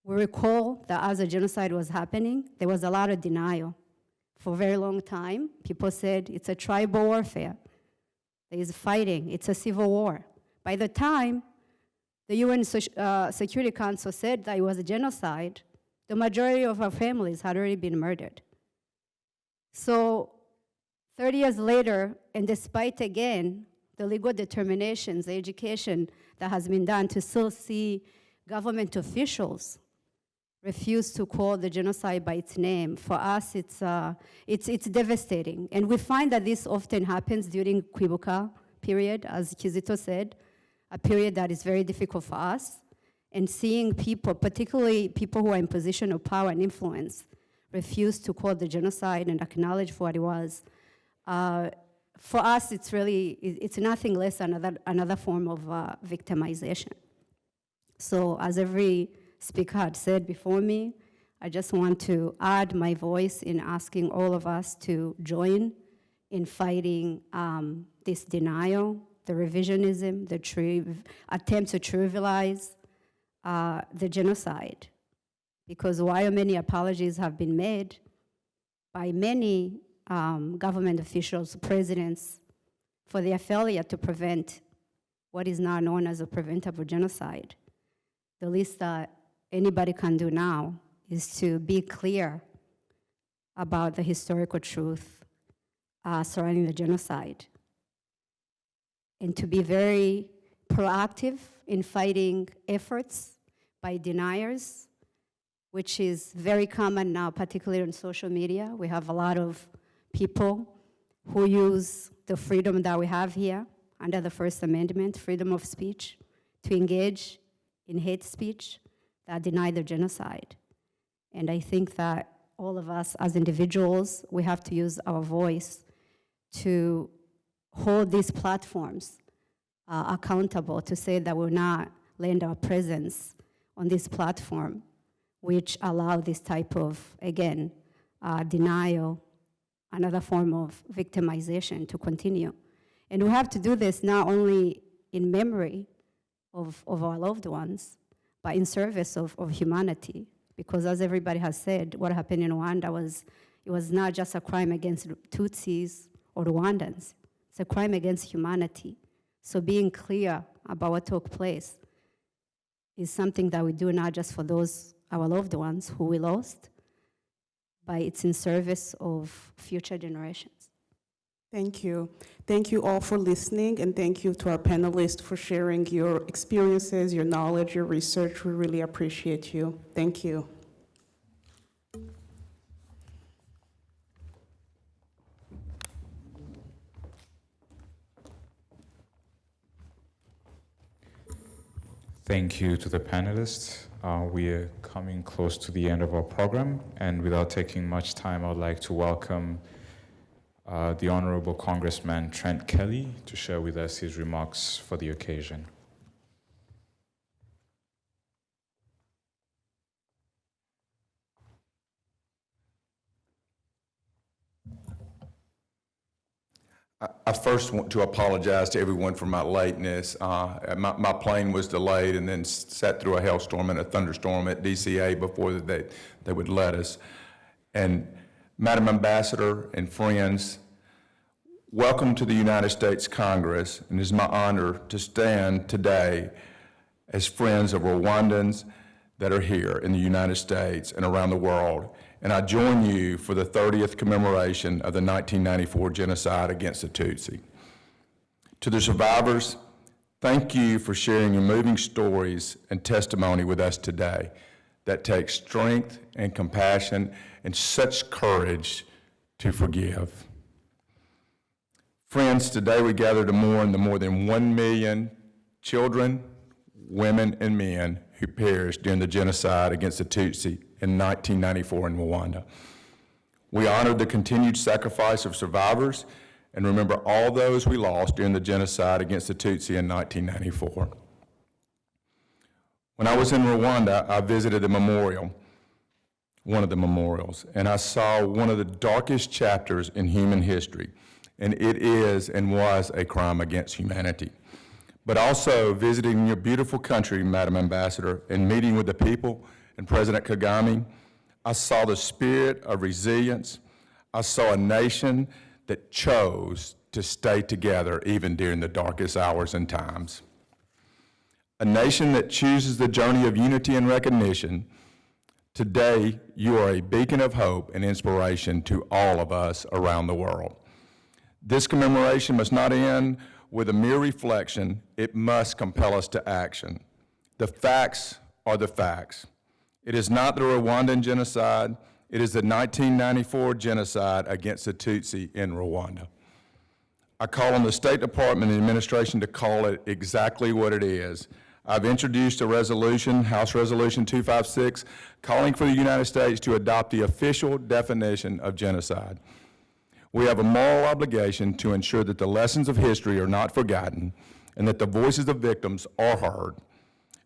We recall that as the genocide was happening, there was a lot of denial. For a very long time, people said it's a tribal warfare. There is fighting, it's a civil war. By the time the UN Security Council said that it was a genocide, the majority of our families had already been murdered. So 30 years later, and despite, again, the legal determinations, the education that has been done to still see government officials refuse to call the genocide by its name, for us it's devastating. And we find that this often happens during Kwibuka period, as Kizito said, a period that is very difficult for us. And seeing people, particularly people who are in position of power and influence, refuse to call the genocide and acknowledge for what it was. For us, it's nothing less than another form of victimization. So as every speaker had said before me, I just want to add my voice in asking all of us to join in fighting this denial, the revisionism, the attempt to trivialize the genocide. Because while many apologies have been made by many government officials, presidents, for their failure to prevent what is now known as a preventable genocide, the least that anybody can do now is to be clear about the historical truth surrounding the genocide, and to be very proactive in fighting efforts by deniers, which is very common now, particularly on social media. We have a lot of people who use the freedom that we have here under the First Amendment, freedom of speech, to engage in hate speech that deny the genocide. And I think that all of us as individuals, we have to use our voice to hold these platforms accountable, to say that we'll not lend our presence on this platform, which allow this type of, again, denial, another form of victimization to continue. And we have to do this not only in memory of our loved ones, but in service of humanity. Because as everybody has said, what happened in Rwanda it was not just a crime against Tutsis or Rwandans, it's a crime against humanity. So being clear about what took place is something that we do not just for those, our loved ones who we lost, but it's in service of future generations. Thank you. Thank you all for listening, and thank you to our panelists for sharing your experiences, your knowledge, your research. We really appreciate you. Thank you. Thank you to the panelists. We are coming close to the end of our program, and without taking much time, I would like to welcome the Honorable Congressman Trent Kelly to share with us his remarks for the occasion. I first want to apologize to everyone for my lateness. My plane was delayed and then sat through a hailstorm and a thunderstorm at DCA before they would let us. And Madam Ambassador and friends, welcome to the United States Congress, and it is my honor to stand today as friends of Rwandans that are here in the United States and around the world. And I join you for the 30th commemoration of the 1994 genocide against the Tutsi. To the survivors, thank you for sharing your moving stories and testimony with us today. That takes strength and compassion and such courage to forgive. Friends, today we gather to mourn the more than 1 million children, women, and men who perished during the genocide against the Tutsi in 1994 in Rwanda. We honor the continued sacrifice of survivors and remember all those we lost during the genocide against the Tutsi in 1994. When I was in Rwanda, I visited the memorial, one of the memorials, and I saw one of the darkest chapters in human history, and it is and was a crime against humanity. But also visiting your beautiful country, Madam Ambassador, and meeting with the people and President Kagame, I saw the spirit of resilience. I saw a nation that chose to stay together even during the darkest hours and times. A nation that chooses the journey of unity and recognition. Today, you are a beacon of hope and inspiration to all of us around the world. This commemoration must not end with a mere reflection. It must compel us to action. The facts are the facts. It is not the Rwandan genocide. It is the 1994 genocide against the Tutsi in Rwanda. I call on the State Department and the administration to call it exactly what it is. I've introduced a resolution, House Resolution 256, calling for the United States to adopt the official definition of genocide. We have a moral obligation to ensure that the lessons of history are not forgotten and that the voices of victims are heard.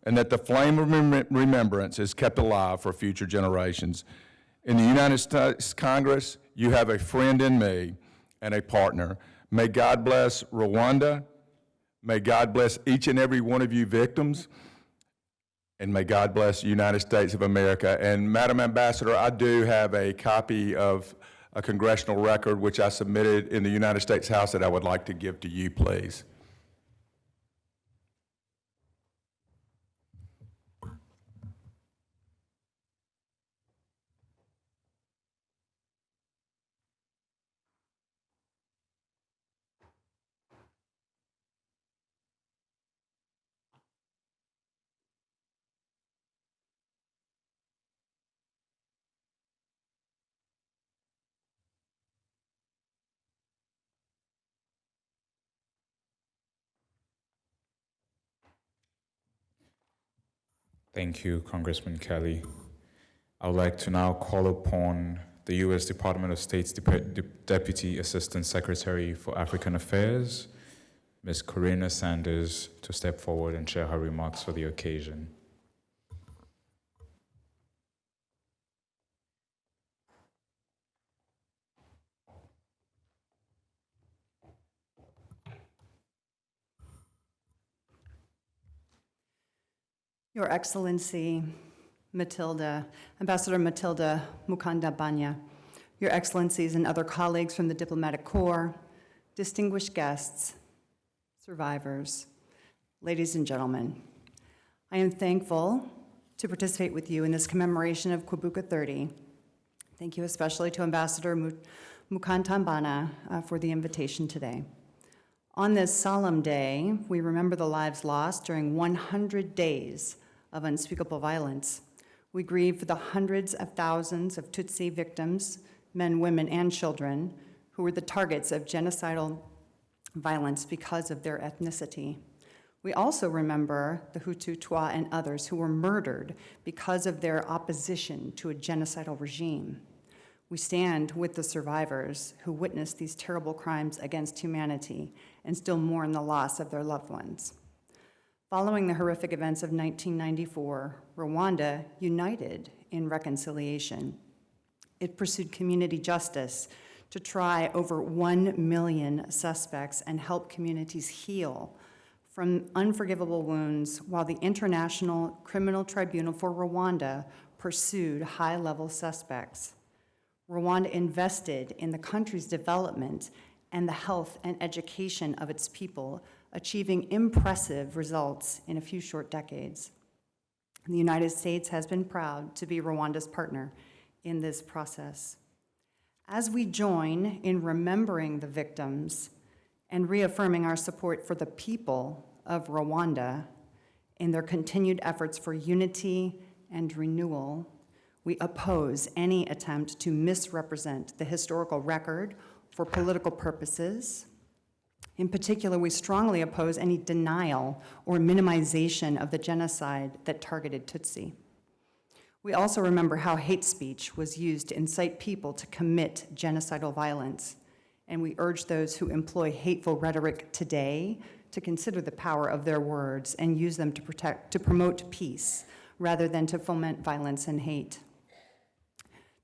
and that the flame of remembrance is kept alive for future generations. In the United States Congress, you have a friend in me and a partner. May God bless Rwanda. May God bless each and every one of you victims. And may God bless the United States of America. And Madam Ambassador, I do have a copy of a congressional record which I submitted in the United States House that I would like to give to you, please. Thank you, Congressman Kelly. I would like to now call upon the U.S. Department of State's Deputy Assistant Secretary for African Affairs, Ms. Corina Sanders, to step forward and share her remarks for the occasion. Your Excellency, Ambassador Matilda Mukandabanya, Your Excellencies and other colleagues from the Diplomatic Corps, distinguished guests, survivors, ladies and gentlemen, I am thankful to participate with you in this commemoration of Kwibuka 30. Thank you especially to Ambassador Mukandabanya for the invitation today. On this solemn day, we remember the lives lost during 100 days of unspeakable violence. We grieve for the hundreds of thousands of Tutsi victims, men, women, and children, who were the targets of genocidal violence because of their ethnicity. We also remember the Hutu, Twa, and others who were murdered because of their opposition to a genocidal regime. We stand with the survivors who witnessed these terrible crimes against humanity and still mourn the loss of their loved ones. Following the horrific events of 1994, Rwanda united in reconciliation. It pursued community justice to try over 1 million suspects and help communities heal from unforgivable wounds, while the International Criminal Tribunal for Rwanda pursued high-level suspects. Rwanda invested in the country's development and the health and education of its people, achieving impressive results in a few short decades. The United States has been proud to be Rwanda's partner in this process. As we join in remembering the victims and reaffirming our support for the people of Rwanda in their continued efforts for unity and renewal, we oppose any attempt to misrepresent the historical record for political purposes. In particular, we strongly oppose any denial or minimization of the genocide that targeted Tutsi. We also remember how hate speech was used to incite people to commit genocidal violence, and we urge those who employ hateful rhetoric today to consider the power of their words and use them to promote peace rather than to foment violence and hate.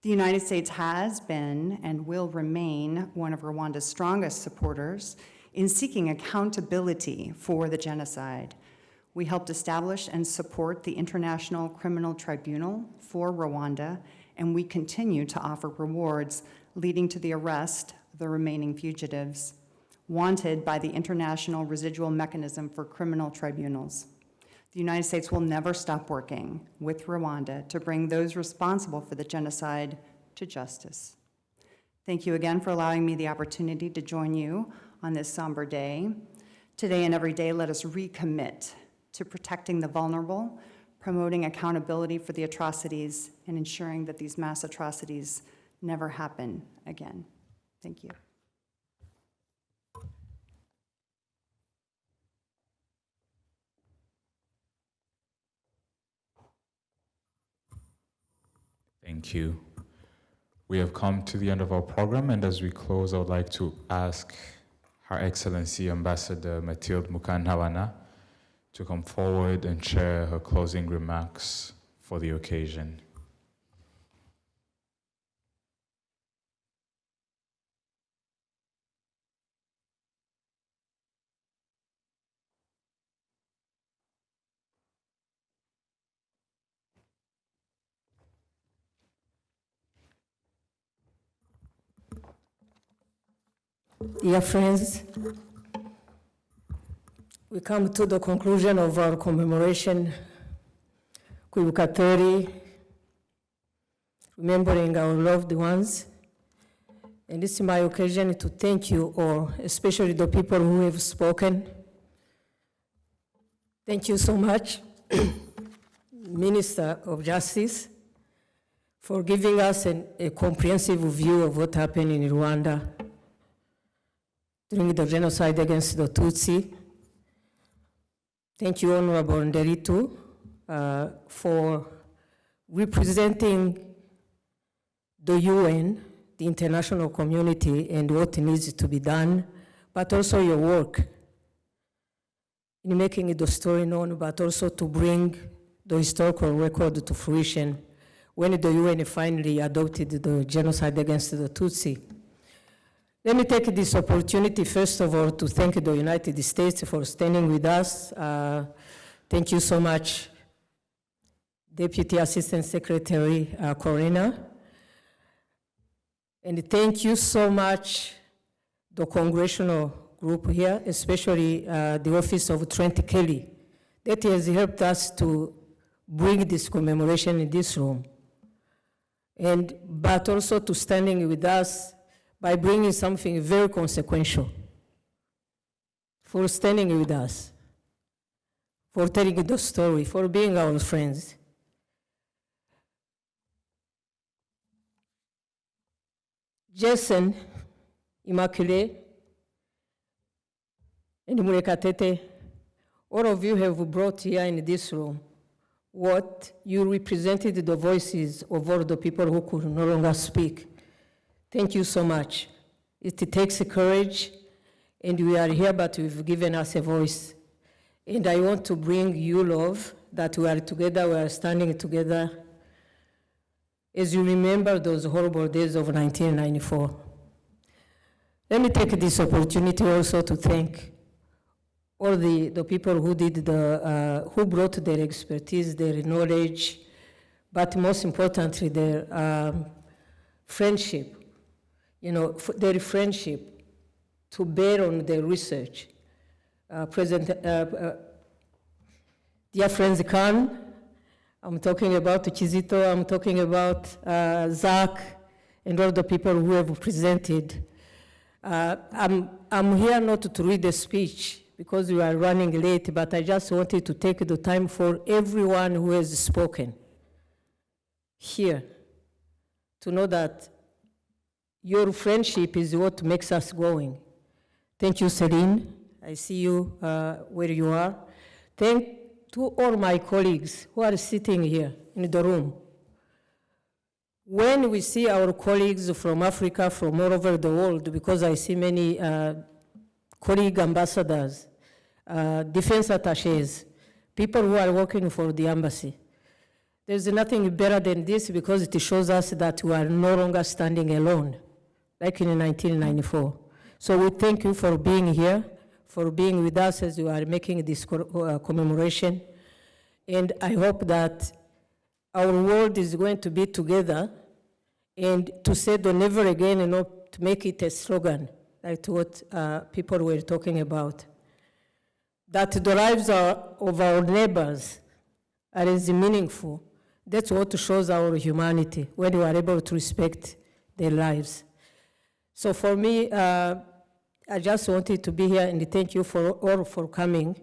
The United States has been and will remain one of Rwanda's strongest supporters in seeking accountability for the genocide. We helped establish and support the International Criminal Tribunal for Rwanda, and we continue to offer rewards leading to the arrest of the remaining fugitives, wanted by the International Residual Mechanism for Criminal Tribunals. The United States will never stop working with Rwanda to bring those responsible for the genocide to justice. Thank you again for allowing me the opportunity to join you on this somber day. Today and every day, let us recommit to protecting the vulnerable, promoting accountability for the atrocities, and ensuring that these mass atrocities never happen again. Thank you. Thank you. We have come to the end of our program, and as we close, I would like to ask Her Excellency Ambassador Matilda Mukandabanya to come forward and share her closing remarks for the occasion. Dear friends, we come to the conclusion of our commemoration, Kwibuka 30, remembering our loved ones. And this is my occasion to thank you all, especially the people who have spoken. Thank you so much, Minister of Justice, for giving us a comprehensive view of what happened in Rwanda during the genocide against the Tutsi. Thank you, Honorable Nderitu, for representing the UN, the international community, and what needs to be done, but also your work in making the story known, but also to bring the historical record to fruition when the UN finally adopted the genocide against the Tutsi. Let me take this opportunity, first of all, to thank the United States for standing with us. Thank you so much, Deputy Assistant Secretary Corina. And thank you so much, the congressional group here, especially the Office of Trent Kelly, that has helped us to bring this commemoration in this room. But also to standing with us by bringing something very consequential, for standing with us, for telling the story, for being our friends. Jason, Immaculée, and Murekatete, all of you have brought here in this room what you represented, the voices of all the people who could no longer speak. Thank you so much. It takes courage, and we are here, but you've given us a voice. And I want to bring you love, that we are together, we are standing together, as you remember those horrible days of 1994. Let me take this opportunity also to thank all the people who did who brought their expertise, their knowledge, but most importantly, their friendship, their friendship to bear on their research. Dear friends Khan, I'm talking about Kizito, I'm talking about Zach, and all the people who have presented. I'm here not to read the speech because we are running late, but I just wanted to take the time for everyone who has spoken here to know that your friendship is what makes us going. Thank you, Celine. I see you where you are. Thank to all my colleagues who are sitting here in the room. When we see our colleagues from Africa, from all over the world, because I see many colleague ambassadors, defense attaches, people who are working for the embassy. There's nothing better than this because it shows us that we are no longer standing alone, like in 1994. So we thank you for being here, for being with us as we are making this commemoration. And I hope that our world is going to be together and to say the never again and not to make it a slogan, like what people were talking about. That the lives of our neighbors are as meaningful. That's what shows our humanity, when we are able to respect their lives. So for me, I just wanted to be here and thank you for all for coming,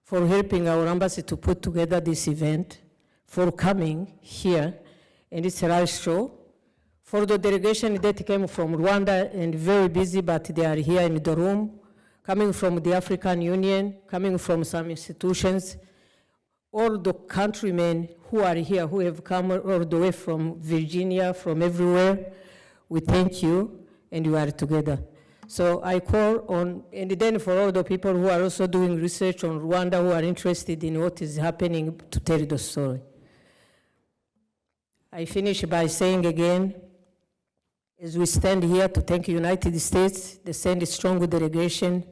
for helping our embassy to put together this event, for coming here, and it's a live show. For the delegation that came from Rwanda and very busy, but they are here in the room, coming from the African Union, coming from some institutions, all the countrymen who are here, who have come all the way from Virginia, from everywhere, we thank you, and we are together. So I call on, and then for all the people who are also doing research on Rwanda who are interested in what is happening, to tell the story. I finish by saying again, as we stand here to thank the United States, they send a strong delegation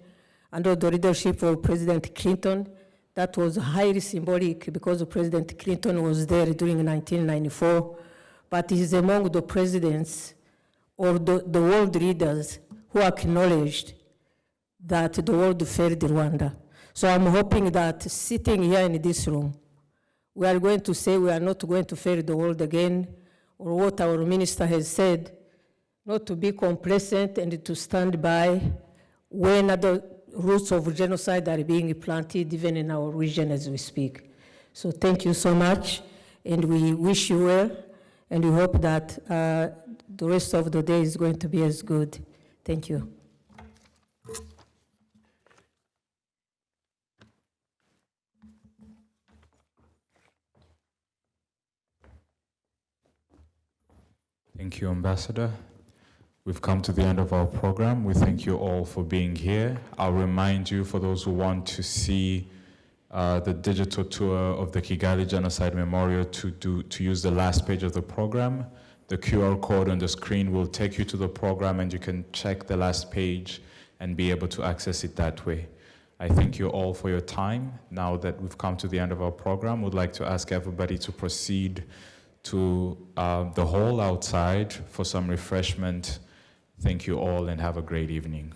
under the leadership of President Clinton. That was highly symbolic because President Clinton was there during 1994, but he is among the presidents or the world leaders who acknowledged that the world failed Rwanda. So I'm hoping that sitting here in this room, we are going to say we are not going to fail the world again, or what our minister has said, not to be complacent and to stand by when other roots of genocide are being planted even in our region as we speak. So thank you so much, and we wish you well, and we hope that the rest of the day is going to be as good. Thank you. Thank you, Ambassador. We've come to the end of our program. We thank you all for being here. I'll remind you, for those who want to see the digital tour of the Kigali Genocide Memorial, to use the last page of the program. The QR code on the screen will take you to the program, and you can check the last page and be able to access it that way. I thank you all for your time. Now that we've come to the end of our program, we'd like to ask everybody to proceed to the hall outside for some refreshment. Thank you all and have a great evening.